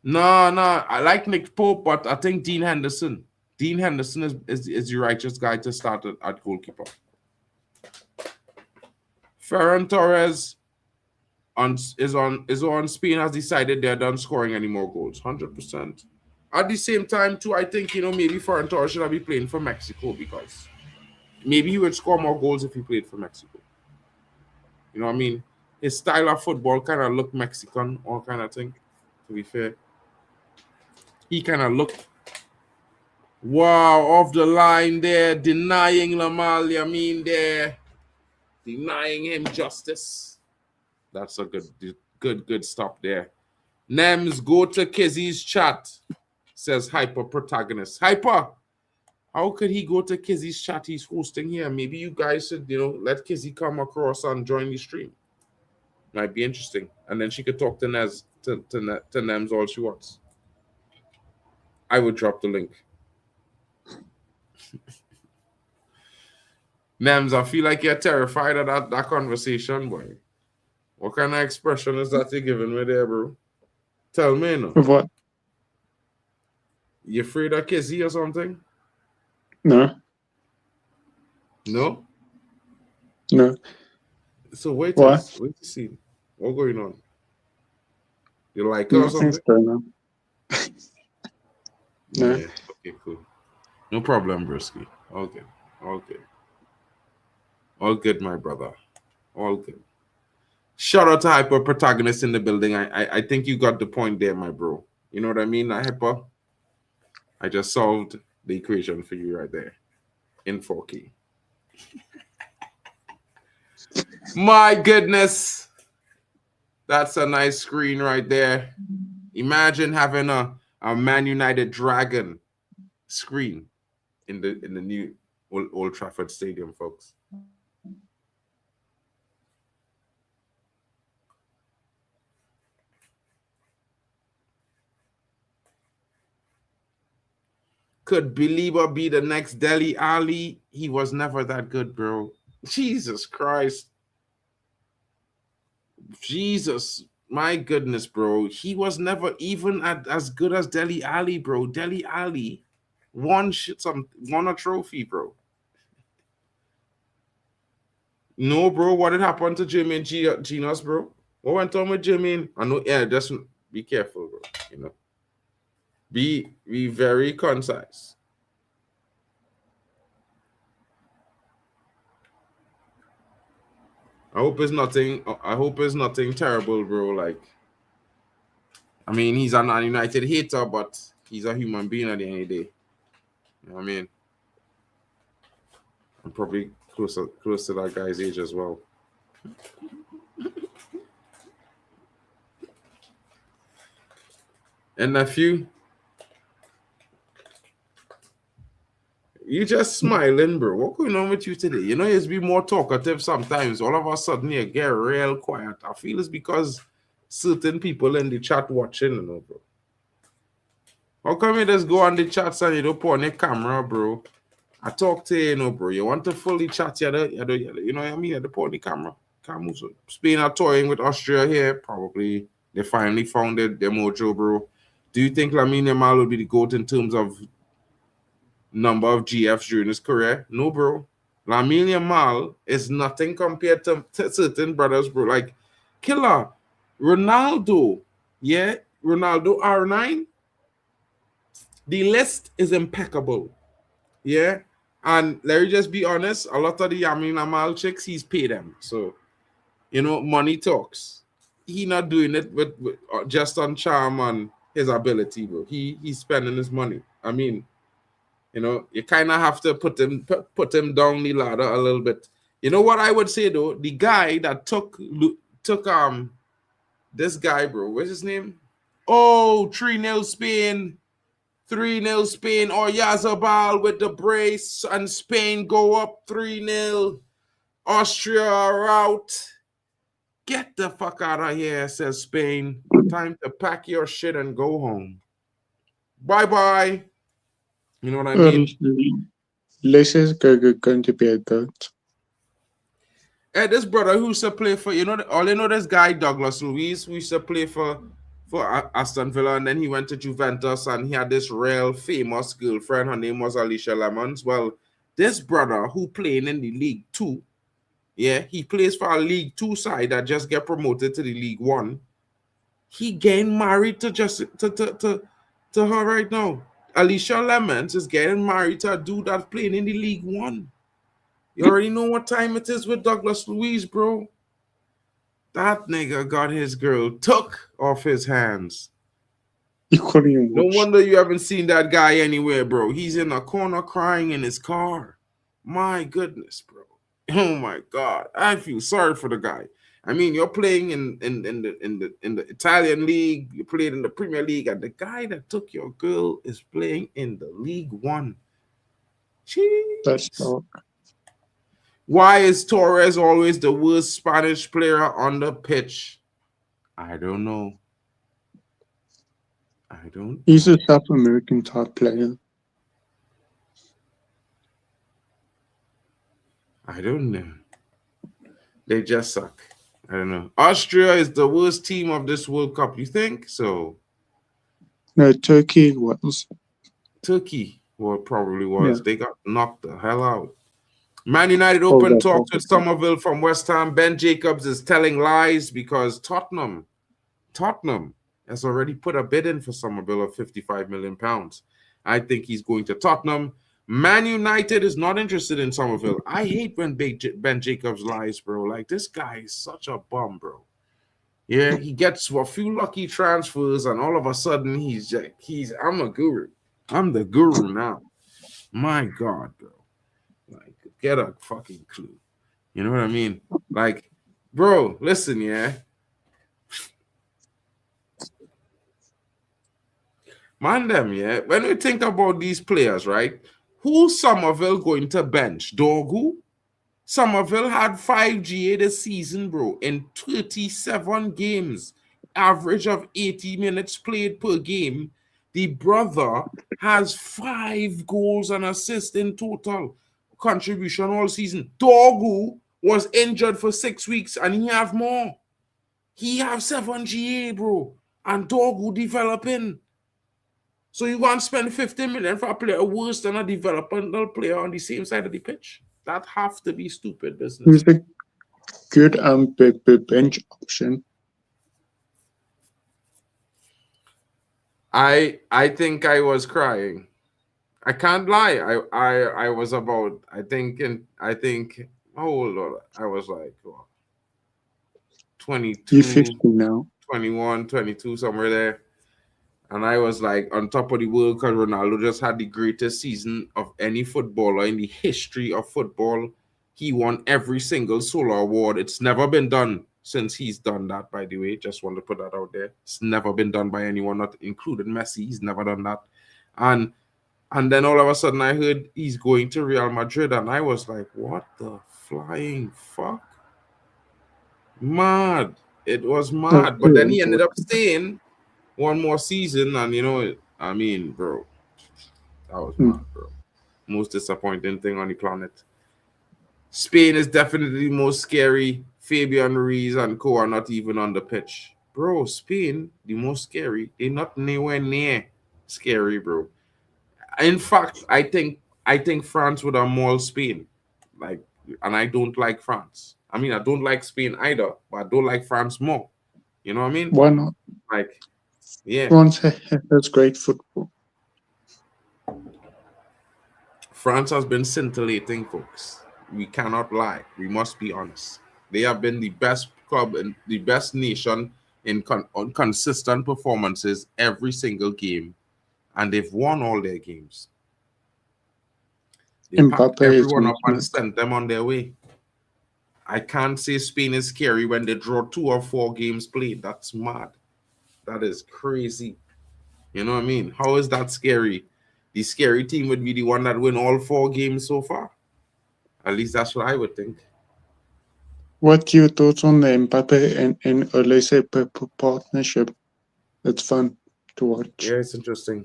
No, I like Nick Pope, but I think Dean Henderson. Dean Henderson is the righteous guy to start at goalkeeper. Ferran Torres is on Spain has decided they're done scoring any more goals. 100%. At the same time, too, I think, maybe Ferran Torres should have been playing for Mexico because maybe he would score more goals if he played for Mexico. You know what I mean? His style of football kind of looked Mexican, all kind of thing, to be fair. He kind of looked, wow, off the line there, denying Lamine there, denying him justice. That's a good stop there. Nems, go to Kizzy's chat, says Hyper Protagonist. Hyper, how could he go to Kizzy's chat? He's hosting here. Maybe you guys should, let Kizzy come across and join the stream. Might be interesting. And then she could talk to Nems all she wants. I would drop the link. Nems, I feel like you're terrified of that conversation, boy. What kind of expression is that you're giving me there, bro? Tell me, no. What? You afraid of Kizzy or something? No. No? No. So wait What? to see. What's going on? You like her or something? Nothing's going on. No. Yeah. Okay, cool. No problem, Brisky. All good. All good, my brother. All good. Shout out to Hyper Protagonist in the building. I think you got the point there, my bro. You know what I mean, Hyper? I just solved the equation for you right there in 4K. My goodness. That's a nice screen right there. Imagine having a Man United Dragon screen in the new Old Trafford Stadium, folks. Could Belieber be the next Dele Alli? He was never that good, bro. Jesus Christ. Jesus, my goodness, bro. He was never even as good as Dele Alli, bro. Dele Alli won a trophy, bro. No, bro. What had happened to Jimmy and Genos, bro? What went on with Jimmy? I know, yeah, just be careful, bro. Be very concise. I hope it's nothing terrible, bro. Like, I mean, he's an United hater, but he's a human being at the end of the day. You know what I mean? I'm probably close to that guy's age as well. And nephew, you just smiling, bro. What's going on with you today? You it's be more talkative sometimes. All of a sudden, you get real quiet. I feel it's because certain people in the chat watching, bro. How come you just go on the chats and you don't put on your camera, bro? I talk to you, bro. You want to fully chat, you know what I mean? You have to put on the camera. Spain are toying with Austria here. Probably they finally found their mojo, bro. Do you think Lamine Yamal will be the GOAT in terms of number of GFs during his career? No, bro. Lamine Yamal is nothing compared to certain brothers, bro. Like, killer. Ronaldo, yeah? Ronaldo R9. The list is impeccable, yeah? And let me just be honest, a lot of the Lamine Yamal chicks, he's paid them. So, money talks. He not doing it with just on charm and his ability, bro. He's spending his money. I mean, you kind of have to put him down the ladder a little bit. You know what I would say though? The guy that took this guy, bro. What's his name? Oh, 3-0 Spain. 3-0 Spain. Oyarzabal with the brace, and Spain go up 3-0. Austria are out. Get the fuck out of here, says Spain. Time to pack your shit and go home. Bye-bye. You know what I mean? This is going to be a goat. Hey, this brother who used to play for, this guy, Douglas Luiz, who used to play for Aston Villa, and then he went to Juventus, and he had this real famous girlfriend. Her name was Alicia Lemons. Well, this brother who playing in the League 2 Yeah, he plays for a League 2 side that just get promoted to the League 1. He getting married to her right now. Alicia Lemons is getting married to a dude that's playing in the League 1. You already know what time it is with Douglas Luiz, bro. That nigga got his girl took off his hands. You couldn't even No watch. wonder you haven't seen that guy anywhere, bro. He's in a corner crying in his car. My goodness, bro. Oh my God. I feel sorry for the guy. I mean, you're playing in the Italian league, you played in the Premier League, and the guy that took your girl is playing in the League 1. That's Jeez. all. Why is Torres always the worst Spanish player on the pitch? I don't know. He's a South American type player. I don't know. They just suck. I don't know. Austria is the worst team of this World Cup. You think so? No, Turkey was. Turkey, well, probably was. Yeah. They got knocked the hell out. Man United open that's talks awful. with Somerville from West Ham. Ben Jacobs is telling lies because Tottenham has already put a bid in for Somerville of £55 million. I think he's going to Tottenham. Man United is not interested in Somerville. I hate when Ben Jacobs lies, bro. Like, this guy is such a bum, bro. Yeah, he gets a few lucky transfers, and all of a sudden I'm a guru. I'm the guru now. My God, bro. Like, get a fucking clue. You know what I mean? Like, bro, listen, yeah. Man, them, yeah. When we think about these players, right? Who's Somerville going to bench? Dorgu? Somerville had 5 GA this season, bro, in 37 games. Average of 80 minutes played per game. The brother has 5 goals and assists in total contribution all season. Dorgu was injured for 6 weeks and he have more. He have 7 GA, bro. And Dorgu developing. So you want to spend 50 million for a player worse than a developmental player on the same side of the pitch? That have to be stupid business. He's a good bench option. I think I was crying. I can't lie. I was about, how old was I? I was like 22, You're 50 now. 21, 22, somewhere there. And I was like on top of the world because Ronaldo just had the greatest season of any footballer in the history of football. He won every single solo award. It's never been done since he's done that, by the way. Just want to put that out there. It's never been done by anyone, not including Messi. He's never done that. And then all of a sudden I heard he's going to Real Madrid. And I was like, what the flying fuck? Mad. It was mad. But then he ended up staying one more season, and you know, I mean, bro, that was mad, bro. Most disappointing thing on the planet. Spain is definitely the most scary. Fabian Ruiz and co are not even on the pitch. Bro, Spain, the most scary. They're not nowhere near scary, bro. In fact, I think France would have mauled Spain. Like, and I don't like France. I mean, I don't like Spain either, but I don't like France more. You know what I mean? Why not? Like, yeah. France has great football. France has been scintillating, folks. We cannot lie. We must be honest. They have been the best club and the best nation on consistent performances every single game, and they've won all their games. They packed everyone up and sent them on their way. I can't say Spain is scary when they draw 2 or 4 games played. That's mad. That is crazy. You know what I mean? How is that scary? The scary team would be the one that win all 4 games so far. At least that's what I would think. What's your thoughts on the Mbappe and Olise partnership? It's fun to watch. Yeah, it's interesting.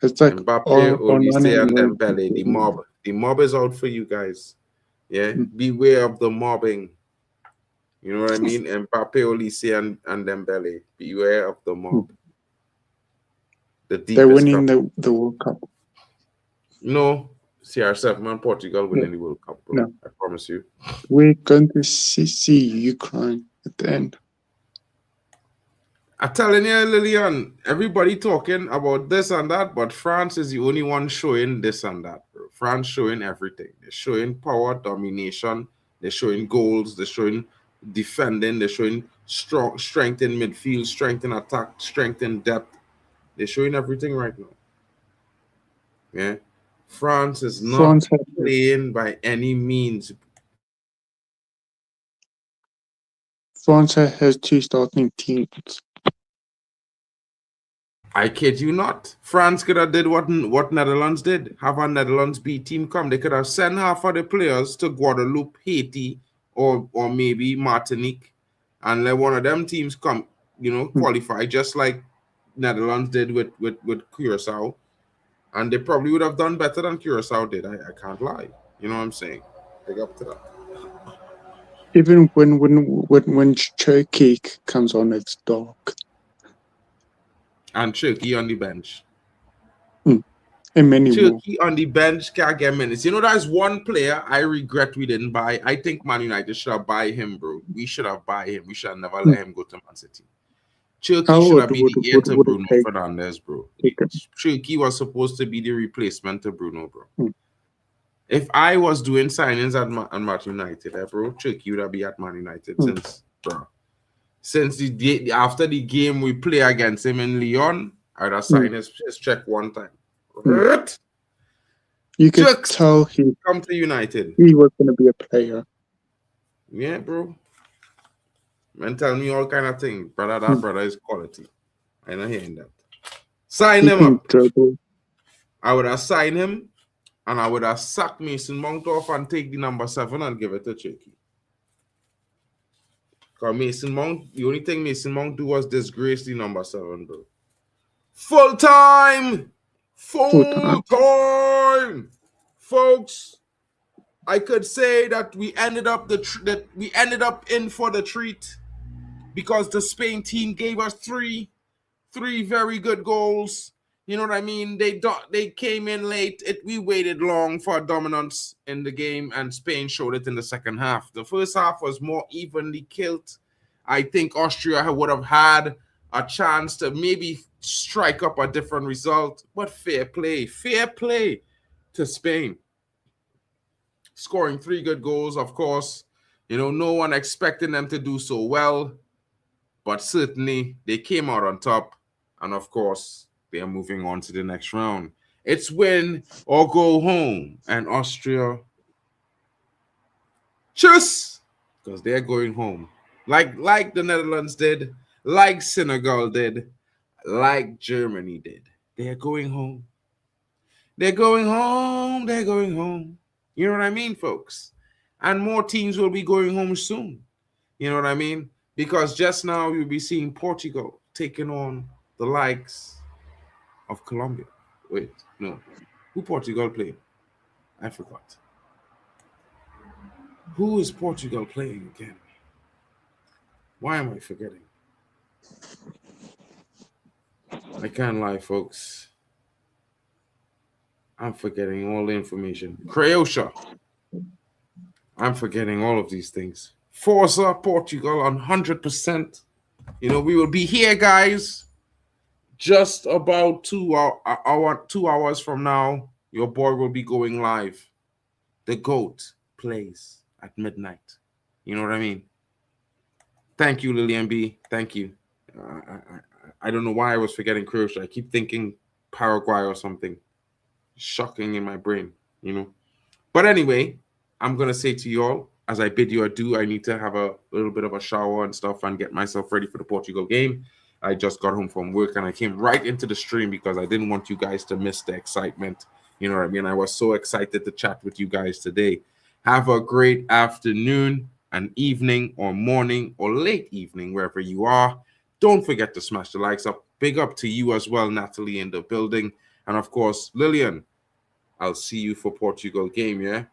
It's like Mbappe, Olise, and Dembele. The mob. The mob is out for you guys. Yeah, beware of the mobbing. You know what I mean? Mbappe, Olise, and Dembele. Beware of the mob. They're winning the World Cup. No, CR7 and Portugal winning the World Cup, bro. No. I promise you. We're going to see Ukraine at the end. I'm telling you, Lillian, everybody talking about this and that, but France is the only one showing this and that, bro. France showing everything. They're showing power, domination. They're showing goals. They're showing defending. They're showing strength in midfield, strength in attack, strength in depth. They're showing everything right now. Yeah. France is not playing by any means. France has 2 starting teams. I kid you not. France could have did what Netherlands did. Have a Netherlands B team come. They could have sent half of the players to Guadeloupe, Haiti, or maybe Martinique, and let one of them teams come, qualify, just like Netherlands did with Curacao. And they probably would have done better than Curacao did. I can't lie. You know what I'm saying? Big up to that. Even when Turkey comes on, it's dark. And Turkey on the bench. And many Turkey on the bench can't get minutes. There's one player I regret we didn't buy. I think Man United should have buy him, bro. We should have buy him. We should have never let him go to Man City. Turkey should have been the heir to Bruno Fernandes, bro. Turkey was supposed to be the replacement to Bruno, bro. If I was doing signings at Man United, bro, Turkey would have been at Man United since after the game we play against him in Lyon, I'd have signed his check one time. You could tell he come to United. He was going to be a player. Yeah, bro. Man, tell me all kind of things, brother. That brother is quality. I'm not hearing that. Sign him up. I would have signed him, and I would have sacked Mason Mount off and take the number 7 and give it to Turkey. Because Mason Mount, the only thing Mason Mount do was disgrace the number 7, bro. Full time, folks. I could say that we ended up in for the treat because the Spain team gave us three very good goals. You know what I mean? They came in late. We waited long for dominance in the game, and Spain showed it in the second half. The first half was more evenly killed. I think Austria would have had a chance to maybe strike up a different result, but fair play to Spain. Scoring 3 good goals, of course. No one expecting them to do so well, but certainly they came out on top, and of course, they are moving on to the next round. It's win or go home. And Austria, just because they're going home. Like the Netherlands did, like Senegal did, like Germany did. They're going home. They're going home. They're going home. You know what I mean, folks? And more teams will be going home soon. You know what I mean? Because just now you'll be seeing Portugal taking on the likes of Colombia. Wait, no. Who Portugal playing? I forgot. Who is Portugal playing again? Why am I forgetting? I can't lie, folks. I'm forgetting all the information. Croatia. I'm forgetting all of these things. Forza Portugal on 100%. We will be here, guys. Just about 2 hours from now, your boy will be going live. The GOAT plays at midnight. You know what I mean? Thank you, Lillian B. Thank you. I don't know why I was forgetting Croatia. I keep thinking Paraguay or something. Shocking in my brain, But anyway, I'm going to say to you all, as I bid you adieu, I need to have a little bit of a shower and stuff and get myself ready for the Portugal game. I just got home from work and I came right into the stream because I didn't want you guys to miss the excitement. You know what I mean? I was so excited to chat with you guys today. Have a great afternoon, an evening, or morning, or late evening, wherever you are. Don't forget to smash the likes up. Big up to you as well, Natalie, in the building. And of course, Lillian, I'll see you for Portugal game, yeah?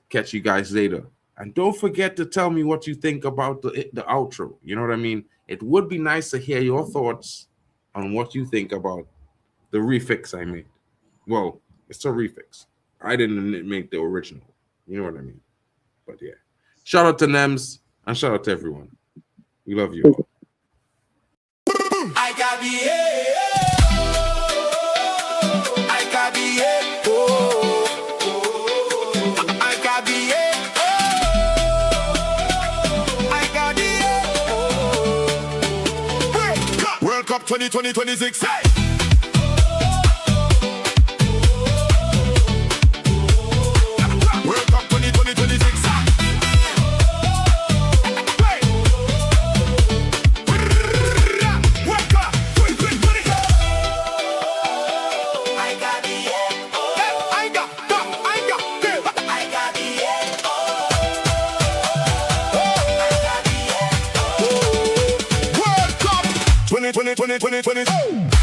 Catch you guys later. And don't forget to tell me what you think about the outro. You know what I mean? It would be nice to hear your thoughts on what you think about the refix I made. Well, It's a refix. I didn't make the original. You know what I mean? But yeah. Shout out to Nems and shout out to everyone. We love you all. I got the I got the I got the I got the World Cup 2026. World Cup 2026. World Cup 2020.